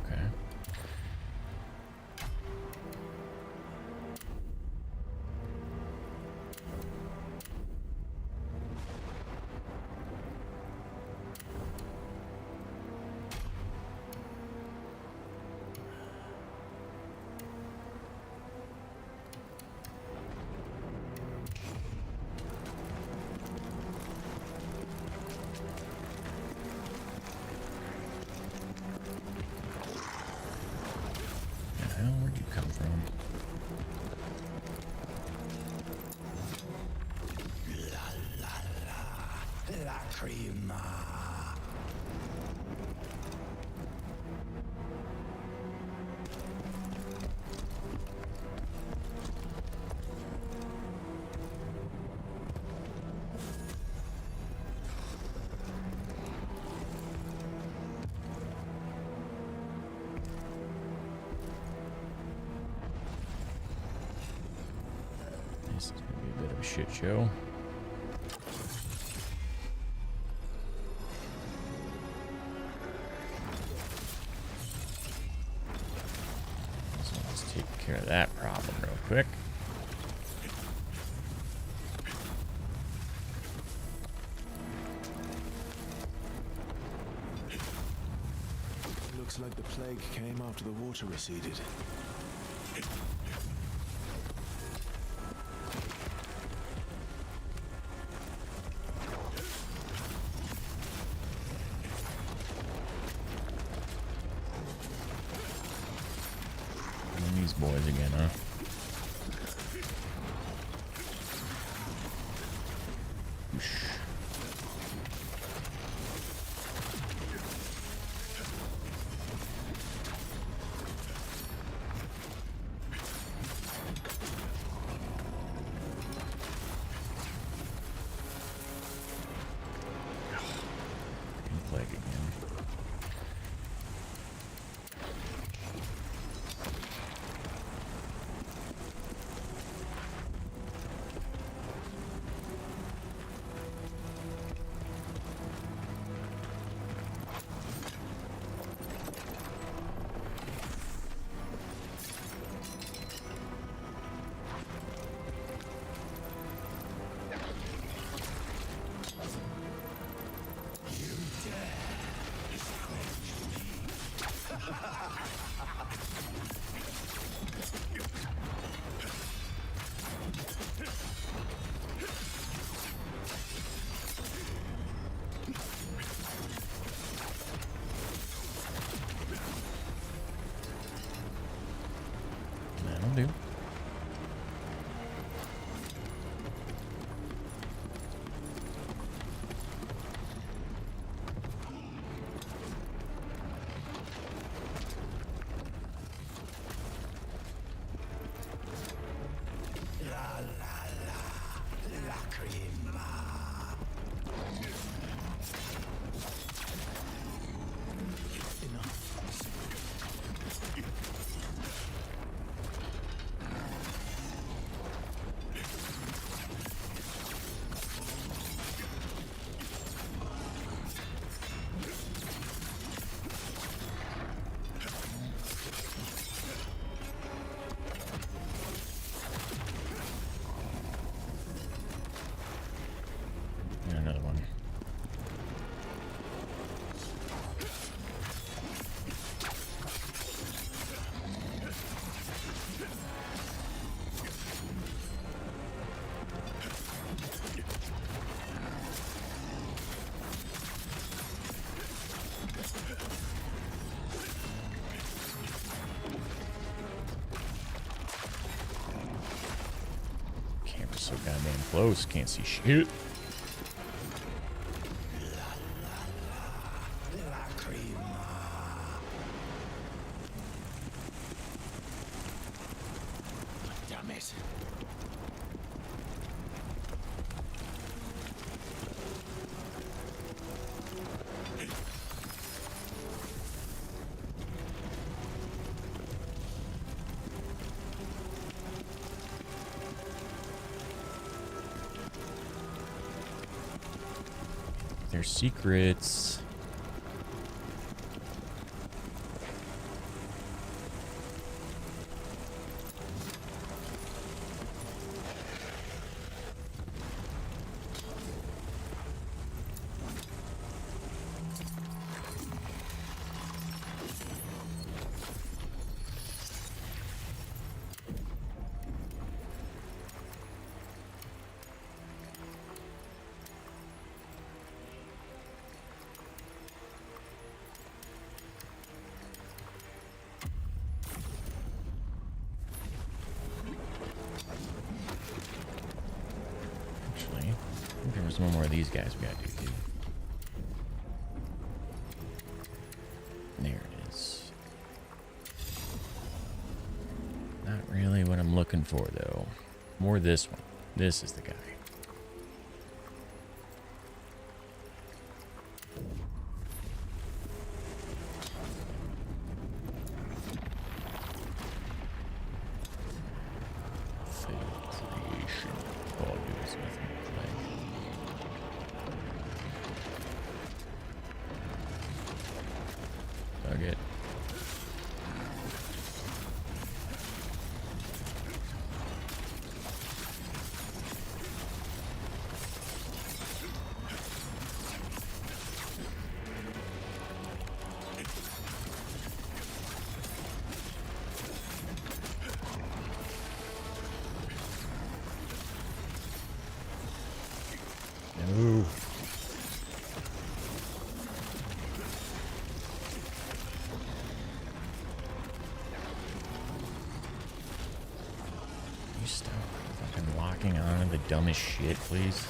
Okay. Where'd you come from? Lacrima. This is gonna be a bit of a shit show. So let's take care of that problem real quick. Looks like the plague came after the water receded. And these boys again, huh? Whoosh. Plague again. so goddamn close. Can't see shit. Damn it. There's secrets. Actually, I think there was one more of these guys we gotta do too. There it is. Not really what I'm looking for though. More this one. This is the guy. Creation. All I do is nothing but play. Dug it. No. You stop fucking locking on the dumbest shit, please.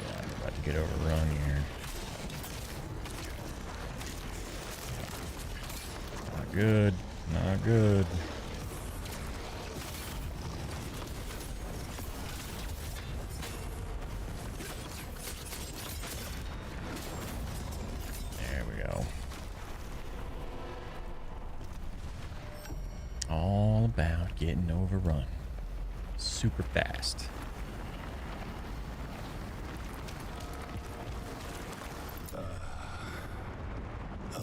God, we're about to get overrun here. Not good. Not good. There we go. All about getting overrun. Super fast.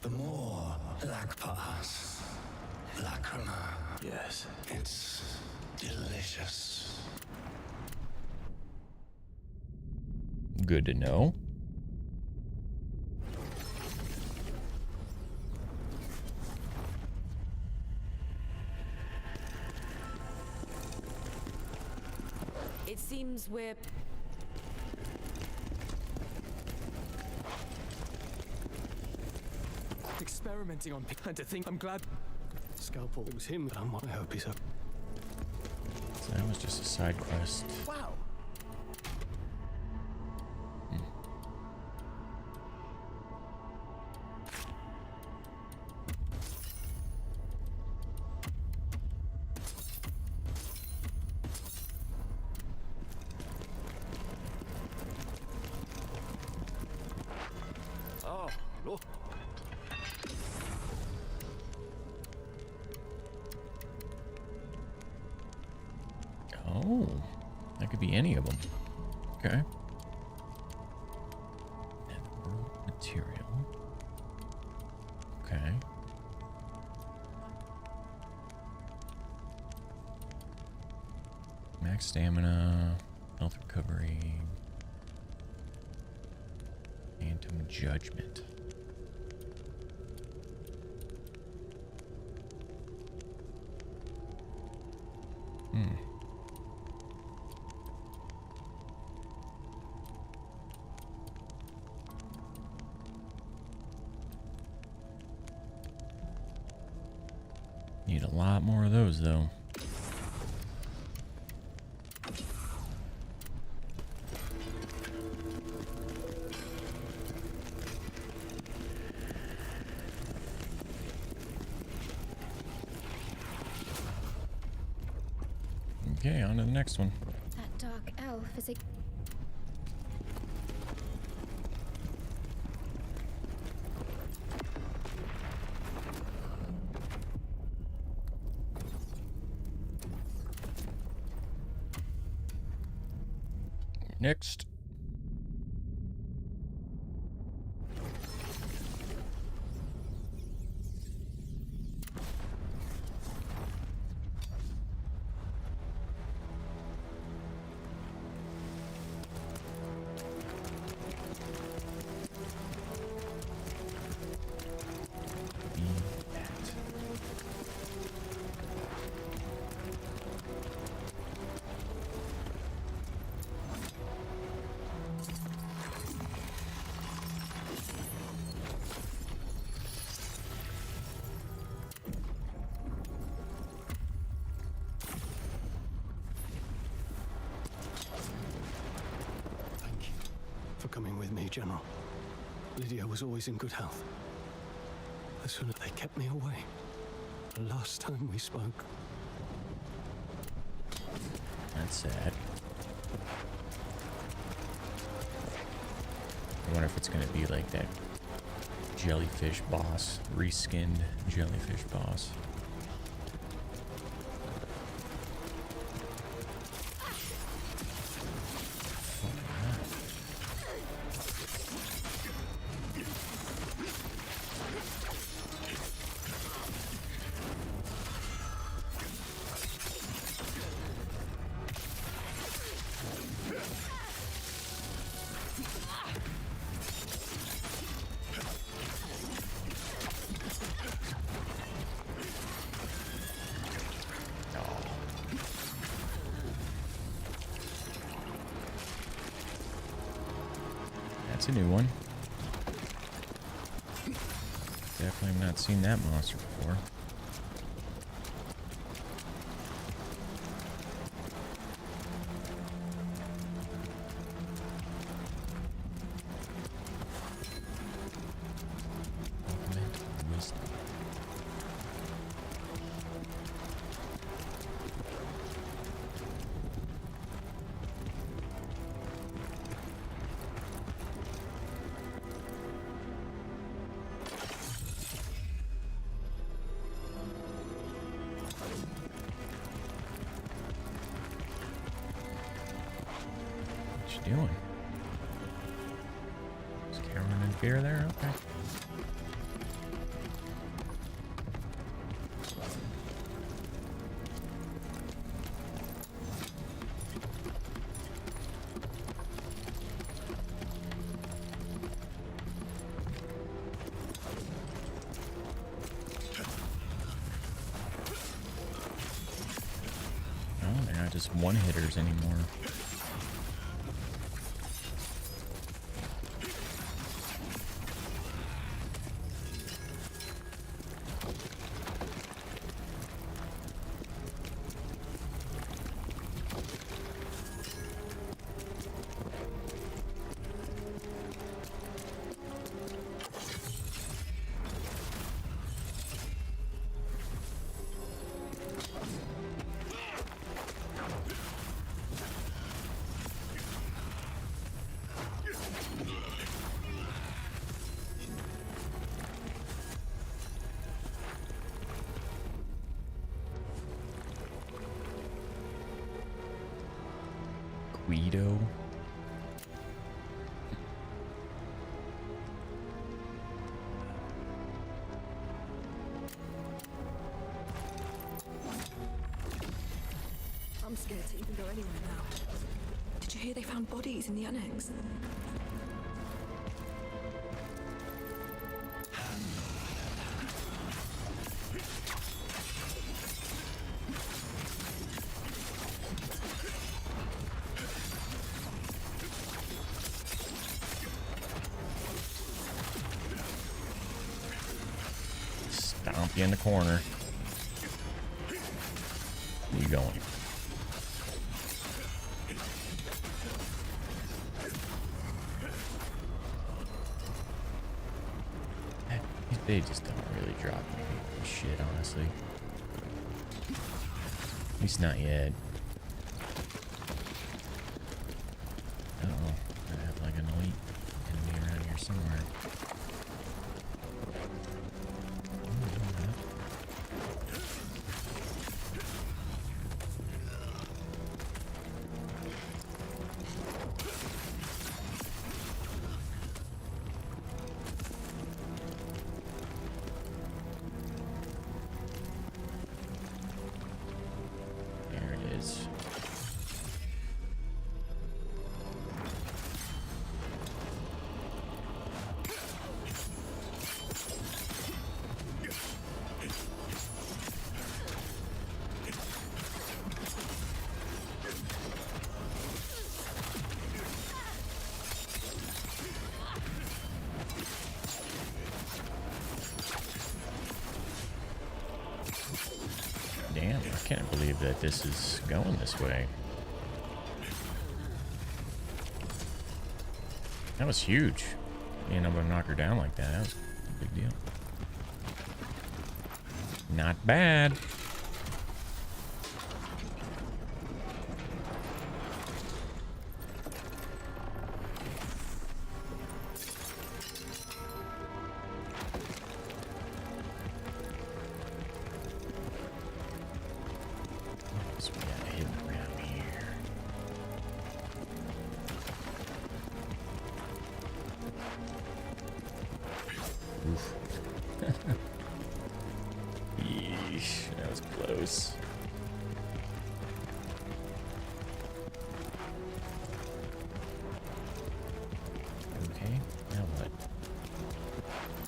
The more Lakpas. Lacrima. Yes. It's delicious. Good to know. It seems we're... experimenting on people, and to think I'm glad... Scalpel, it was him. I hope he's up. So that was just a side quest. Wow. Oh, look. Oh, that could be any of them. Okay. Netherworld material. Okay. Max stamina, health recovery, phantom judgment. Need a lot more of those, though. Okay, on to the next one. That dark elf is a... Next. For coming with me, General. Lydia was always in good health. As soon as they kept me away. The last time we spoke. That's sad. I wonder if it's gonna be like that jellyfish boss, reskinned jellyfish boss. That's a new one. Definitely have not seen that monster before. Augment wisdom. What you doing? Is Cameron in fear there? Okay. Oh, they're not just one-hitters anymore. Guido. I'm scared to even go anywhere now. Did you hear they found bodies in the annex? Stomp you in the corner. They just don't really drop me shit, honestly. At least not yet. Uh-oh. I have like an elite enemy around here somewhere. There it is. Damn, I can't believe that this is going this way. That was huge. Being able to knock her down like that, that was a big deal. Not bad. So we got hidden around here. Oof. Yeesh, that was close. Okay, now what?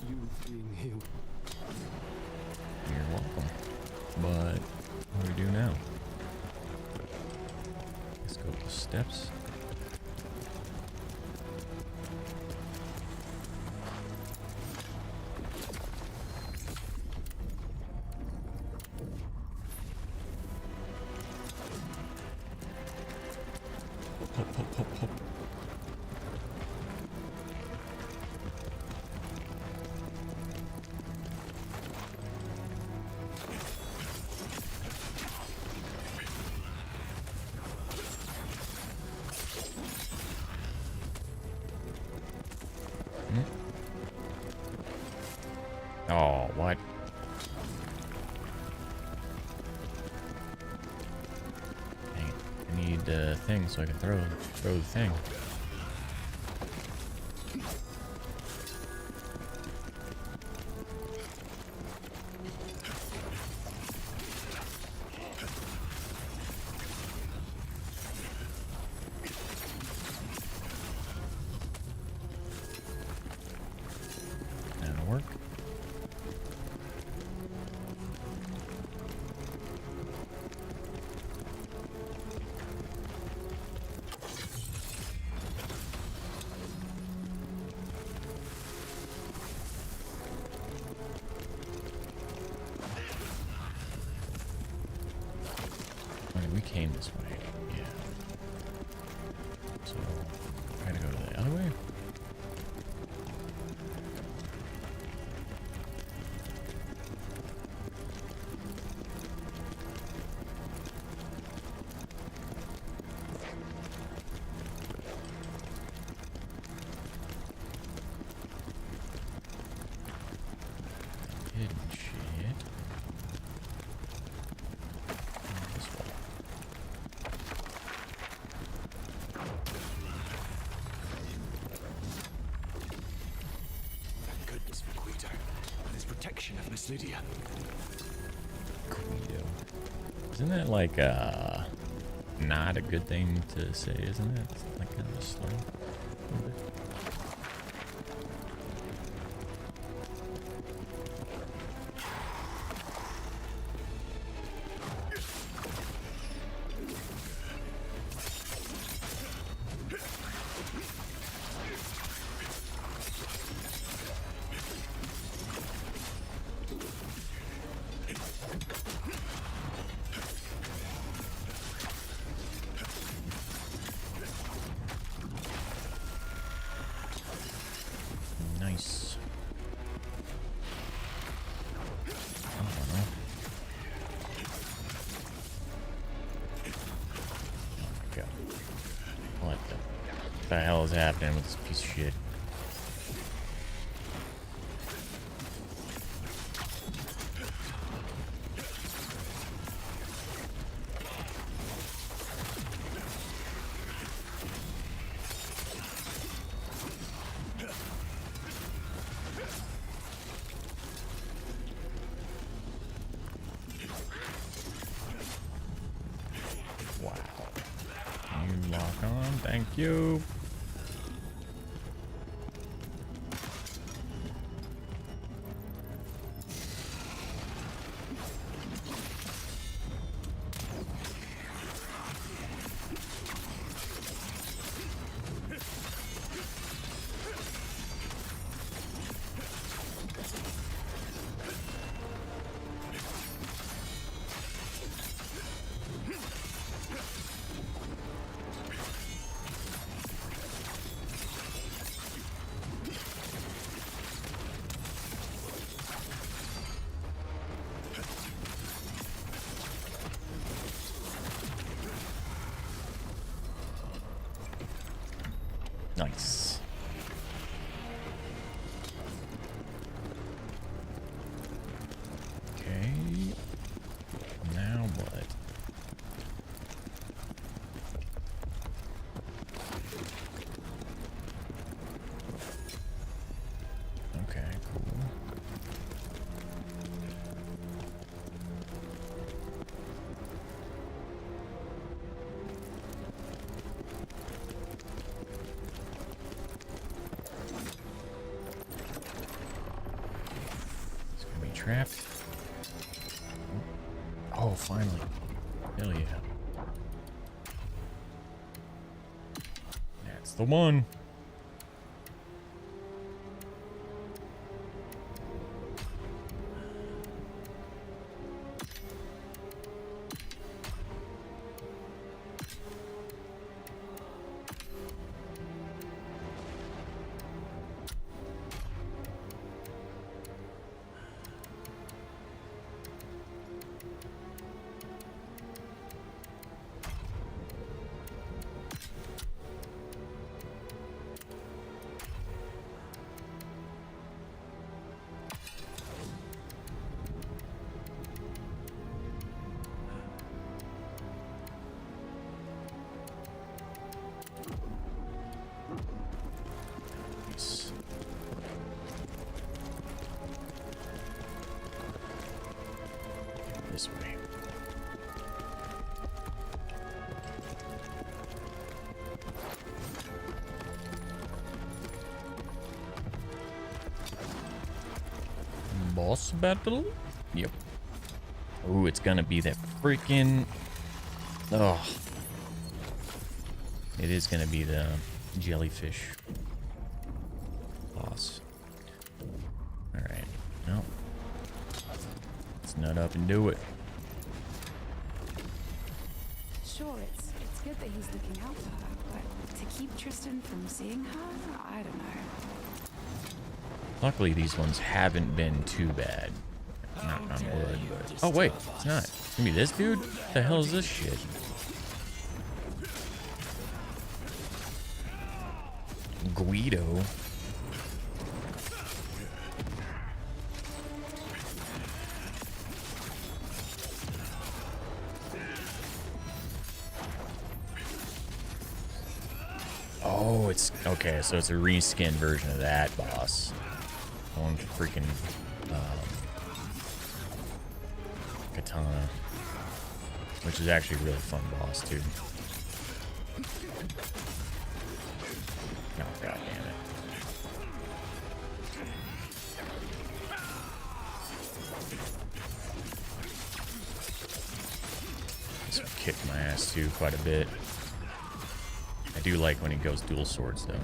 You being healed. You're welcome. But what do we do now? Let's go up the steps. Hop, hop, hop, hop. Oh, what? Dang it. I need the thing so I can throw the thing. That'll work. We came this way, yeah. So, I gotta go to the other way? Hidden shit. This way. Thank goodness for Guido and his protection of Miss Lydia. Guido. Isn't that like not a good thing to say, isn't it? It's like kind of a slur. A little bit. Nice. the hell is happening with this piece of shit? Wow. You lock on, thank you. Nice. Okay. Now what? Okay, cool. Trapped. Oh, finally. Hell yeah. That's the one. This way. Boss battle? Yep. Ooh, it's gonna be that freaking... Oh. It is gonna be the jellyfish boss. Alright. Well. Let's nut up and do it. Sure, it's good that he's looking out for her, but to keep Tristan from seeing her, I don't know. Luckily, these ones haven't been too bad. Knock on wood, but... Oh, wait. It's not. It's gonna be this dude? What the hell is this shit? Guido. Oh, it's... Okay, so it's a reskinned version of that boss. One freaking katana, which is actually a really fun boss too. Oh, god damn it. This will kick my ass too quite a bit. I do like when he goes dual swords though.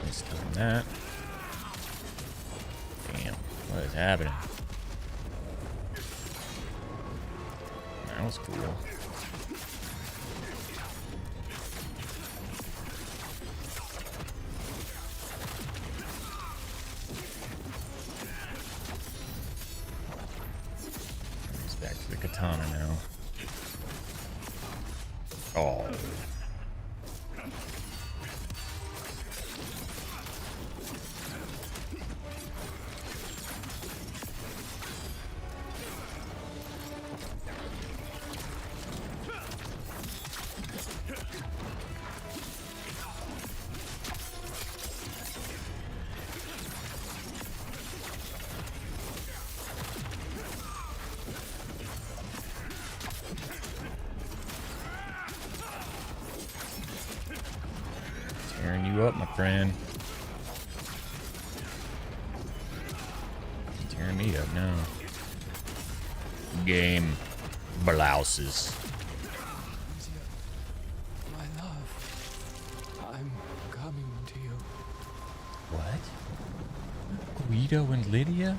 Mistime that. Damn, what is happening? That was cool. He's back to the katana now. Oh. Tearing you up, my friend. Tearing me up now. Game blouses. My love, I'm coming to you. What? Guido and Lydia?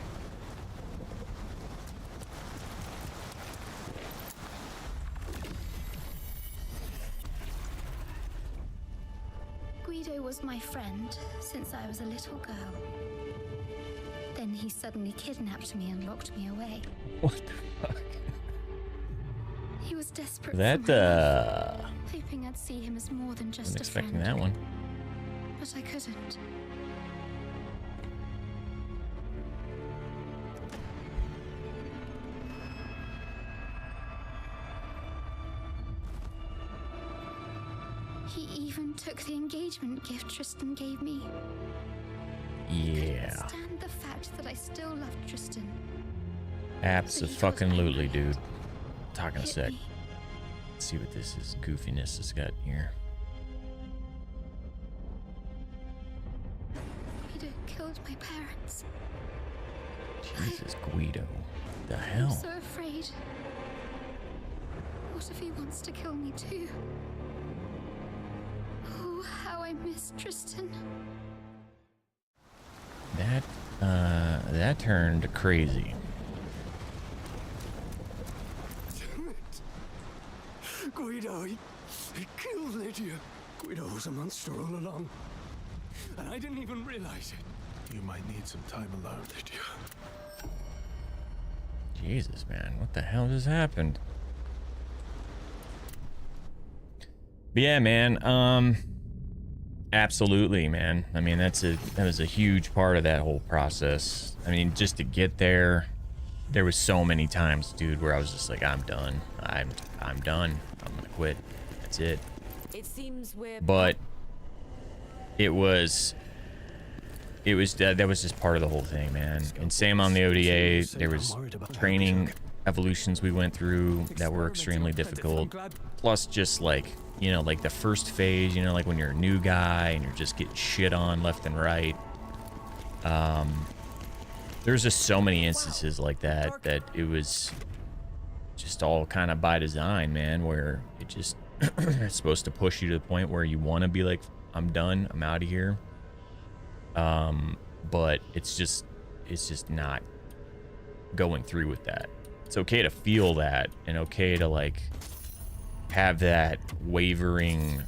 Guido was my friend since I was a little girl. Then he suddenly kidnapped me and locked me away. What the fuck? He was desperate That, for my love, hoping I'd see him as more than just wasn't a friend. expecting that one. But I couldn't. He even took the engagement gift Tristan gave me. Yeah. Stand the fact that I still loved Tristan. Abso-fucking-lutely, dude. Talk in a sec. Let's see what this is. Goofiness has got here. Guido killed my parents. Jesus, Guido. The I'm hell? so afraid. What if he wants to kill me too? Oh, how I miss Tristan. That turned crazy. Damn it. Guido, he killed Lydia. Guido was a monster all along. And I didn't even realize it. You might need some time alone, Lydia. Jesus, man. What the hell just happened? But yeah, man. Absolutely, man. I mean, that was a huge part of that whole process. I mean, just to get there, there was so many times, dude, where I was just like, I'm done. I'm done. I'm gonna quit. That's it. It seems we're But it was that was just part of the whole thing, man. And same on the ODA. There was training evolutions we went through that were extremely difficult. Plus just like, you know, like the first phase, you know, like when you're a new guy and you're just getting shit on left and right. There's just so many instances like that it was just all kind of by design, man, where it just it's supposed to push you to the point where you want to be like, I'm done, I'm out of here. But it's just not going through with that. It's okay to feel that and okay to like have that wavering,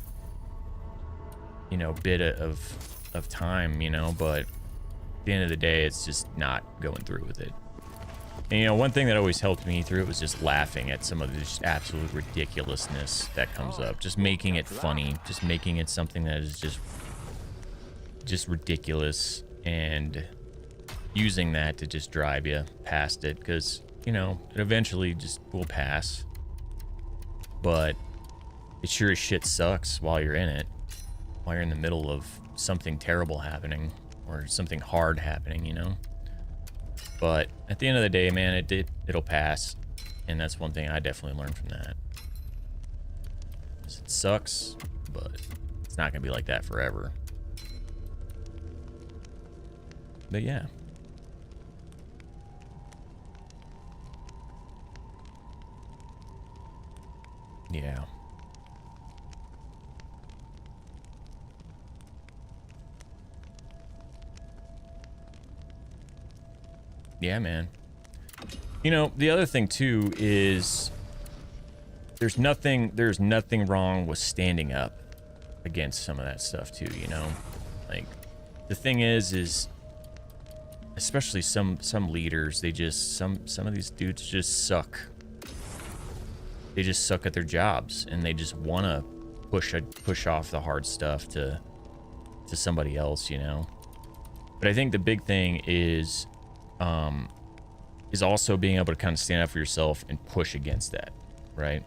you know, bit of time, you know, but at the end of the day, it's just not going through with it. And, you know, one thing that always helped me through it was just laughing at some of the just absolute ridiculousness that comes up. Just making it funny. Just making it something that is just ridiculous, and using that to just drive you past it, because, you know, it eventually just will pass. But it sure as shit sucks while you're in it, while you're in the middle of something terrible happening or something hard happening, you know. But at the end of the day, man, it'll pass, and that's one thing I definitely learned from that. It sucks, but it's not gonna be like that forever. But yeah. Yeah. Yeah, man. You know, the other thing too is there's nothing wrong with standing up against some of that stuff too, you know? Like, the thing is especially some leaders, they just some of these dudes just suck. They just suck at their jobs, and they just want to push off the hard stuff to somebody else, you know? But I think the big thing is also being able to kind of stand up for yourself and push against that, right?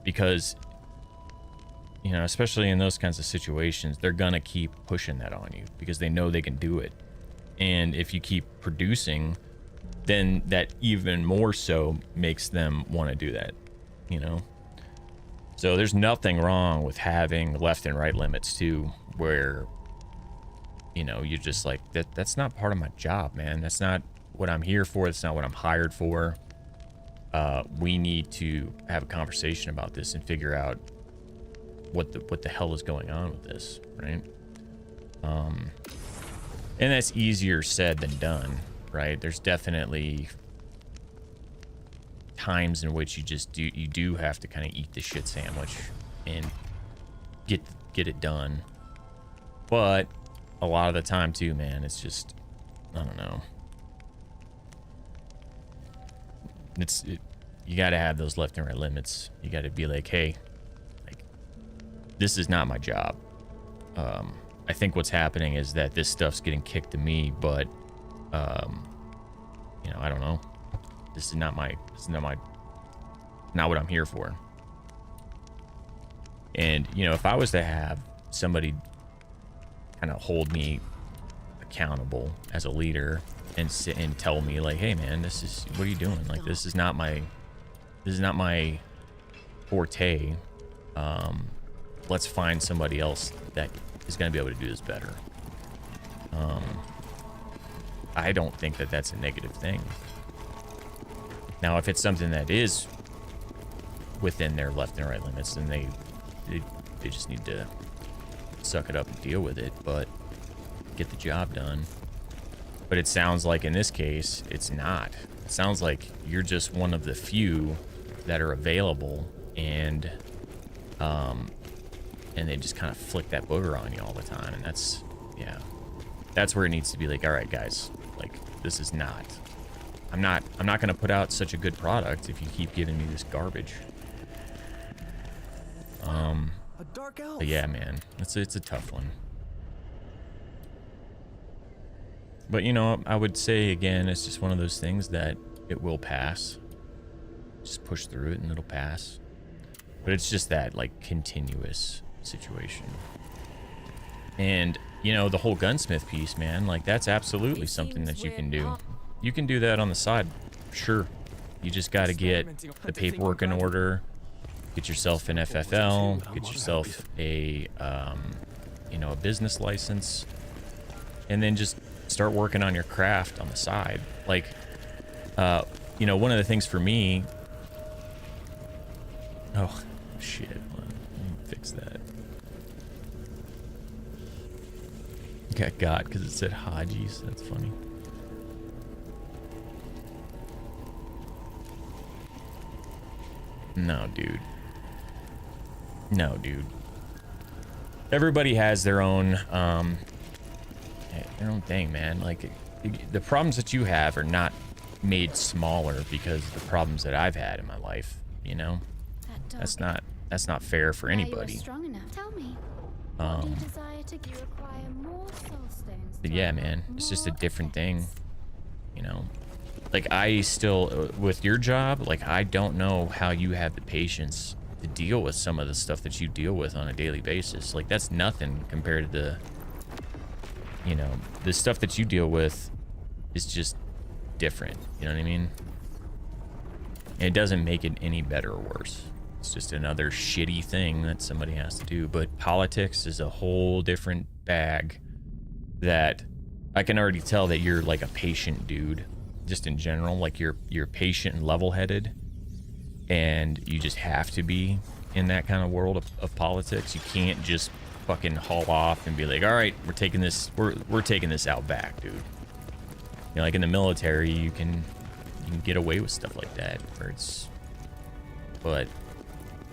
Because, you know, especially in those kinds of situations, they're gonna keep pushing that on you because they know they can do it. And if you keep producing, then that even more so makes them want to do that, you know? So there's nothing wrong with having left and right limits too, where, you know, you're just like, that's not part of my job, man. That's not what I'm here for. That's not what I'm hired for. We need to have a conversation about this and figure out what the hell is going on with this, right? And that's easier said than done, right? There's definitely times in which you do have to kind of eat the shit sandwich and get it done. But a lot of the time too, man, it's just, I don't know. You got to have those left and right limits. You got to be like, hey, like, this is not my job. I think what's happening is that this stuff's getting kicked to me, but you know, I don't know. This is not what I'm here for. And, you know, if I was to have somebody kind of hold me accountable as a leader and sit and tell me like, hey man, what are you doing? Like, this is not my forte. Let's find somebody else that is going to be able to do this better. I don't think that that's a negative thing. Now, if it's something that is within their left and right limits, then they just need to suck it up and deal with it, but get the job done. But it sounds like in this case, it's not. It sounds like you're just one of the few that are available, and they just kind of flick that booger on you all the time. And that's where it needs to be like, all right, guys, like, this is not, I'm not going to put out such a good product if you keep giving me this garbage. A dark elf. But yeah, man, it's a tough one. But, you know, I would say, again, it's just one of those things that it will pass. Just push through it and it'll pass. But it's just that, like, continuous situation. And, you know, the whole gunsmith piece, man, like, that's absolutely something that you can do. You can do that on the side, sure. You just got to get the paperwork in order, get yourself an FFL, get yourself a, you know, a business license, and then just start working on your craft on the side. Like, you know, one of the things for me, oh shit, let me fix that. Got because it said Haji's. That's funny. No, dude. No, dude. Everybody has their own thing, man. Like, the problems that you have are not made smaller because of the problems that I've had in my life, you know? That's not fair for anybody. Strong enough. Tell me, what do you desire to do? You require more soul stones. But yeah, man, it's just a different thing, you know? Like, I still, with your job, like, I don't know how you have the patience to deal with some of the stuff that you deal with on a daily basis. Like, that's nothing compared to the, you know, the stuff that you deal with is just different. You know what I mean? And it doesn't make it any better or worse. It's just another shitty thing that somebody has to do. But politics is a whole different bag that I can already tell that you're like a patient dude, just in general. Like, you're patient and level-headed, and you just have to be in that kind of world of politics. You can't just fucking haul off and be like, all right, we're taking this out back, dude. You know, like in the military, you can get away with stuff like that, where it's. But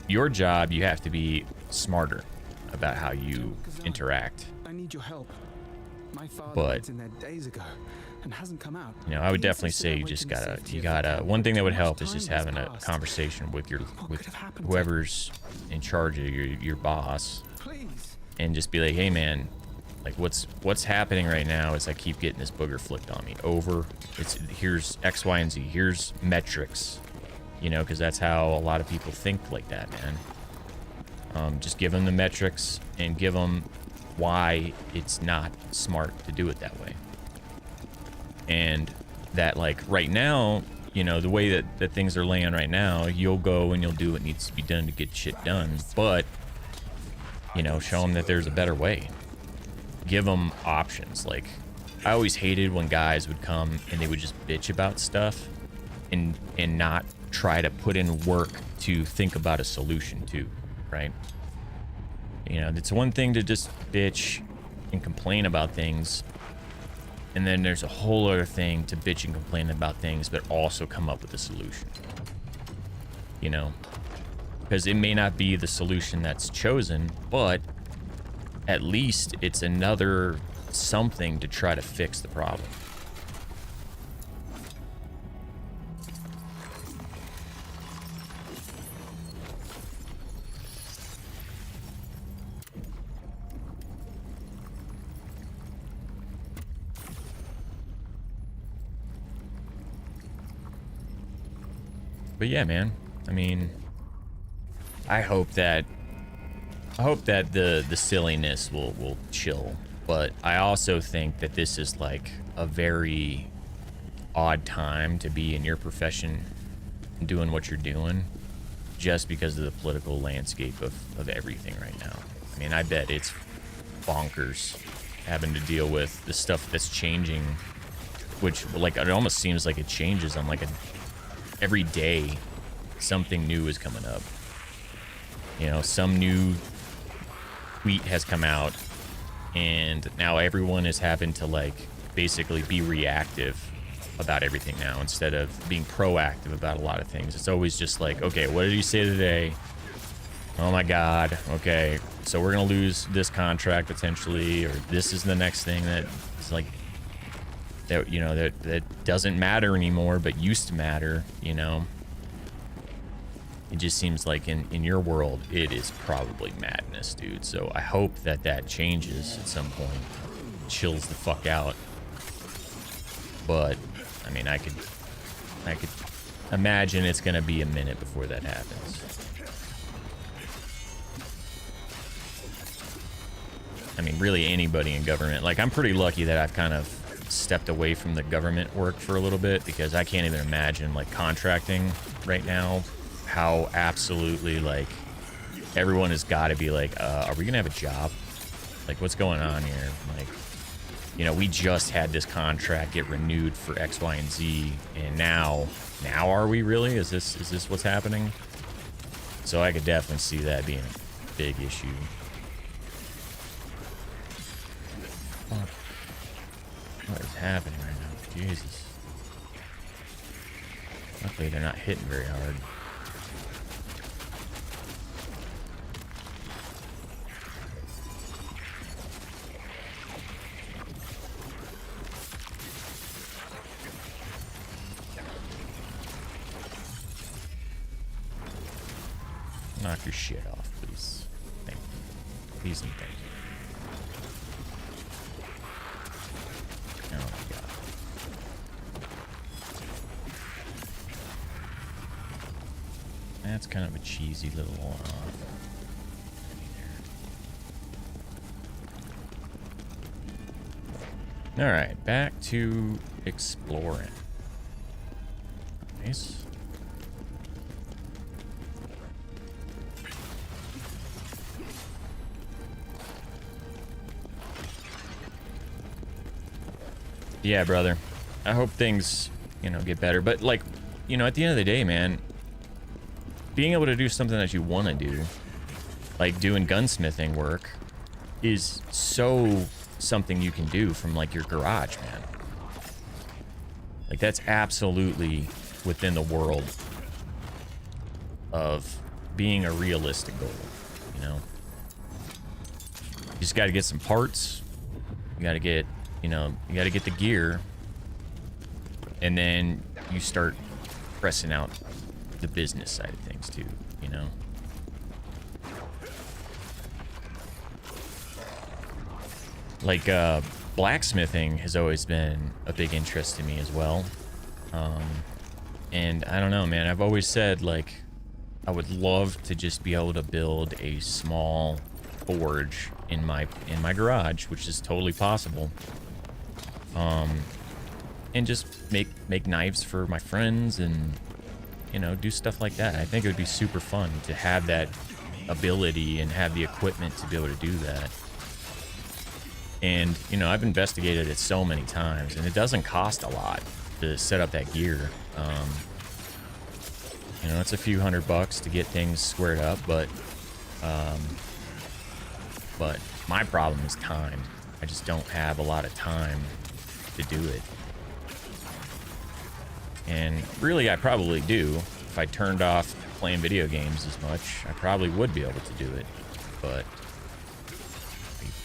your job, you have to be smarter about how you interact. I need your help. My father But went in there days ago and hasn't come out. you know, I would definitely say you just gotta. One thing that would help is just having a conversation with whoever's in charge of your boss, and just be like, hey man, like what's happening right now is I keep getting this booger flicked on me over. Here's X, Y, and Z. Here's metrics, you know, because that's how a lot of people think like that, man. Just give them the metrics and give them why it's not smart to do it that way. And that, like, right now, you know, the way that things are laying right now, you'll go and you'll do what needs to be done to get shit done. But, you know, show them that there's a better way. Give them options. Like, I always hated when guys would come and they would just bitch about stuff and not try to put in work to think about a solution too, right? You know, it's one thing to just bitch and complain about things, and then there's a whole other thing to bitch and complain about things, but also come up with a solution. You know, because it may not be the solution that's chosen, but at least it's another something to try to fix the problem. But yeah, man, I mean, I hope that the silliness will chill, but I also think that this is like a very odd time to be in your profession and doing what you're doing, just because of the political landscape of everything right now. I mean, I bet it's bonkers having to deal with the stuff that's changing, which, like, it almost seems like it changes on like every day. Something new is coming up. You know, some new tweet has come out, and now everyone is having to, like, basically be reactive about everything now instead of being proactive about a lot of things. It's always just like, okay, what did he say today? Oh my god, okay, so we're gonna lose this contract potentially, or this is the next thing that is like that, you know, that doesn't matter anymore but used to matter, you know. It just seems like in your world it is probably madness, dude. So I hope that changes at some point, chills the fuck out. But I mean, I could imagine it's gonna be a minute before that happens. I mean, really anybody in government. Like, I'm pretty lucky that I've kind of stepped away from the government work for a little bit, because I can't even imagine, like, contracting right now, how absolutely, like, everyone has got to be like, are we gonna have a job? Like, what's going on here? Like, you know, we just had this contract get renewed for X, Y, and Z, and now are we really? Is this what's happening? So I could definitely see that being a big issue. What is happening right now? Jesus. Luckily they're not hitting very hard. Knock your shit off, please. Thank you. Please and thank you. Oh my god. That's kind of a cheesy little Alright, back to exploring. Nice. Yeah, brother. I hope things, you know, get better. But, like, you know, at the end of the day, man, being able to do something that you want to do, like doing gunsmithing work, is so something you can do from, like, your garage, man. Like, that's absolutely within the world of being a realistic goal, you know? You just got to get some parts. You got to get, you know, you got to get the gear. And then you start pressing out the business side of things too, you know? Like, blacksmithing has always been a big interest to me as well. And I don't know, man, I've always said, like, I would love to just be able to build a small forge in my garage, which is totally possible. And just make knives for my friends and, you know, do stuff like that. I think it would be super fun to have that ability and have the equipment to be able to do that. And, you know, I've investigated it so many times, and it doesn't cost a lot to set up that gear. You know, it's a few $100 to get things squared up, but my problem is time. I just don't have a lot of time to do it. And really, I probably do. If I turned off playing video games as much, I probably would be able to do it. But,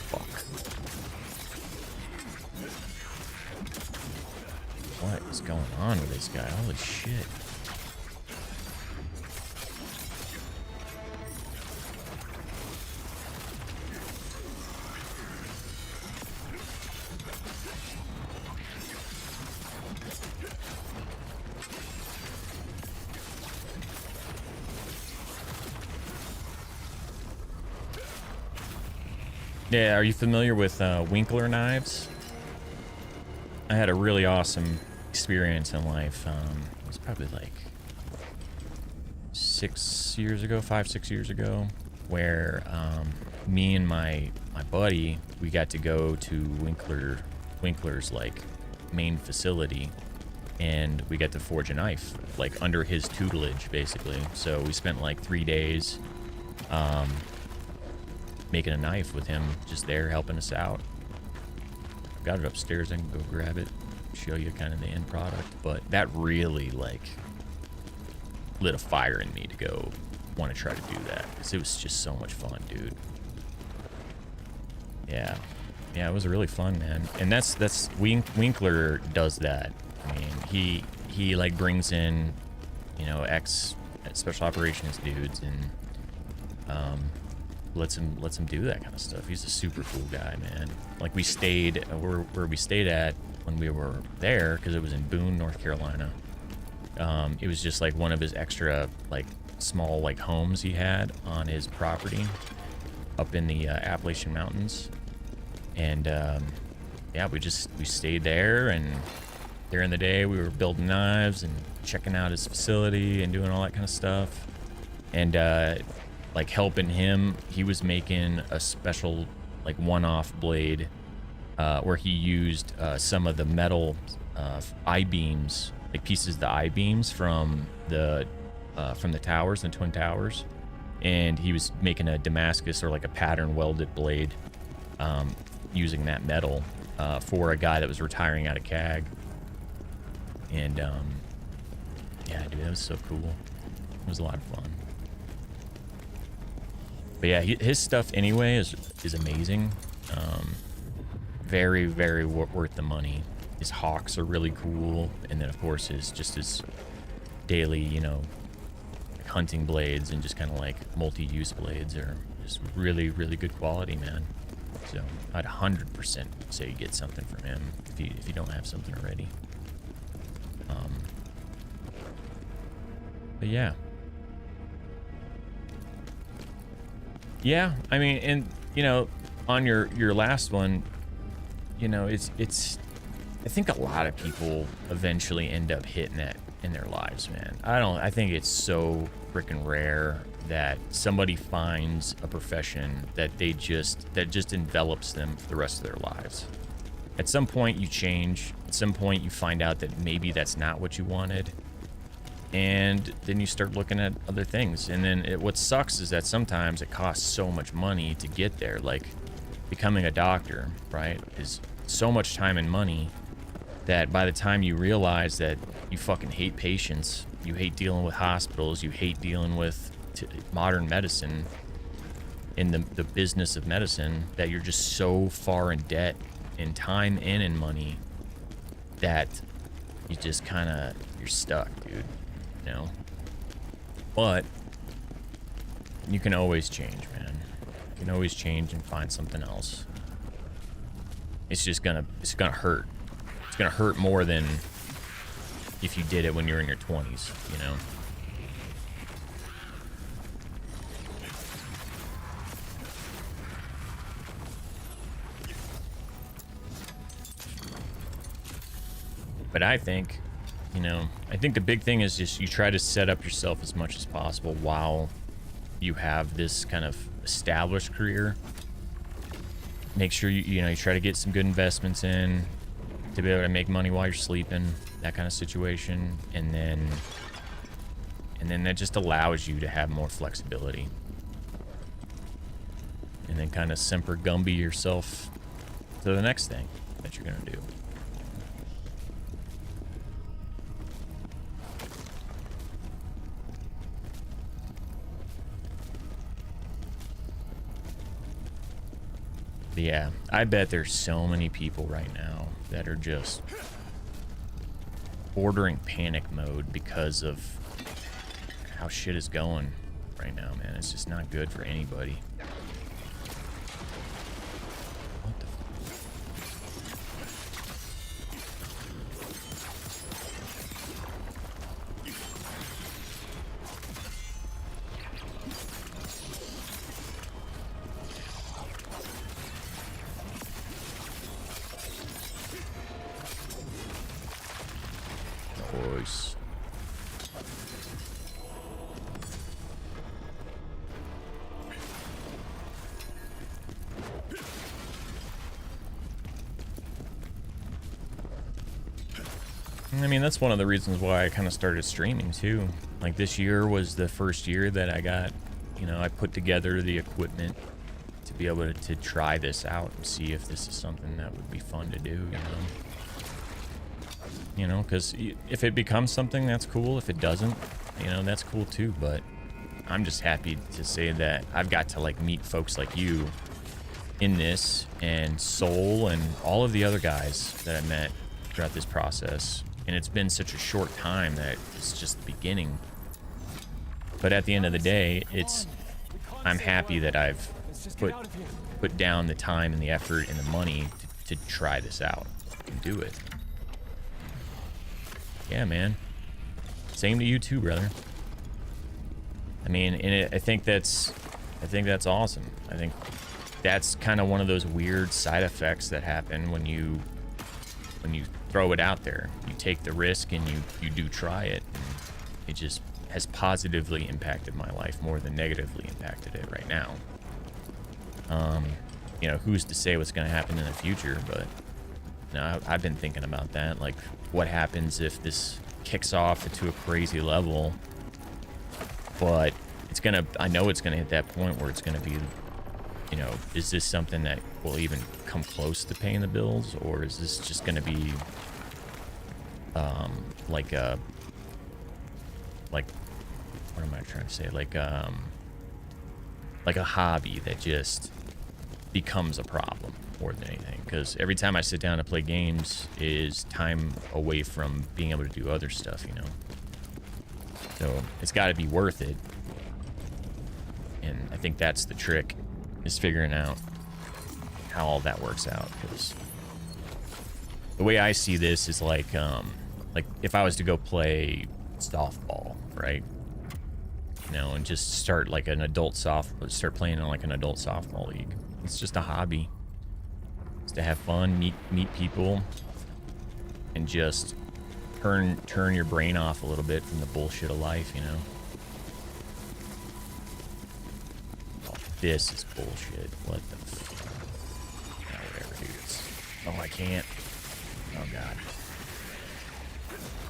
fuck. What is going on with this guy? Holy shit. Yeah, are you familiar with Winkler knives? I had a really awesome experience in life. It was probably like 6 years ago, 5-6 years ago, where me and my buddy, we got to go to Winkler's like main facility, and we got to forge a knife like under his tutelage, basically. So we spent like 3 days making a knife with him, just there helping us out. I've got it upstairs. I can go grab it, show you kind of the end product. But that really like lit a fire in me to go want to try to do that, because it was just so much fun, dude. Yeah, it was really fun, man. And that's Winkler does that. I mean, he like brings in, you know, ex special operations dudes and lets him do that kind of stuff. He's a super cool guy, man. Like, we stayed where we stayed at when we were there, because it was in Boone, North Carolina. It was just like one of his extra like small like homes he had on his property up in the Appalachian Mountains. And yeah, we stayed there, and during the day we were building knives and checking out his facility and doing all that kind of stuff. And like helping him, he was making a special like one-off blade where he used some of the metal I-beams, like pieces of the I-beams from the towers, the Twin Towers, and he was making a Damascus or like a pattern welded blade using that metal for a guy that was retiring out of CAG. And yeah, dude, that was so cool. It was a lot of fun. But yeah, his stuff anyway is amazing. Very, very worth the money. His hawks are really cool, and then of course his daily, you know, like hunting blades and just kind of like multi-use blades are just really, really good quality, man. So I'd 100% say get something from him if you don't have something already. But yeah. Yeah, I mean, and you know, on your last one, you know, it's I think a lot of people eventually end up hitting that in their lives, man. I think it's so freaking rare that somebody finds a profession that just envelops them for the rest of their lives. At some point you change, at some point you find out that maybe that's not what you wanted, and then you start looking at other things. And then what sucks is that sometimes it costs so much money to get there. Like becoming a doctor, right, is so much time and money that by the time you realize that you fucking hate patients, you hate dealing with hospitals, you hate dealing with modern medicine, in the business of medicine, that you're just so far in debt in time and in money that you just kind of, you're stuck, dude, you know? But you can always change, man. You can always change and find something else. It's just gonna hurt. It's gonna hurt more than if you did it when you're in your 20s, you know? But I think, you know, I think the big thing is just you try to set up yourself as much as possible while you have this kind of established career. Make sure you know, you try to get some good investments in to be able to make money while you're sleeping, that kind of situation. And then that just allows you to have more flexibility. And then kind of semper gumby yourself to the next thing that you're going to do. But yeah, I bet there's so many people right now that are just bordering panic mode because of how shit is going right now, man. It's just not good for anybody. What the Nice. I mean, that's one of the reasons why I kind of started streaming too. Like, this year was the first year that I got, you know, I put together the equipment to be able to try this out and see if this is something that would be fun to do, you know? You know, because if it becomes something, that's cool. If it doesn't, you know, that's cool too. But I'm just happy to say that I've got to, like, meet folks like you in this, and Soul, and all of the other guys that I met throughout this process. And it's been such a short time that it's just the beginning. But at the end of the day, I'm happy that I've put down the time and the effort and the money to try this out and do it. Yeah, man. Same to you too, brother. I mean, and I think that's awesome. I think that's kind of one of those weird side effects that happen when you throw it out there. You take the risk and you do try it. And it just has positively impacted my life more than negatively impacted it right now. You know, who's to say what's going to happen in the future? But you know, I've been thinking about that. Like, what happens if this kicks off into a crazy level? But I know it's gonna hit that point where it's gonna be, you know, is this something that will even come close to paying the bills, or is this just gonna be like what am I trying to say, like a hobby that just becomes a problem more than anything? Because every time I sit down to play games is time away from being able to do other stuff, you know. So it's got to be worth it. And I think that's the trick, is figuring out how all that works out. Because the way I see this is like if I was to go play softball, right? You know, and just start like an adult start playing in like an adult softball league. It's just a hobby. It's to have fun, meet people, and just turn your brain off a little bit from the bullshit of life, you know? Oh, this is bullshit. What the whatever, dude. Oh, I can't. Oh, God.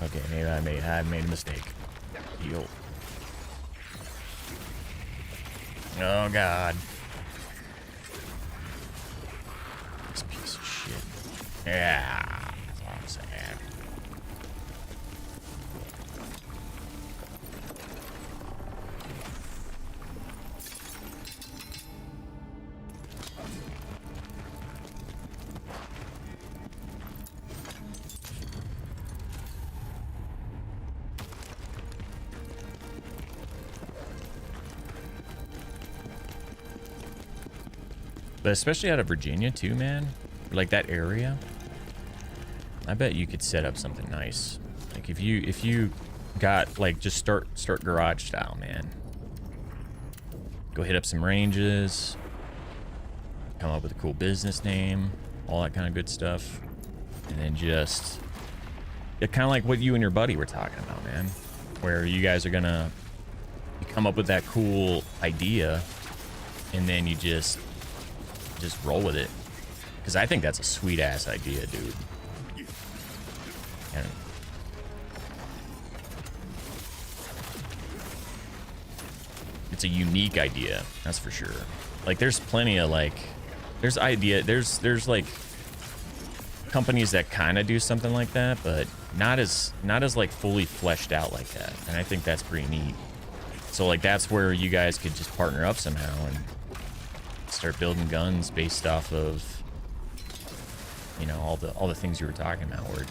Okay, maybe I made a mistake. Yo. Oh, God. This piece of shit. Yeah. this ad. But especially out of Virginia too, man. Like that area. I bet you could set up something nice. Like if you got like just start garage style, man. Go hit up some ranges. Come up with a cool business name, all that kind of good stuff. And then just kind of like what you and your buddy were talking about, man. Where you guys are gonna come up with that cool idea and then you just roll with it. Because I think that's a sweet ass idea, dude. And it's a unique idea, that's for sure. Like there's plenty of like there's like companies that kind of do something like that, but not as like fully fleshed out like that. And I think that's pretty neat. So like that's where you guys could just partner up somehow and start building guns based off of, you know, all the things you were talking about. Where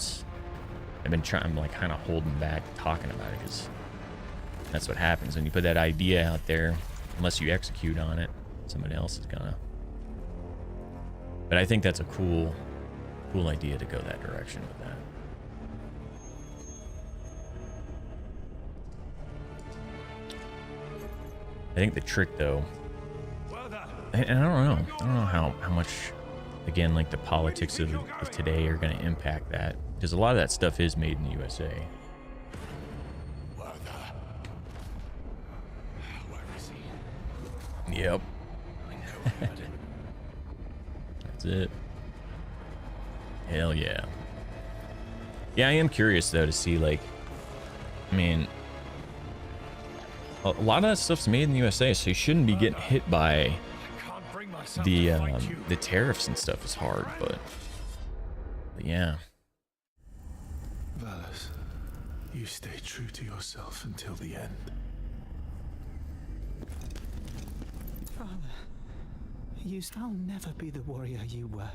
I'm like kind of holding back talking about it because that's what happens when you put that idea out there. Unless you execute on it, somebody else is gonna. But I think that's a cool idea to go that direction with that. I think the trick though, and I don't know how much, again, like the politics of today are going to impact that, because a lot of that stuff is made in the USA. Yep. That's it. Hell yeah. Yeah, I am curious though to see, like, I mean, a lot of that stuff's made in the USA, so you shouldn't be getting hit by the tariffs and stuff is hard, but yeah. Valis, you stay true to yourself until the end. Father, I'll never be the warrior you were.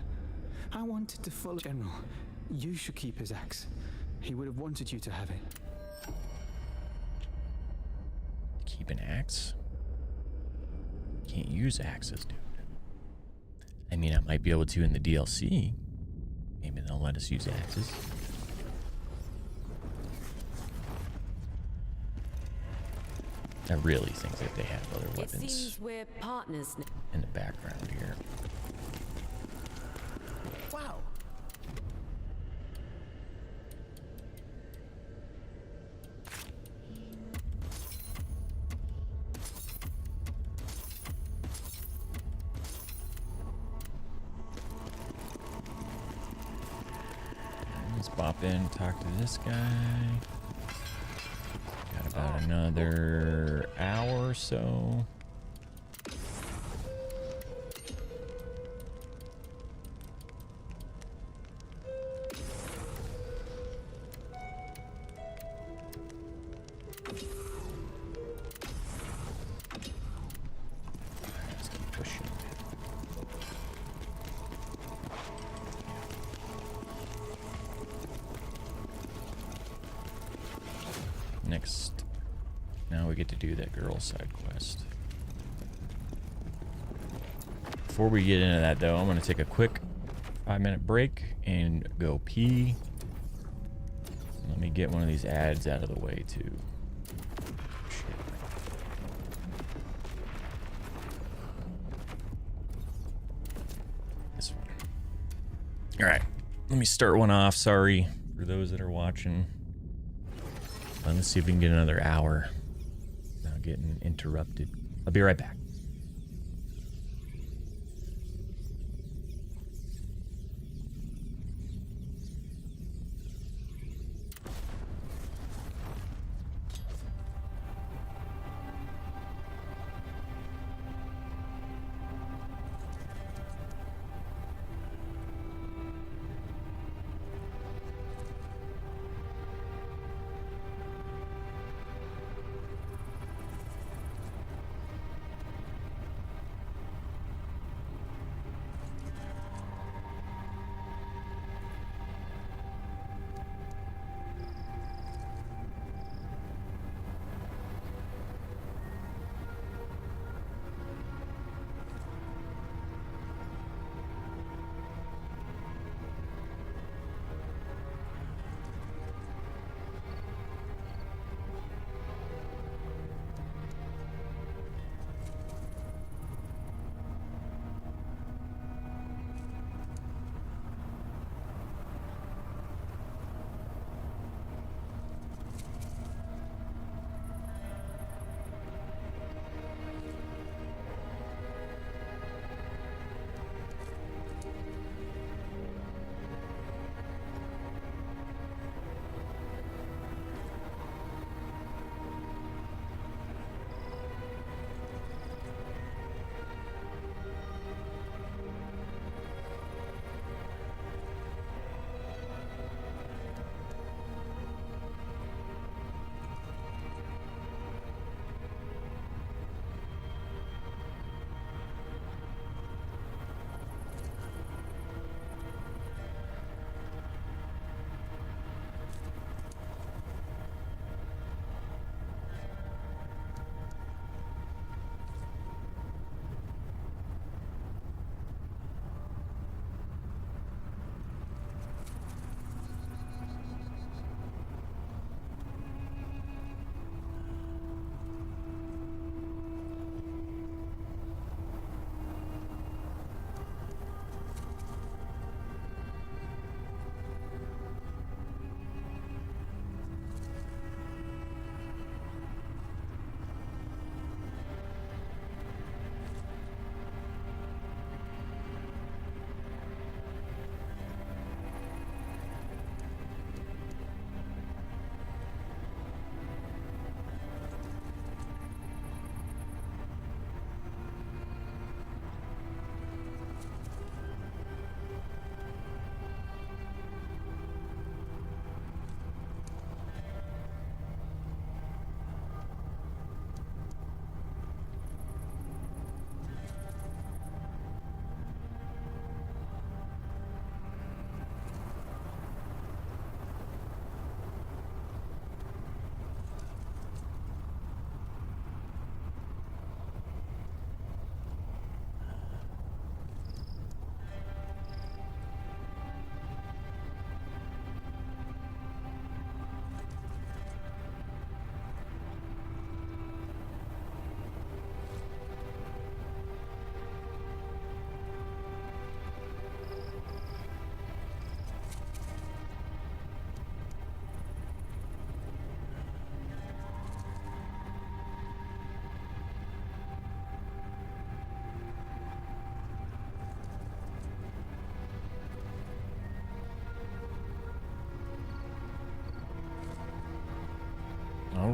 I wanted to follow General. You should keep his axe. He would have wanted you to have it. Keep an axe? Can't use axes, dude. I mean, I might be able to in the DLC. Maybe they'll let us use axes. I really think that they have other weapons. It seems we're partners now. In the background here. Wow. Let's pop in, talk to this guy. Got about another hour or so. Let's keep pushing. Next, now we get to do that girl side quest. Before we get into that though, I'm gonna take a quick 5-minute break and go pee. Let me get one of these ads out of the way too. This one. All right, let me start one off. Sorry for those that are watching. Let's see if we can get another hour without getting interrupted. I'll be right back.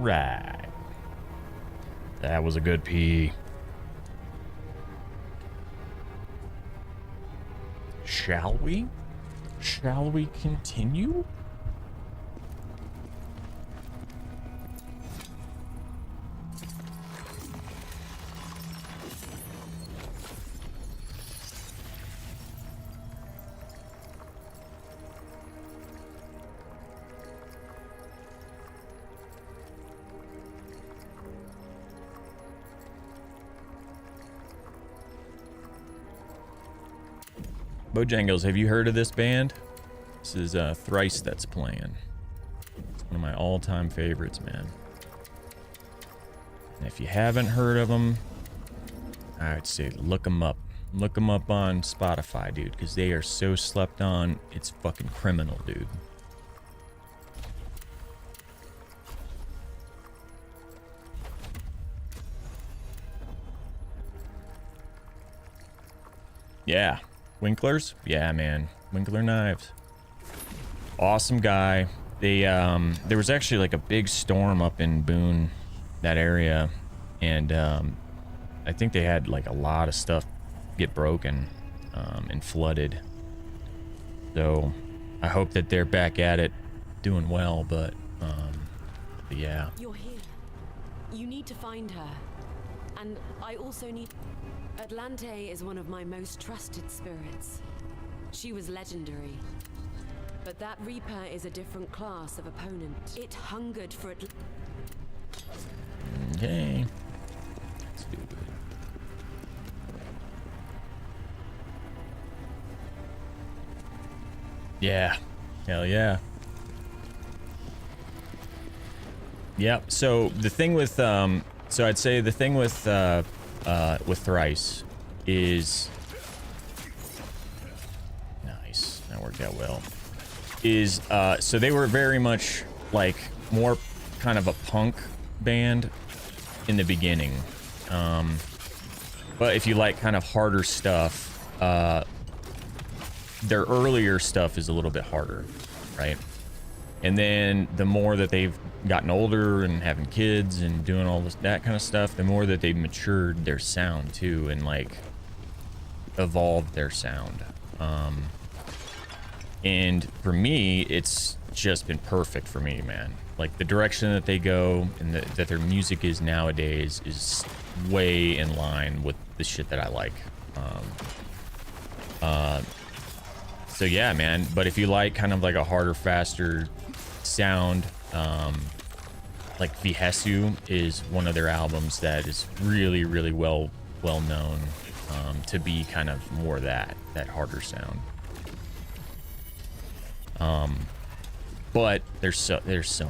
right. That was a good pee. Shall we? Shall we continue? Bojangles, have you heard of this band? This is Thrice that's playing. It's one of my all-time favorites, man. And if you haven't heard of them, I would say look them up. Look them up on Spotify, dude, because they are so slept on. It's fucking criminal, dude. Yeah. Winklers? Yeah, man. Winkler Knives. Awesome guy. They, there was actually like a big storm up in Boone, that area. And, I think they had like a lot of stuff get broken, and flooded. So, I hope that they're back at it doing well, but yeah. You're here. You need to find her. And I also need... Atlante is one of my most trusted spirits. She was legendary. But that Reaper is a different class of opponent. It hungered for it. Okay. Let's do it. Yeah. Hell yeah. Yep. So the thing with so I'd say the thing with Thrice is nice. That worked out well. Is so they were very much like more kind of a punk band in the beginning. But if you like kind of harder stuff, their earlier stuff is a little bit harder, right? And then the more that they've gotten older and having kids and doing all this, that kind of stuff, the more that they've matured their sound too and like evolved their sound. And for me, it's just been perfect for me, man. Like the direction that they go and that their music is nowadays is way in line with the shit that I like. So yeah, man. But if you like kind of like a harder, faster sound, like Vihesu is one of their albums that is really, really well known to be kind of more that harder sound. But there's so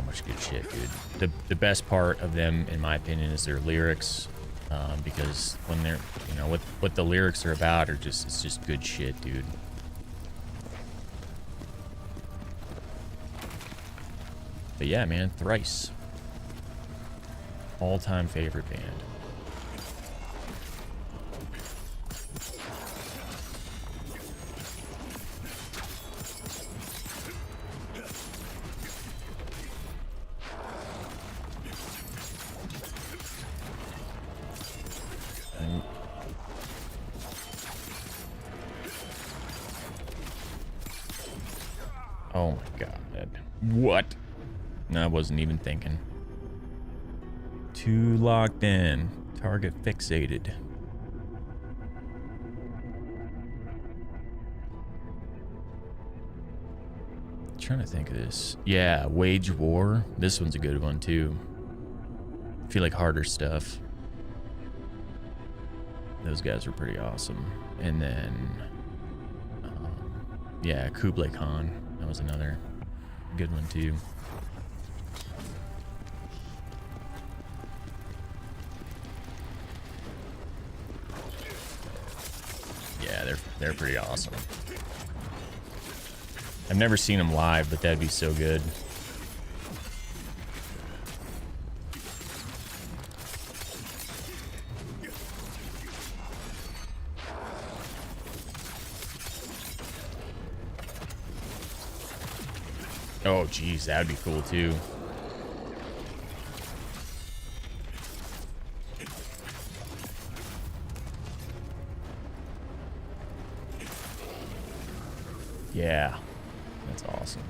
much good shit, dude. The best part of them, in my opinion, is their lyrics, because when they're, you know, what the lyrics are about are just, it's just good shit, dude. But yeah, man, Thrice. All-time favorite band. Oh my god. What? No, I wasn't even thinking. Too locked in. Target fixated. Trying to think of this. Yeah, Wage War. This one's a good one too. I feel like harder stuff. Those guys were pretty awesome. And then, yeah, Kublai Khan. That was another good one too. Yeah, they're pretty awesome. I've never seen them live, but that'd be so good. Oh, geez, that'd be cool too. Yeah, that's awesome.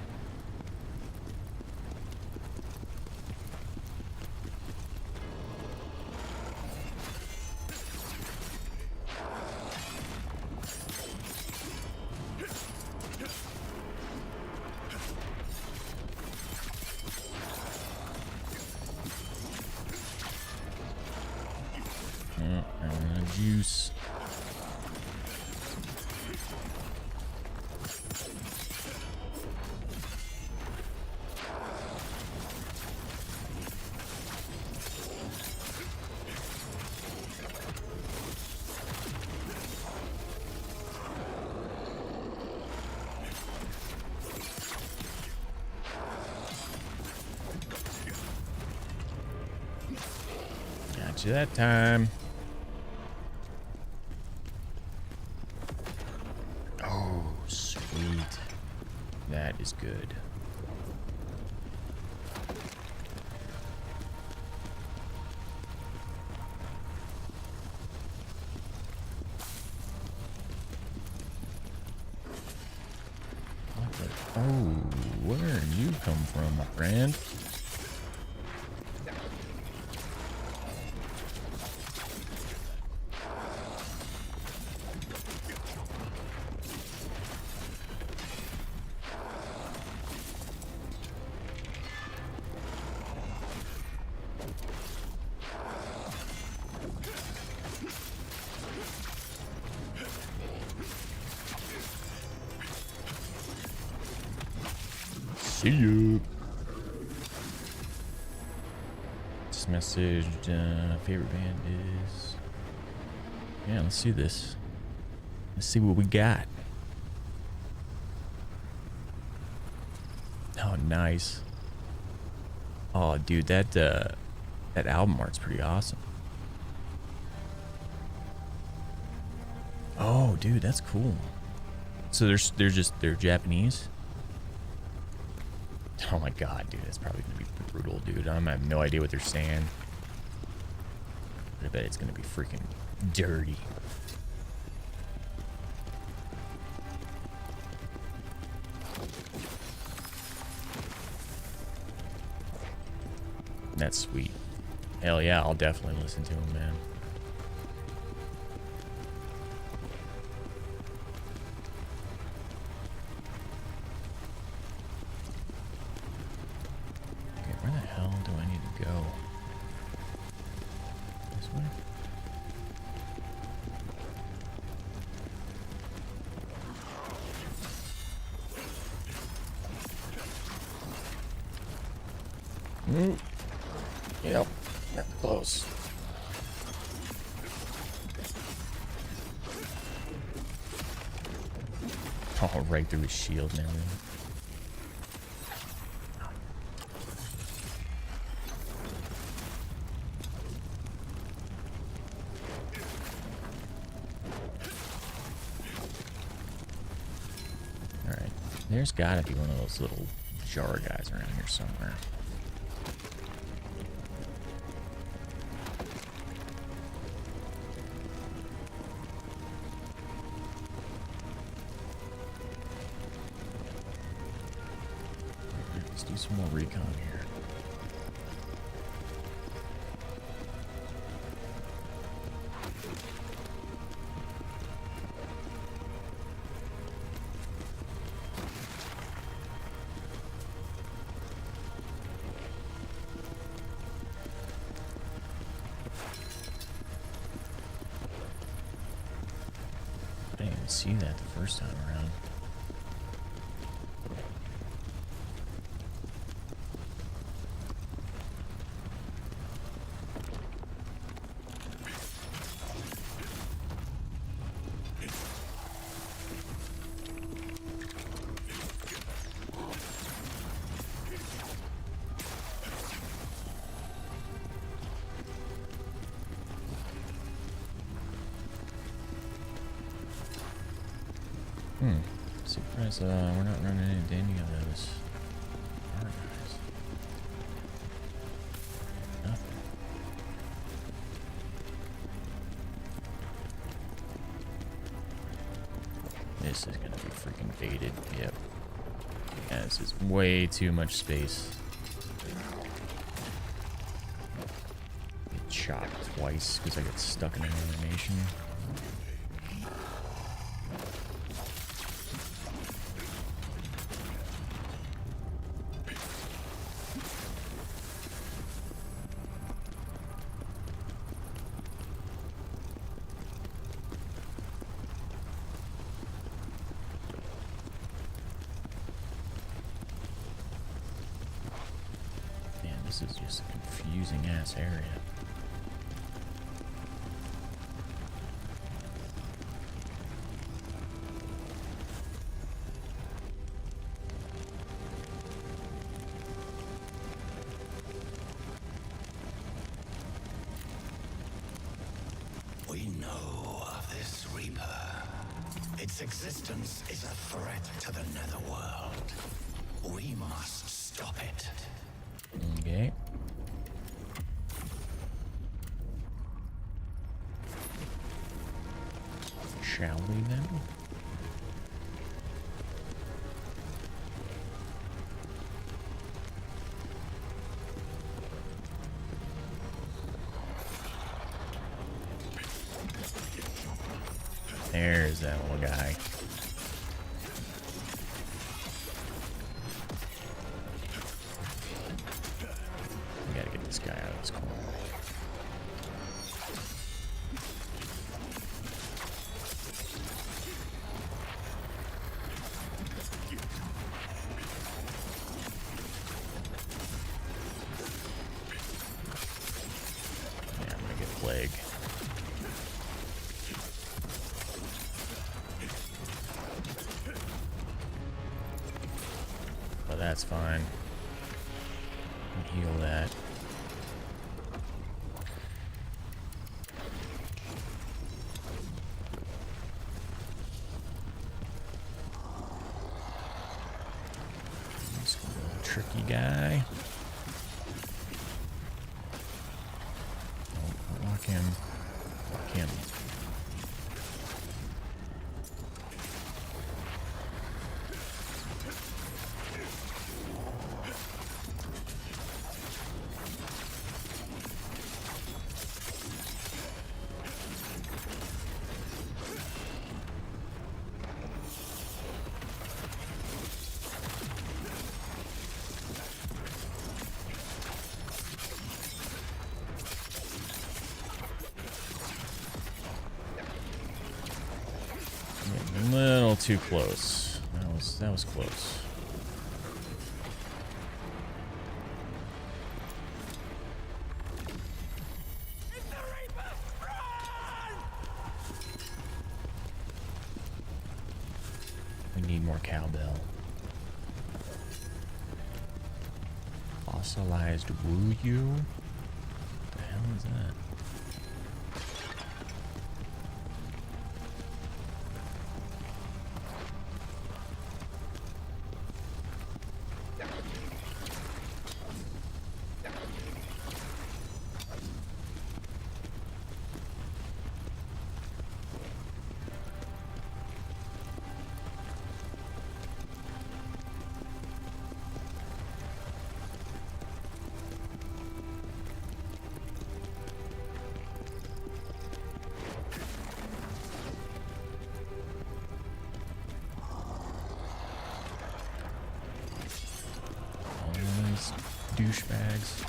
Juice. Got you that time. Oh, sweet. That is good. Oh, where did you come from, my friend? See you. This message, favorite band is... Yeah, let's see this. Let's see what we got. Oh, nice. Oh, dude, that album art's pretty awesome. Oh, dude, that's cool. So they're Japanese? Oh my god, dude, that's probably gonna be brutal, dude. I have no idea what they're saying. But I bet it's gonna be freaking dirty. That's sweet. Hell yeah, I'll definitely listen to him, man. Yep, not close. Oh, right through his shield and everything. Alright, there's gotta be one of those little jar guys around here somewhere. Let's do some more recon here. I didn't even see that the first time around. Surprised we're not running into any of those bar guys. Nothing. This is gonna be freaking faded. Yep. Yeah, this is way too much space. Get shot twice because I get stuck in an animation. This is just a confusing ass area. We know of this Reaper. Its existence is a threat to the Netherworld. We must stop it. Okay. Shall we then? There's that little guy. We gotta get this guy out of this corner. Yeah, I'm gonna get plague. But that's fine. Heal that. This little tricky guy. Oh, lock him. Lock him. A little too close. That was close. We need more cowbell. Fossilized Wuyu? What the hell is that? Douchebags.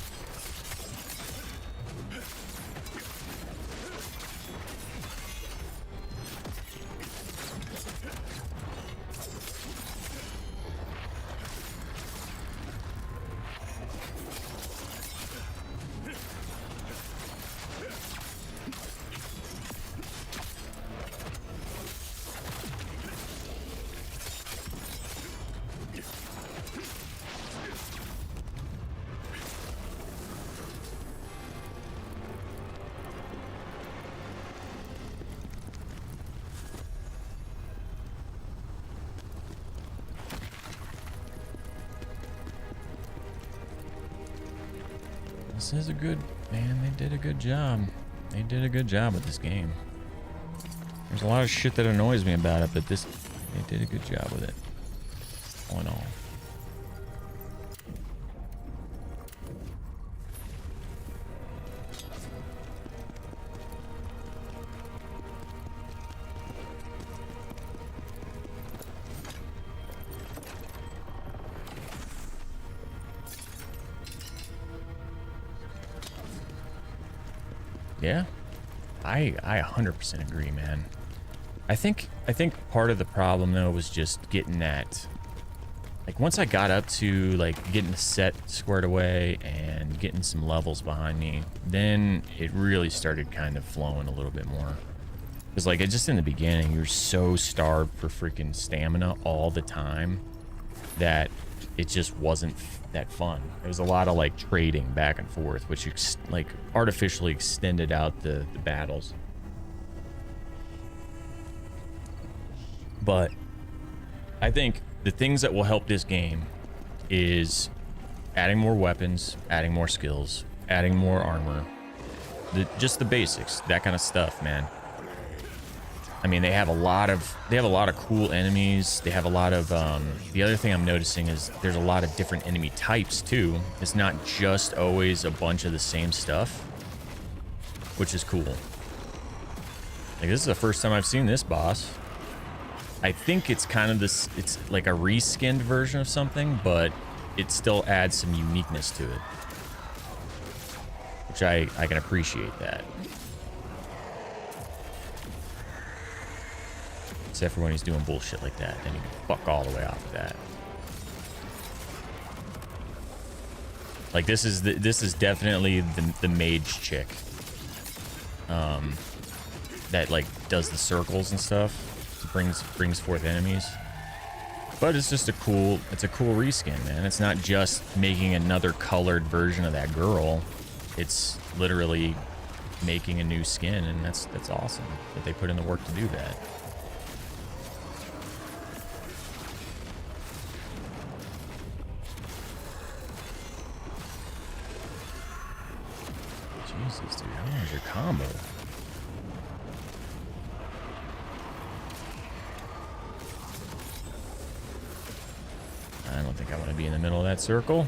This is a good, man, they did a good job. They did a good job with this game. There's a lot of shit that annoys me about it, but this They did a good job with it, all in all. Yeah, I 100% agree, man. I think part of the problem though was just getting that, like once I got up to like getting the set squared away and getting some levels behind me, then it really started kind of flowing a little bit more. Because like just in the beginning, you're so starved for freaking stamina all the time that it just wasn't that fun. It was a lot of like trading back and forth, which like artificially extended out the battles. But I think the things that will help this game is adding more weapons, adding more skills, adding more armor, just the basics, that kind of stuff, man. I mean, they have a lot of cool enemies. They have a lot of the other thing I'm noticing is there's a lot of different enemy types too. It's not just always a bunch of the same stuff, which is cool. Like this is the first time I've seen this boss. I think it's kind of this, it's like a reskinned version of something, but it still adds some uniqueness to it, which I can appreciate that. Except for when he's doing bullshit like that, then you can fuck all the way off of that. Like this is definitely the mage chick, that like does the circles and stuff, brings forth enemies. But it's just a cool reskin, man. It's not just making another colored version of that girl. It's literally making a new skin, and that's awesome that they put in the work to do that. Jesus, dude, how long is your combo? I don't think I want to be in the middle of that circle.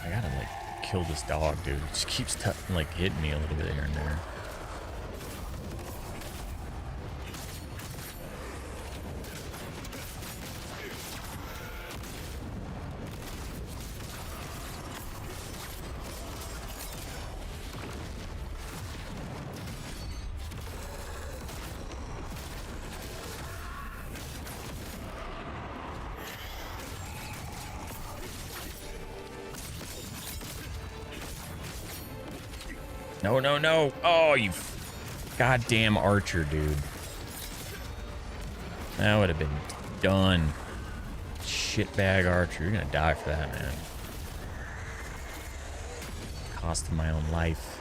I gotta like kill this dog, dude. It just keeps like hitting me a little bit here and there. No, no, no. Oh, you goddamn archer, dude. That would have been done. Shitbag archer. You're gonna die for that, man. Cost my own life.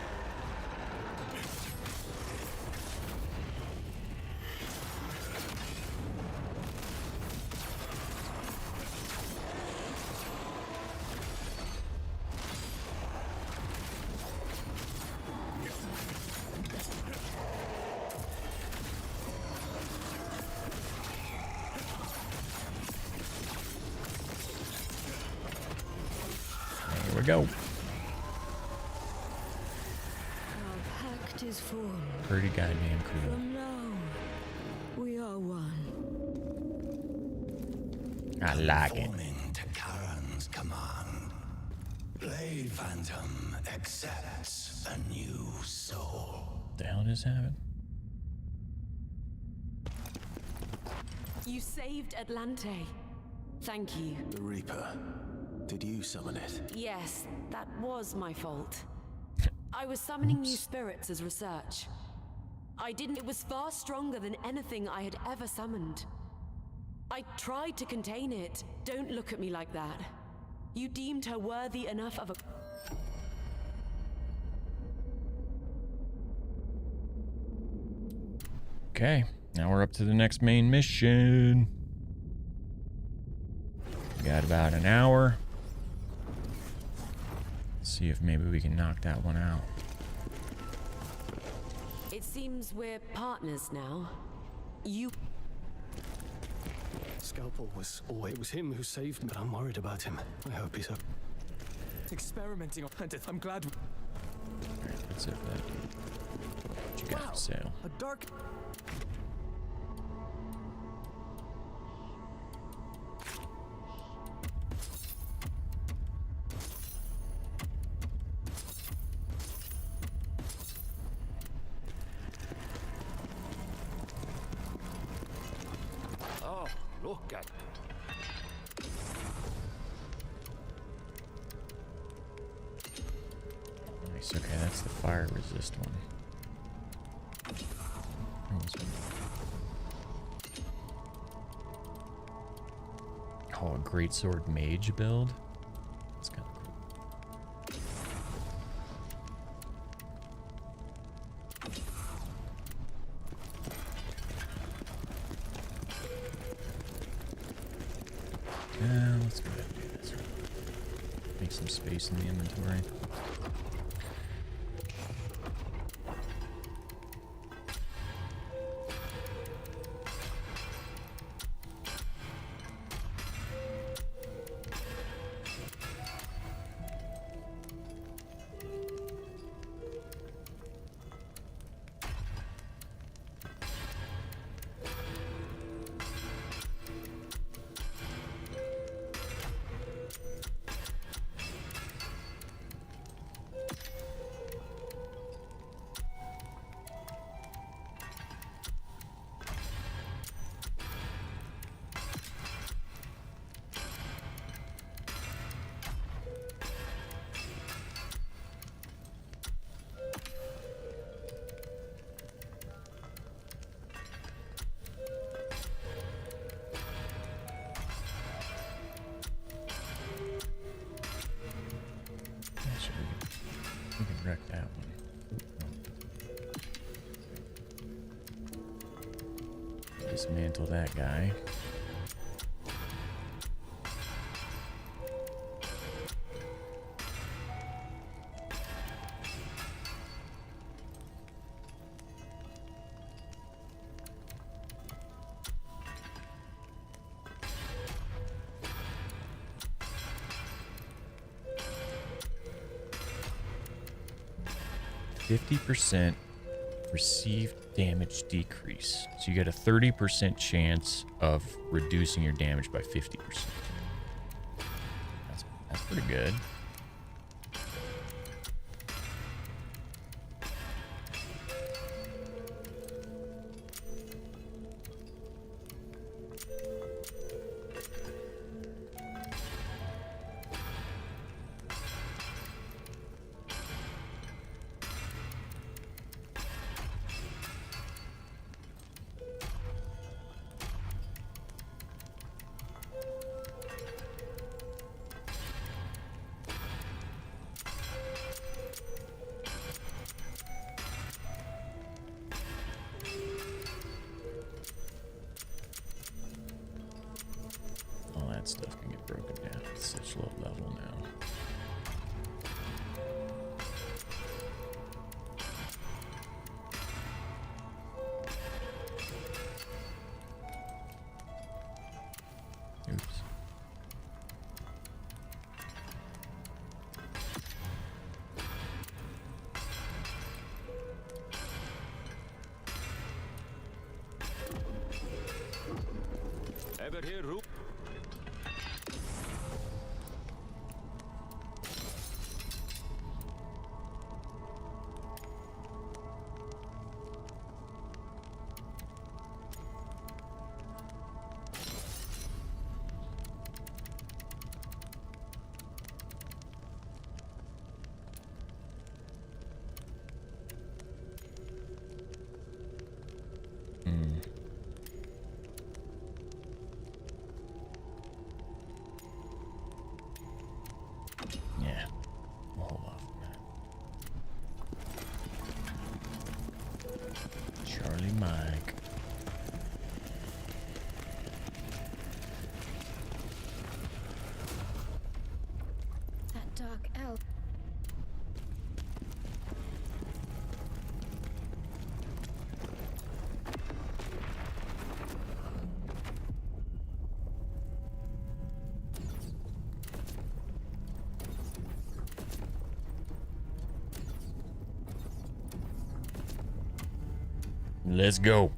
Go. Pretty goddamn cool. From now, we are one. I like it. To Karan's command, Blade Phantom accepts a new soul. What the hell just happened? You saved Atlante. Thank you. The Reaper. Did you summon it? Yes, that was my fault. I was summoning new spirits as research. It was far stronger than anything I had ever summoned. I tried to contain it. Don't look at me like that. You deemed her worthy enough of a... Okay, now we're up to the next main mission. We got about an hour. See if maybe we can knock that one out. It seems we're partners now. You... Scalpel was always... It was him who saved me, but I'm worried about him. I hope he's up. Experimenting on Hunter. I'm glad. Alright, that's it for that dude. What you got for sale? A dark. Oh, look at it. Nice, okay, that's the fire resist one. There was one. Oh, a greatsword mage build? That's kind of cool. Let's go ahead and do this. Make some space in the inventory. We can wreck that one. Dismantle that guy. %, received damage decrease. So you get a 30% chance of reducing your damage by 50%. That's pretty good. That stuff can get broken down at such low level now. Oops. Ever hear Roop? Let's go.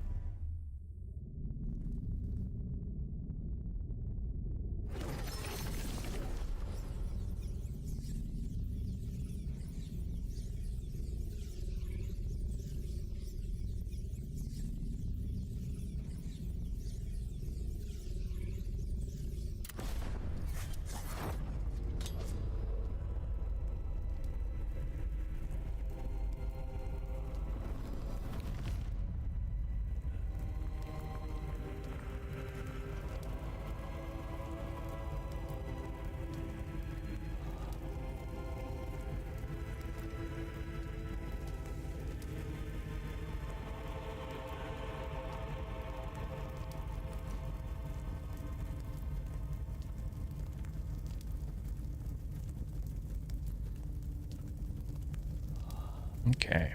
Okay.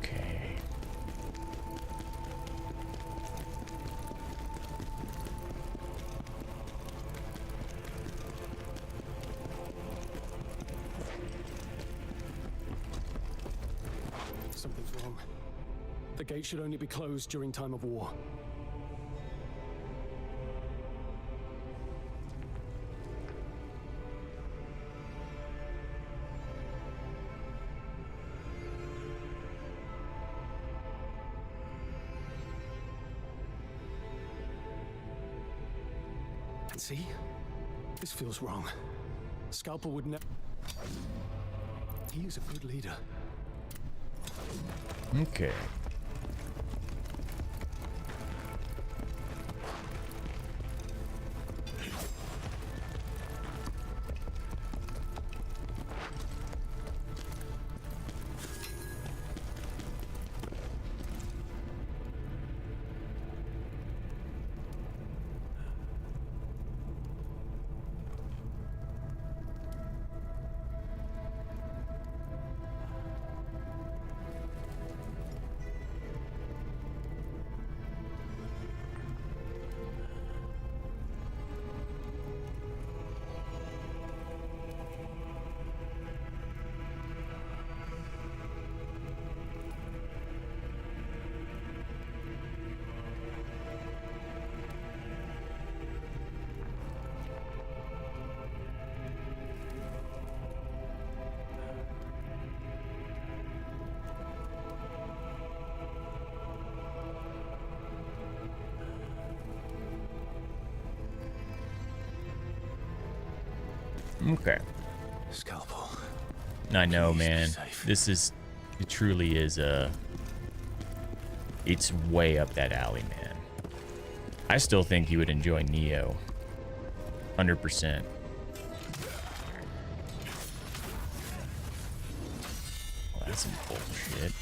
Okay. Something's wrong. The gate should only be closed during time of war. And see? This feels wrong. Scalpel would never... He is a good leader. Okay. Okay. Scalpel. I know, man. This is, it truly is it's way up that alley, man. I still think you would enjoy Neo. 100%. Well, that's some bullshit.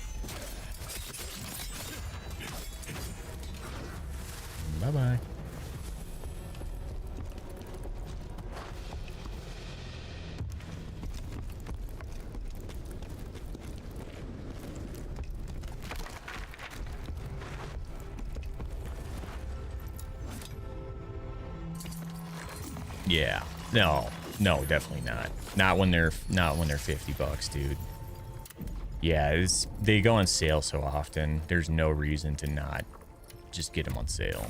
Bye-bye. Yeah. No, definitely not. Not when they're $50, dude. Yeah, they go on sale so often. There's no reason to not just get them on sale.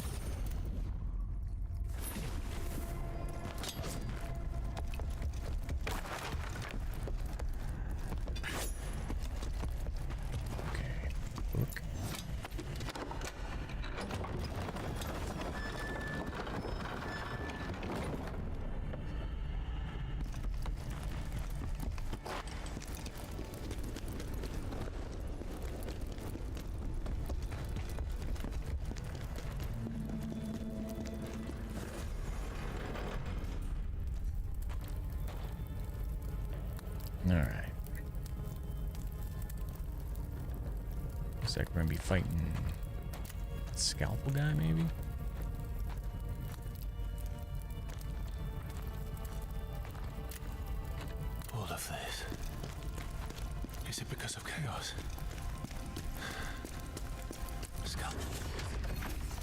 Okay. Book. Alright. Looks like we're gonna be fighting Scalpel guy, maybe? Chaos. Skull.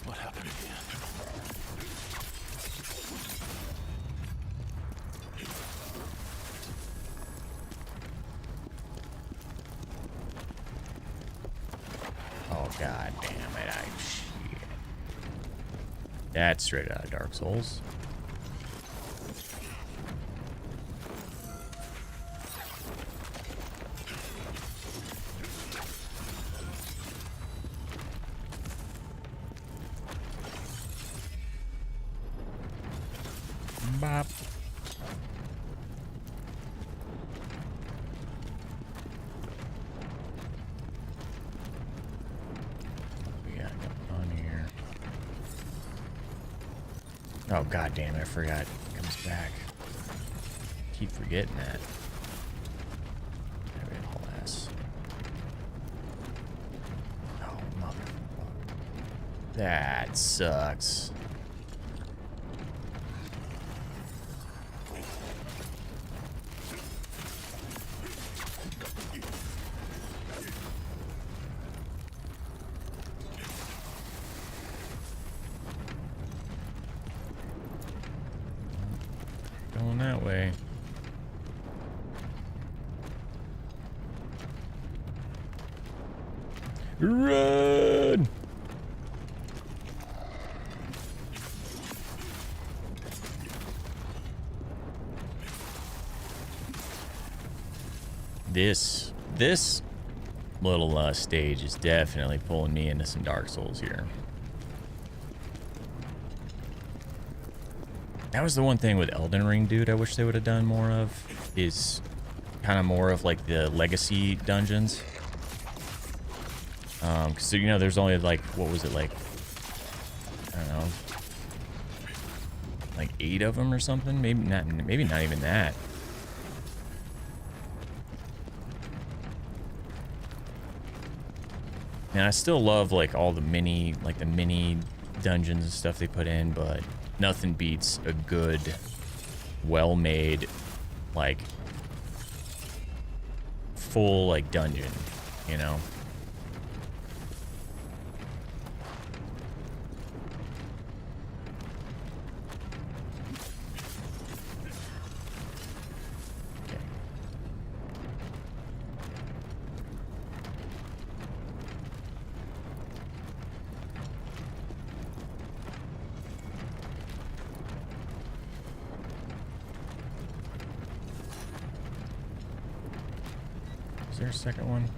What happened here? Oh god damn it, shit. That's straight out of Dark Souls. Bop. We got on here. Oh god damn it, I forgot. It comes back. Keep forgetting that. There we go, ass. Oh motherfucker. That sucks. Going that way. Run! This little stage is definitely pulling me into some Dark Souls here. That was the one thing with Elden Ring, dude, I wish they would have done more of, is kind of more of like the legacy dungeons. Cause you know, there's only like, what was it, like, I don't know, like 8 of them or something? Maybe not even that. And I still love like all the mini dungeons and stuff they put in, but nothing beats a good, well-made, like, full, like, dungeon, you know? Is there a second one?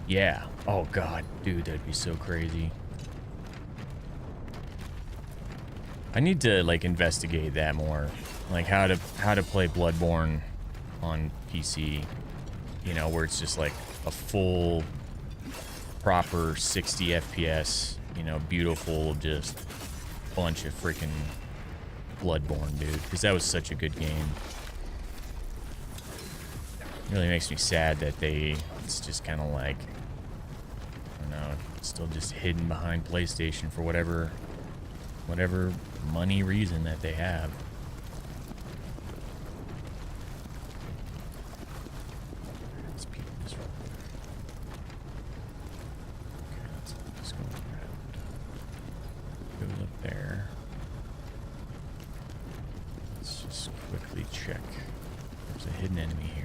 Yeah. Oh god, dude, that'd be so crazy. I need to like investigate that more. Like how to play Bloodborne on PC. You know, where it's just like a full proper 60 FPS, you know, beautiful, just bunch of freaking Bloodborne, dude, because that was such a good game. It really makes me sad that it's just kind of like, I don't know, it's still just hidden behind PlayStation for whatever money reason that they have. Let's peek this road. Okay, let's go around. Goes up there. Let's just quickly check. There's a hidden enemy here.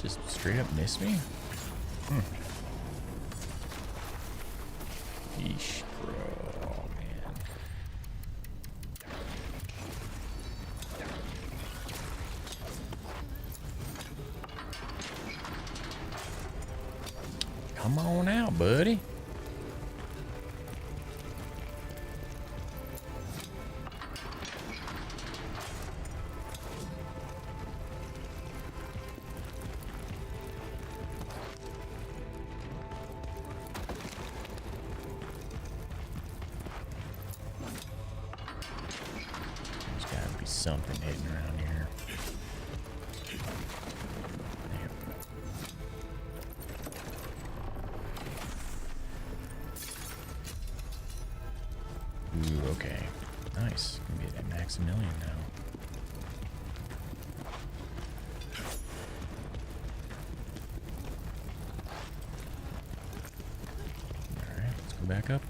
Just straight up miss me? Come on out, buddy. There's gotta be something hidden around here. Ooh, okay. Nice. Gonna be at Maximilian now. Alright, let's go back up.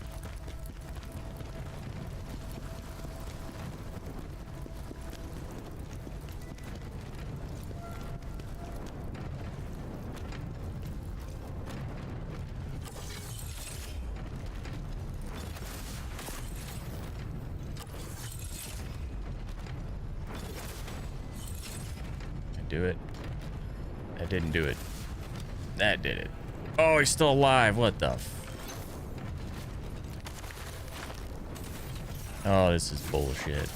Do it. That didn't do it. That did it. Oh, he's still alive. What the Oh, this is bullshit.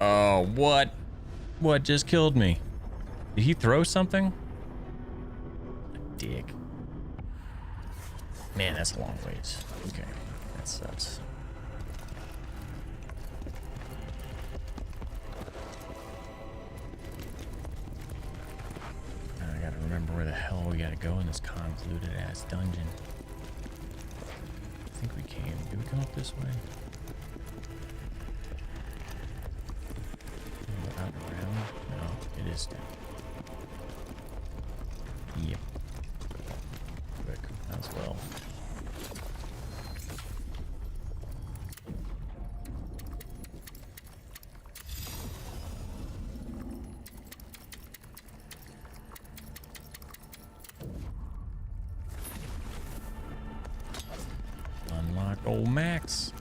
Oh, what? What just killed me? Did he throw something? Dick. Man, that's a long ways. Okay, that sucks. I gotta remember where the hell we gotta go in this convoluted ass dungeon. I think we came. Did we come up this way? Out and around? No, it is down. Yep. Quick, as well. Unlock old Max.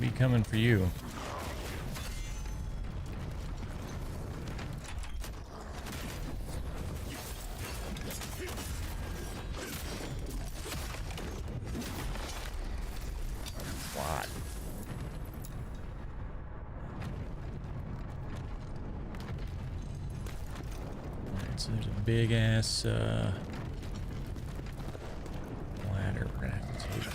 Be coming for you. What? Alright, so there's a big ass ladder we're gonna have to take.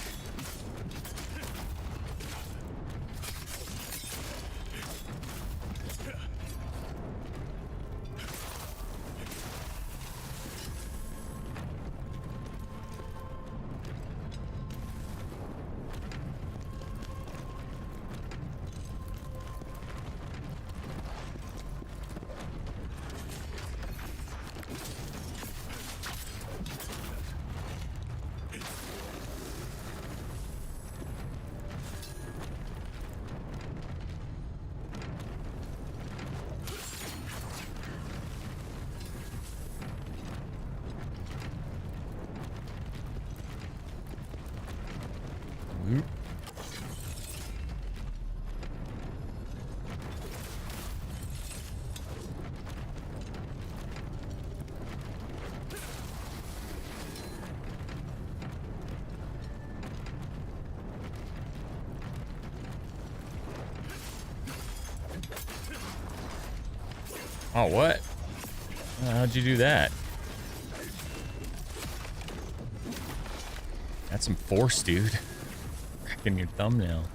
Oh, what? How'd you do that? That's some force, dude. Cracking your thumbnail.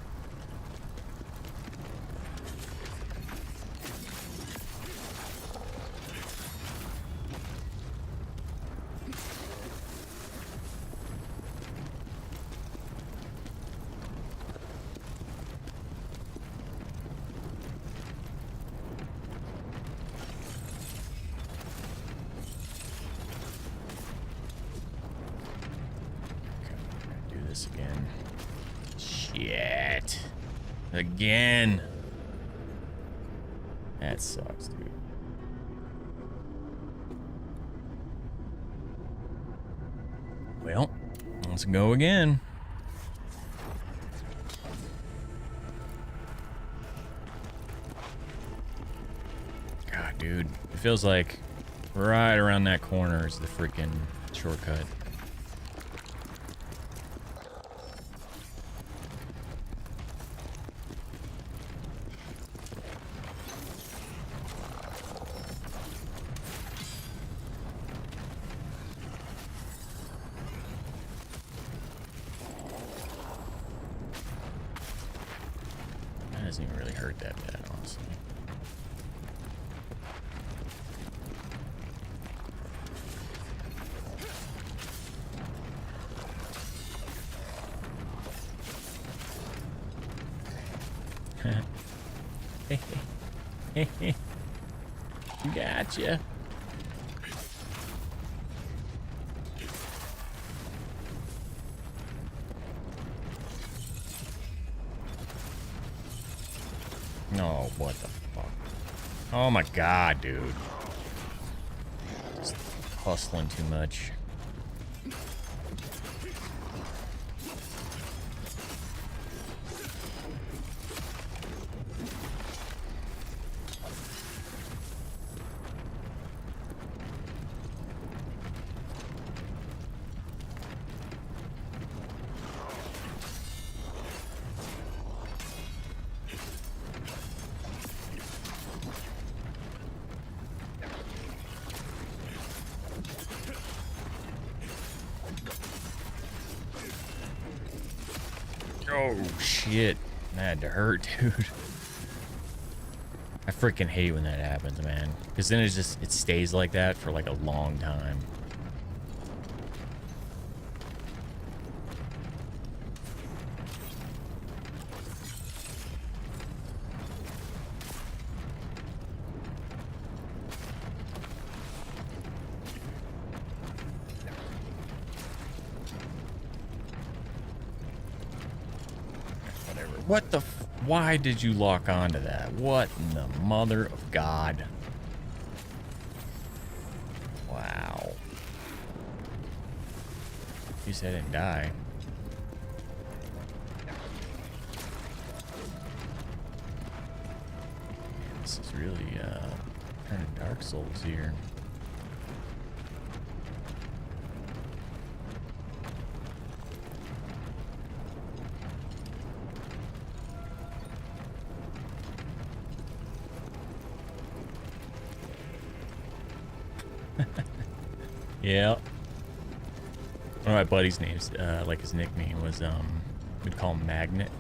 this again. Shit. Again. That sucks, dude. Well, let's go again. God, dude. It feels like right around that corner is the freaking shortcut. That doesn't even really hurt that bad, honestly. Gotcha. No, what the fuck? Oh my god, dude. Just hustling too much. Oh shit, that had to hurt, dude. I freaking hate when that happens, man. Because then it stays like that for like a long time. What the why did you lock onto that? What in the mother of God? Wow. You said I didn't die. Man, this is really kind of Dark Souls here. Yeah. One of my buddy's names, like his nickname was, we'd call him Magnet.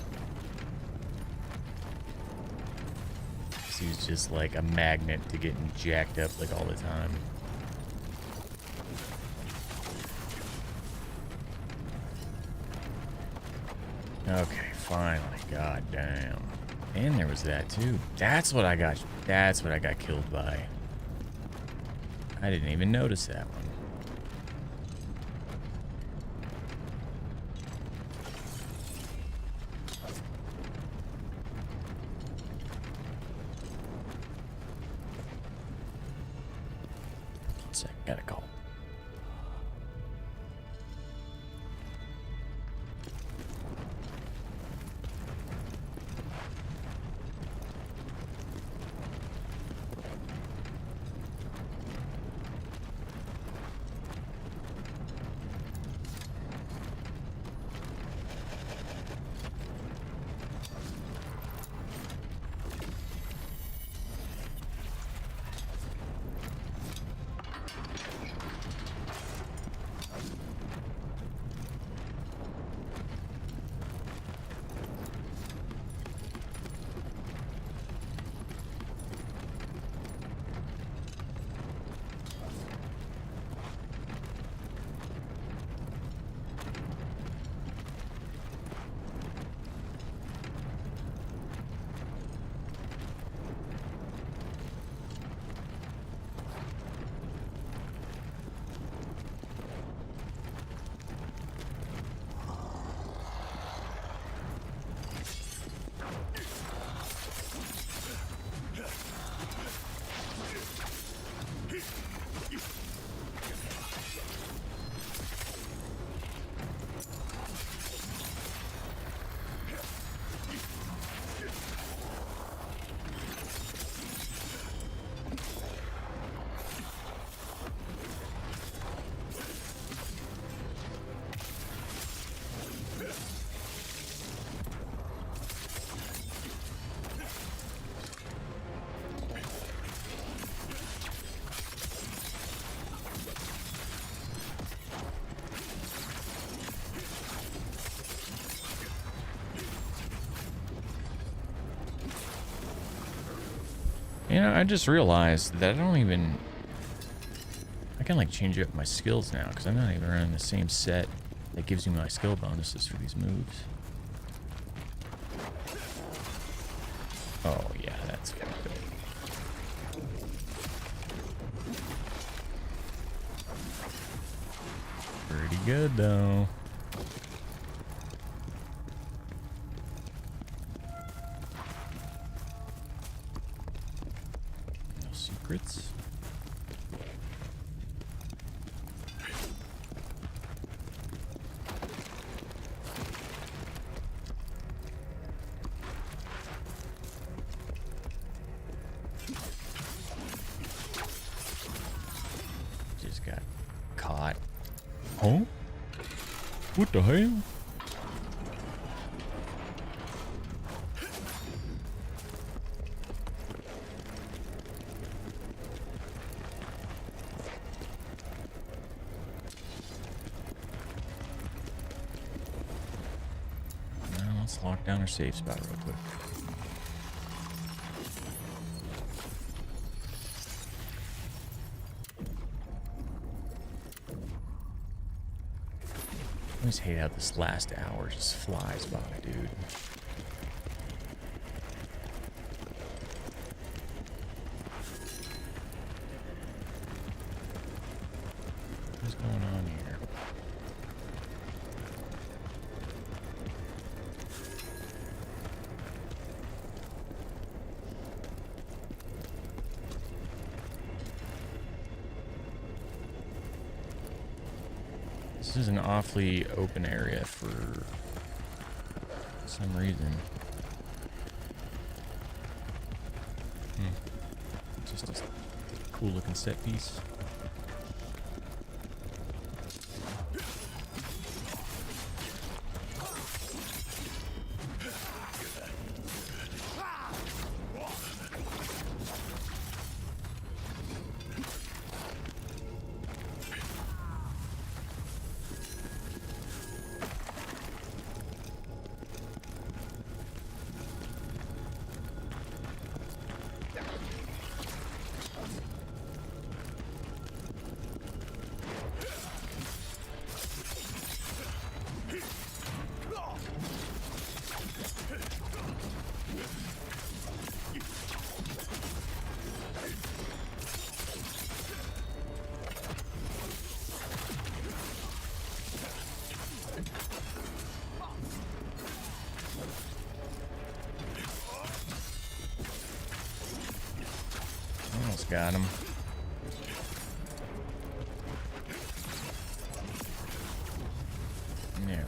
He was just like a magnet to getting jacked up like all the time. Okay, finally, god damn. And there was that too. That's what I got killed by. I didn't even notice that one. One sec, got a call. know, I just realized that I don't even... I can like change up my skills now because I'm not even running the same set that gives me my skill bonuses for these moves. Oh yeah, that's fucked up. Pretty good though. No secrets. Just got caught. Huh? What the hell? Now let's lock down our safe spot real quick. I always hate how this last hour just flies by, dude. What's going on here? This is an awfully open area for some reason. Just a cool looking set piece. Almost got him. There we go.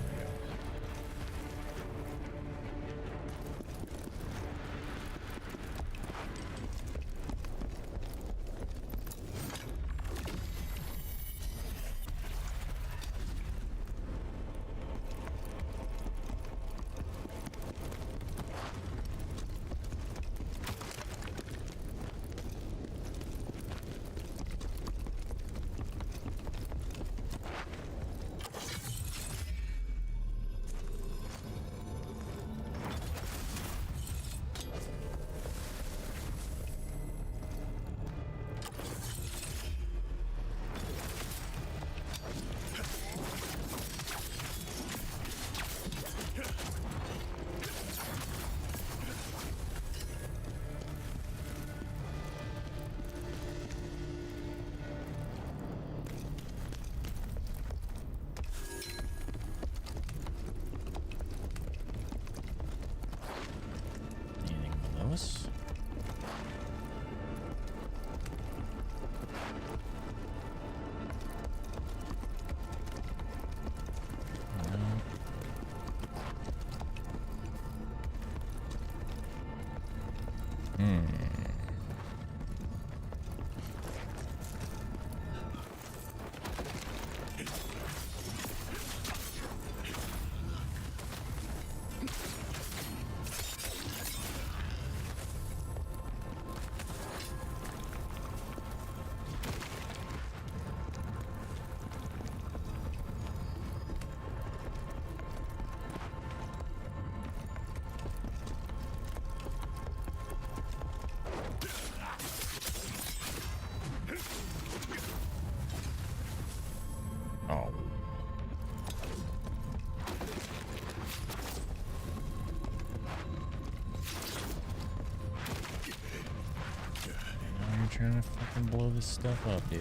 Fucking blow this stuff up, dude.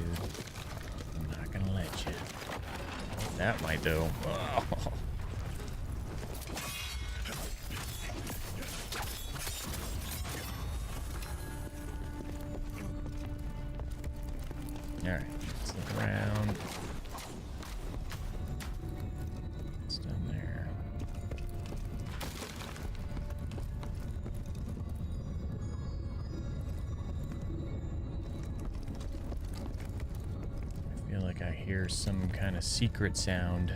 I'm not gonna let you. That might, though. Oh. Alright, let's look around. What's down there? I feel like I hear some kind of secret sound.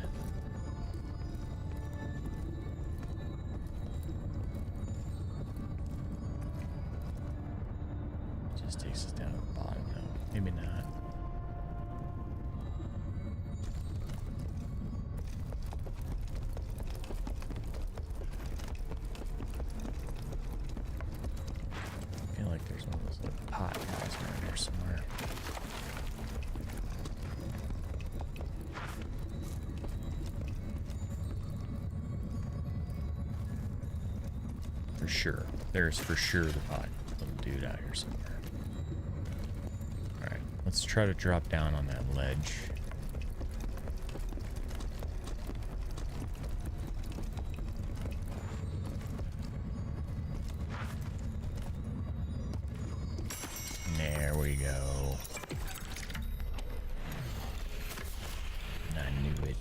Just takes us down to the bottom, though. Maybe not. I feel like there's one of those little pot guys around here somewhere. For sure. There's for sure the pot little dude out here somewhere. Alright, let's try to drop down on that ledge. There we go. I knew it.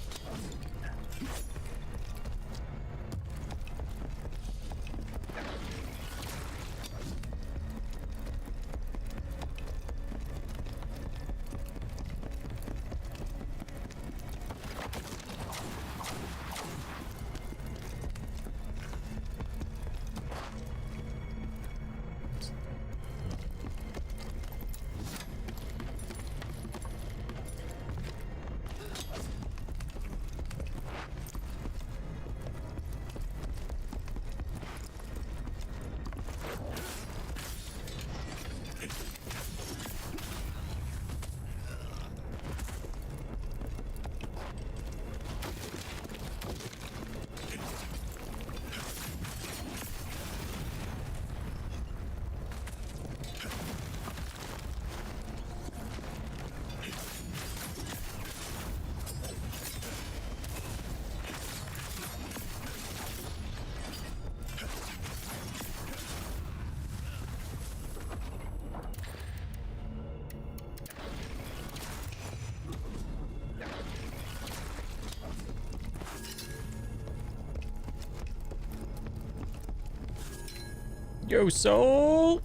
Yo, Soul!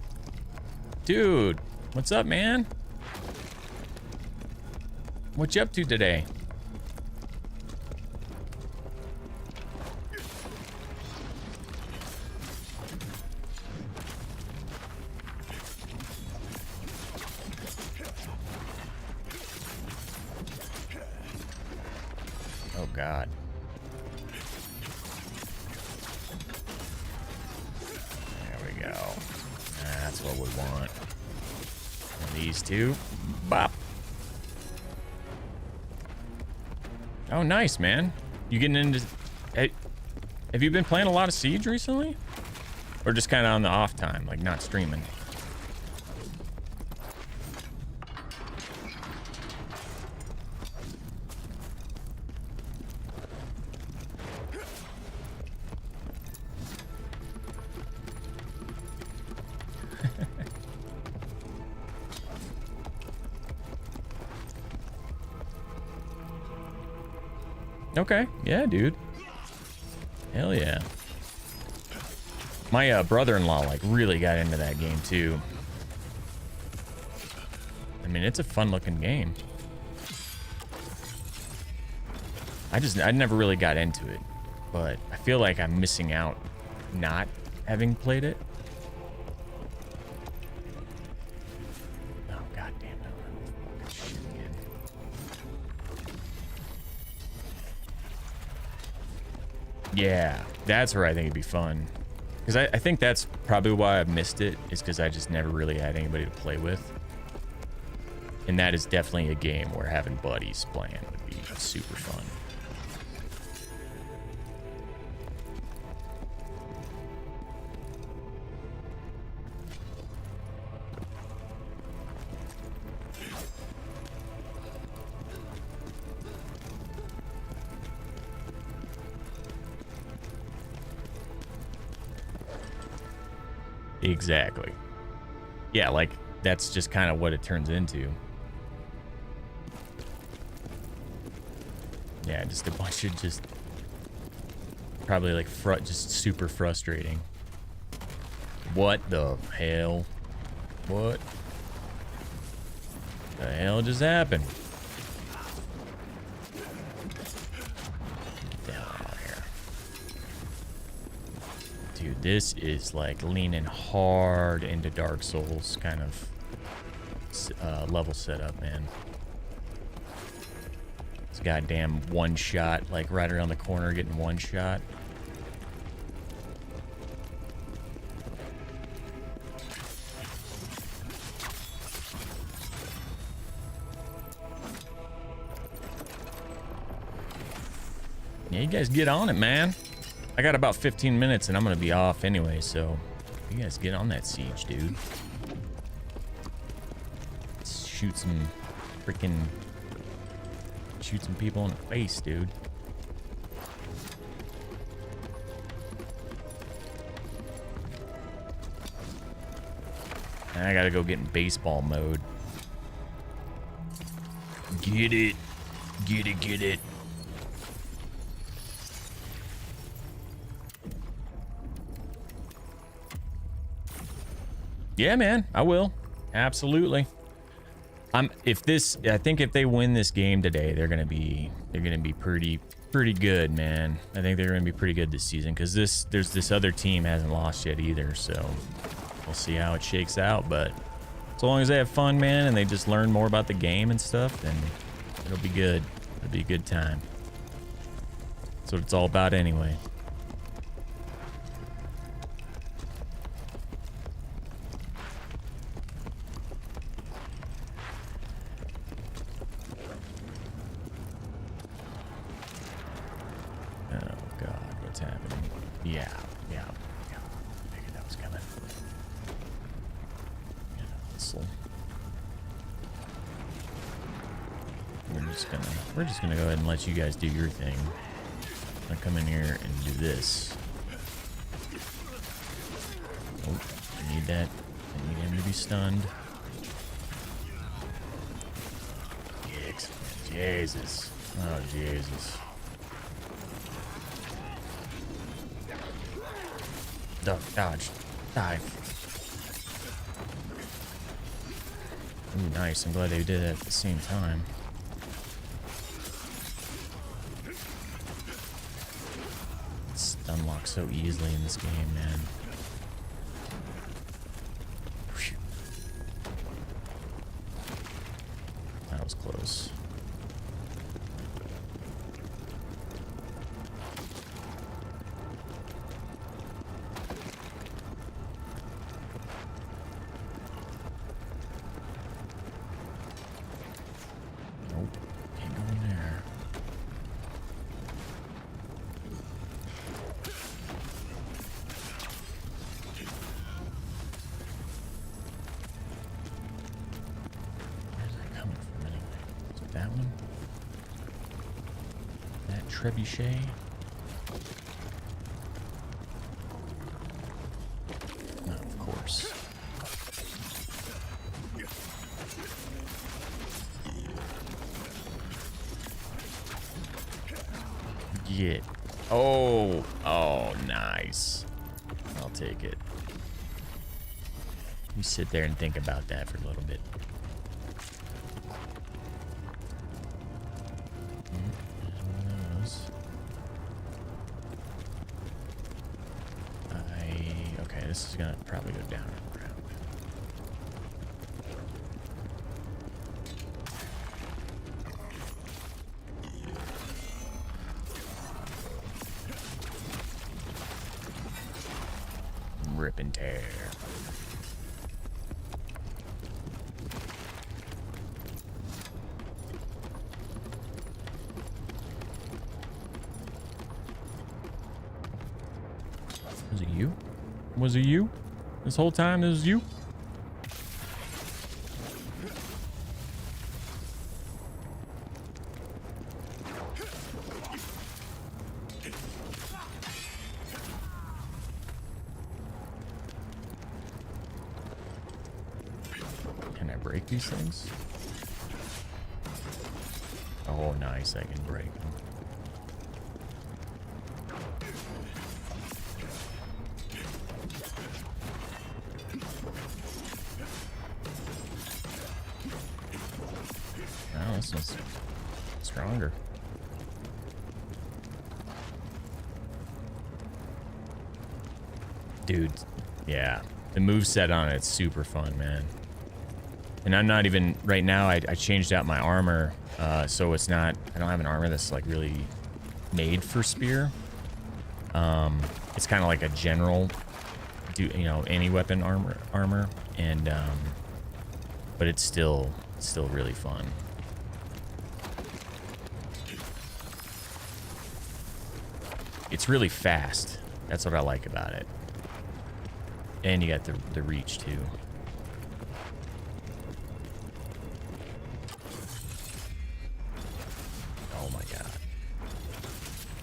Dude, what's up, man? What you up to today? Oh, God. That's what we want. And these two. Bop. Oh, nice, man. You getting into... Have you been playing a lot of Siege recently? Or just kind of on the off time, like not streaming? Okay, yeah, dude. Hell yeah. My brother-in-law like really got into that game too. I mean, it's a fun-looking game. I never really got into it, but I feel like I'm missing out not having played it. Oh, god damn it. Shit again. Yeah, that's where I think it'd be fun. Because I think that's probably why I missed it, is because I just never really had anybody to play with. And that is definitely a game where having buddies playing would be super fun. Exactly. Yeah, like, that's just kind of what it turns into. Yeah, just a bunch of just... Probably, like, just super frustrating. What the hell? What the hell just happened? Get down out here. Dude, this is like leaning hard into Dark Souls kind of level setup, man. This goddamn one shot, like right around the corner, getting one shot. Yeah, you guys get on it, man. I got about 15 minutes and I'm gonna be off anyway, so you guys get on that siege, dude. Let's shoot some freaking... Shoot some people in the face, dude. And I gotta go get in baseball mode. Get it. Get it, get it. Yeah, man, I will. Absolutely. I think if they win this game today, they're gonna be pretty good, man. I think they're gonna be pretty good this season because there's this other team hasn't lost yet either, so we'll see how it shakes out. But as long as they have fun, man, and they just learn more about the game and stuff, then it'll be good. It'll be a good time. That's what it's all about anyway. We're just gonna go ahead and let you guys do your thing. I'm gonna come in here and do this. Oh, I need that. I need him to be stunned. Jesus. Oh, Jesus. Duck, dodge, dive. Ooh, nice. I'm glad they did it at the same time. Unlocked so easily in this game, man. Whew. That was close. Nope, can't go in there. Trebuchet. No, of course. Get. Oh, nice. I'll take it. You sit there and think about that for a little bit. This is gonna probably go down and around. Rip and tear. Was it you? Was it you? This whole time it was you? break these things? Oh, nice. I can break them. Oh, this one's stronger. Dude, yeah. The moveset on it's super fun, man. And I'm not even... Right now, I changed out my armor, so it's not... I don't have an armor that's, like, really made for spear. It's kind of like a general... you know, any weapon armor. And, but it's still really fun. It's really fast. That's what I like about it. And you got the reach, too. Oh my god.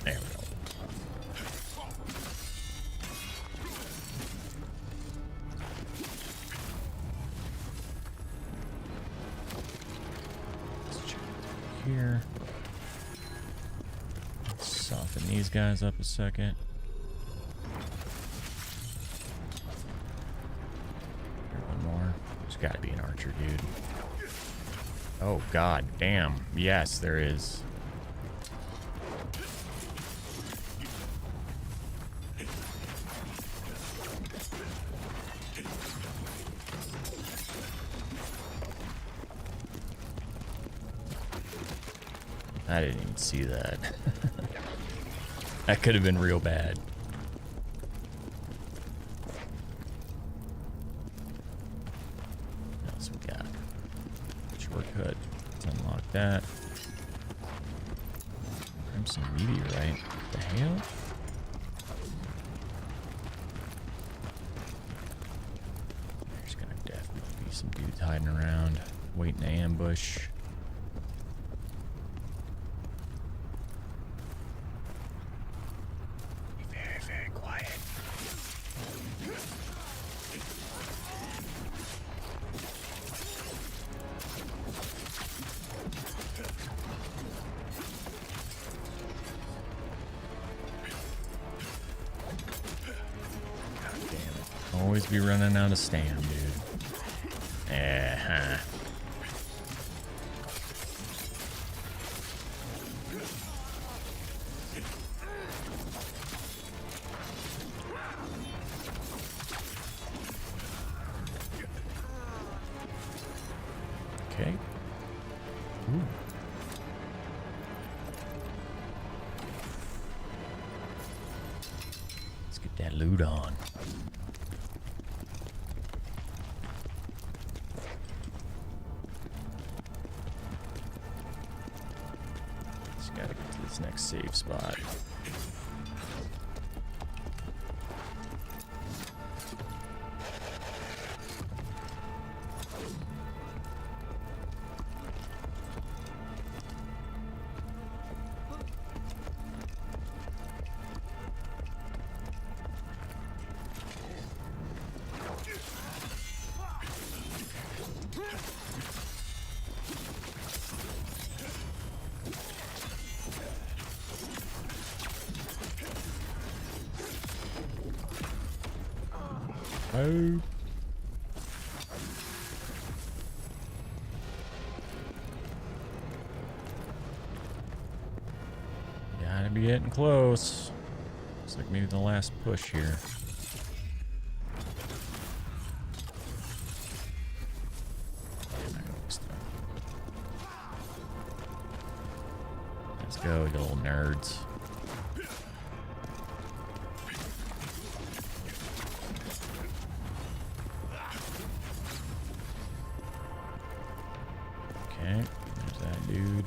There we go. Let's check here. Let's soften these guys up a second. Got to be an archer, dude. Oh, god damn. Yes, there is. I didn't even see that. That could have been real bad. Shortcut. Let's unlock that. Crimson meteorite. What the hell? There's gonna definitely be some dudes hiding around, waiting to ambush. Be very, very quiet. Always be running out of stam, dude. Eh-huh. Okay. Ooh. Let's get that loot on. Gotta get to this next save spot. Oh. Gotta be getting close. Looks like maybe the last push here. Let's go, you little nerds. Okay, there's that dude.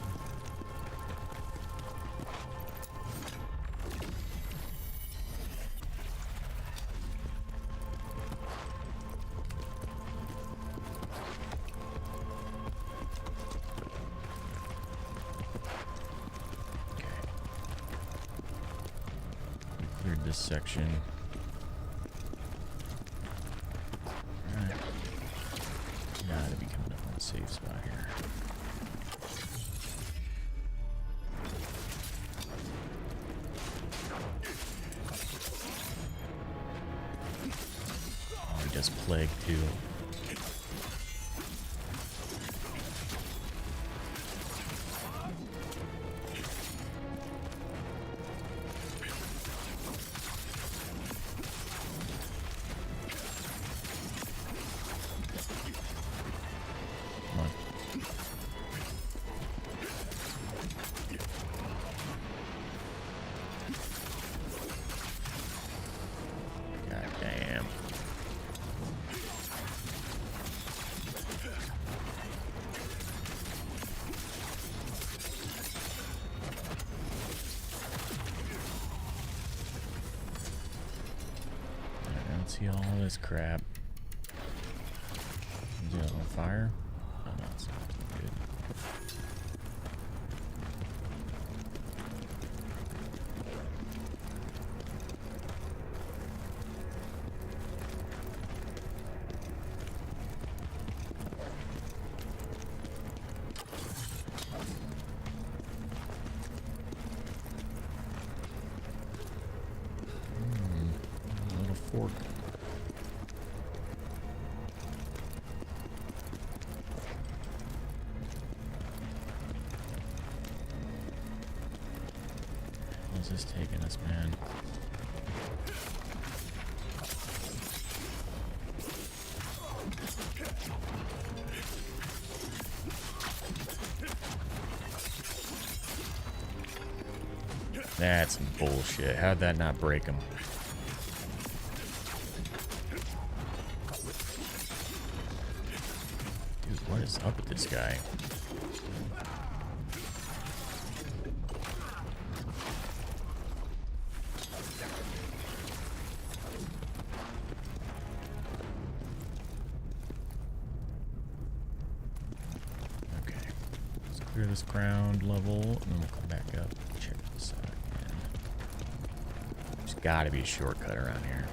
Cleared this section. Alright. Gotta be coming up on this plague too. Come on. God damn. I don't see all this crap. Is it on fire? Oh no, it's not good. A little fork. Where's this taking us, man? That's some bullshit. How'd that not break him? Dude, what is up with this guy? Okay. Let's clear this ground level, and then we'll come back up and check this out again. There's gotta be a shortcut around here.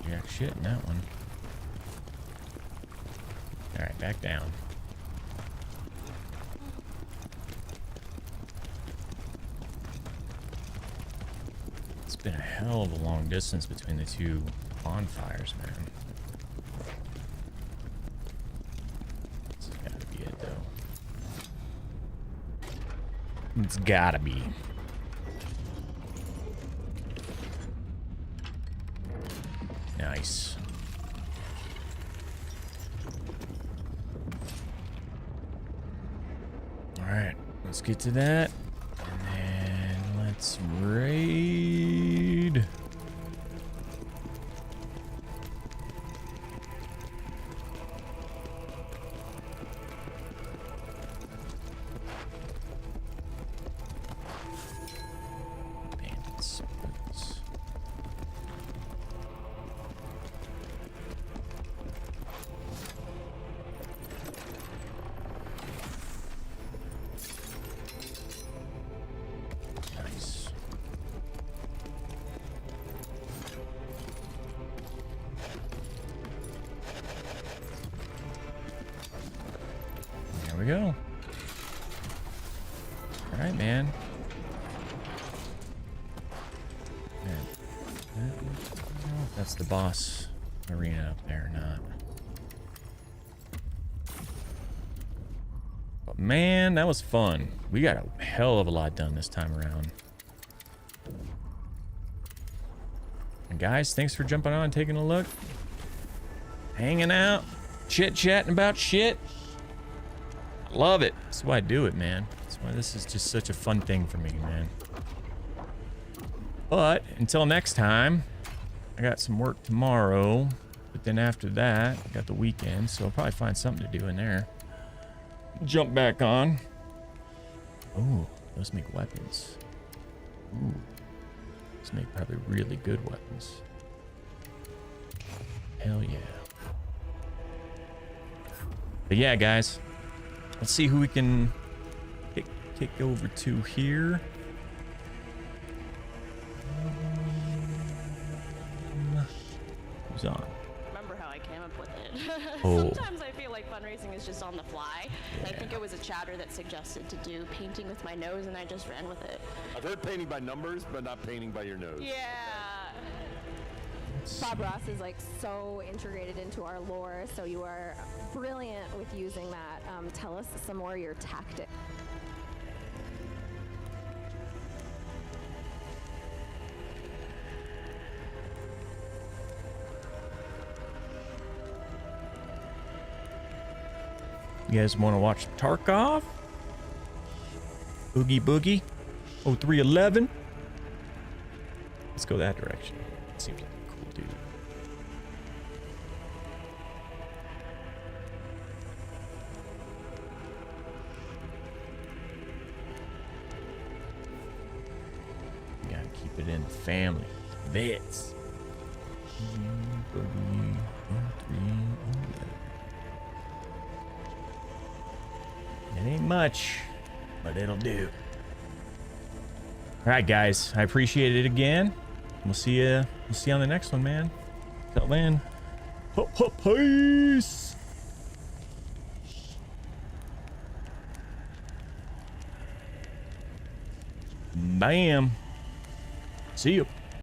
Jack shit in that one. Alright, back down. It's been a hell of a long distance between the two bonfires, man. This has gotta be it, though. It's gotta be. Nice. Alright, let's get to that. And then let's raid. Bandits. Nice. There we go. All right, man. I don't know if that's the boss arena up there or not. But man, that was fun. We got a hell of a lot done this time around. And guys, thanks for jumping on and taking a look. Hanging out, chit-chatting about shit. Love it. That's why I do it, man. That's why this is just such a fun thing for me, man. But until next time, I got some work tomorrow. But then after that, I got the weekend, so I'll probably find something to do in there. Jump back on. Oh, those make weapons. Ooh, those make probably really good weapons. Hell yeah. But yeah, guys, let's see who we can kick over to here. Who's on? Remember how I came up with it? Oh. Sometimes I feel like fundraising is just on the fly. And I think it was a chatter that suggested to do painting with my nose, and I just ran with it. I've heard painting by numbers, but not painting by your nose. Yeah. Bob Ross is like so integrated into our lore, so you are brilliant with using that. Tell us some more of your tactic. You guys want to watch Tarkov? Oogie Boogie? 0311? Let's go that direction. Seems like a cool dude. You gotta keep it in the family. Vets. Boogie 0311. It ain't much, but it'll do. All right, guys. I appreciate it again. We'll see you. We'll see you on the next one, man. Till then, peace. Bam. See you.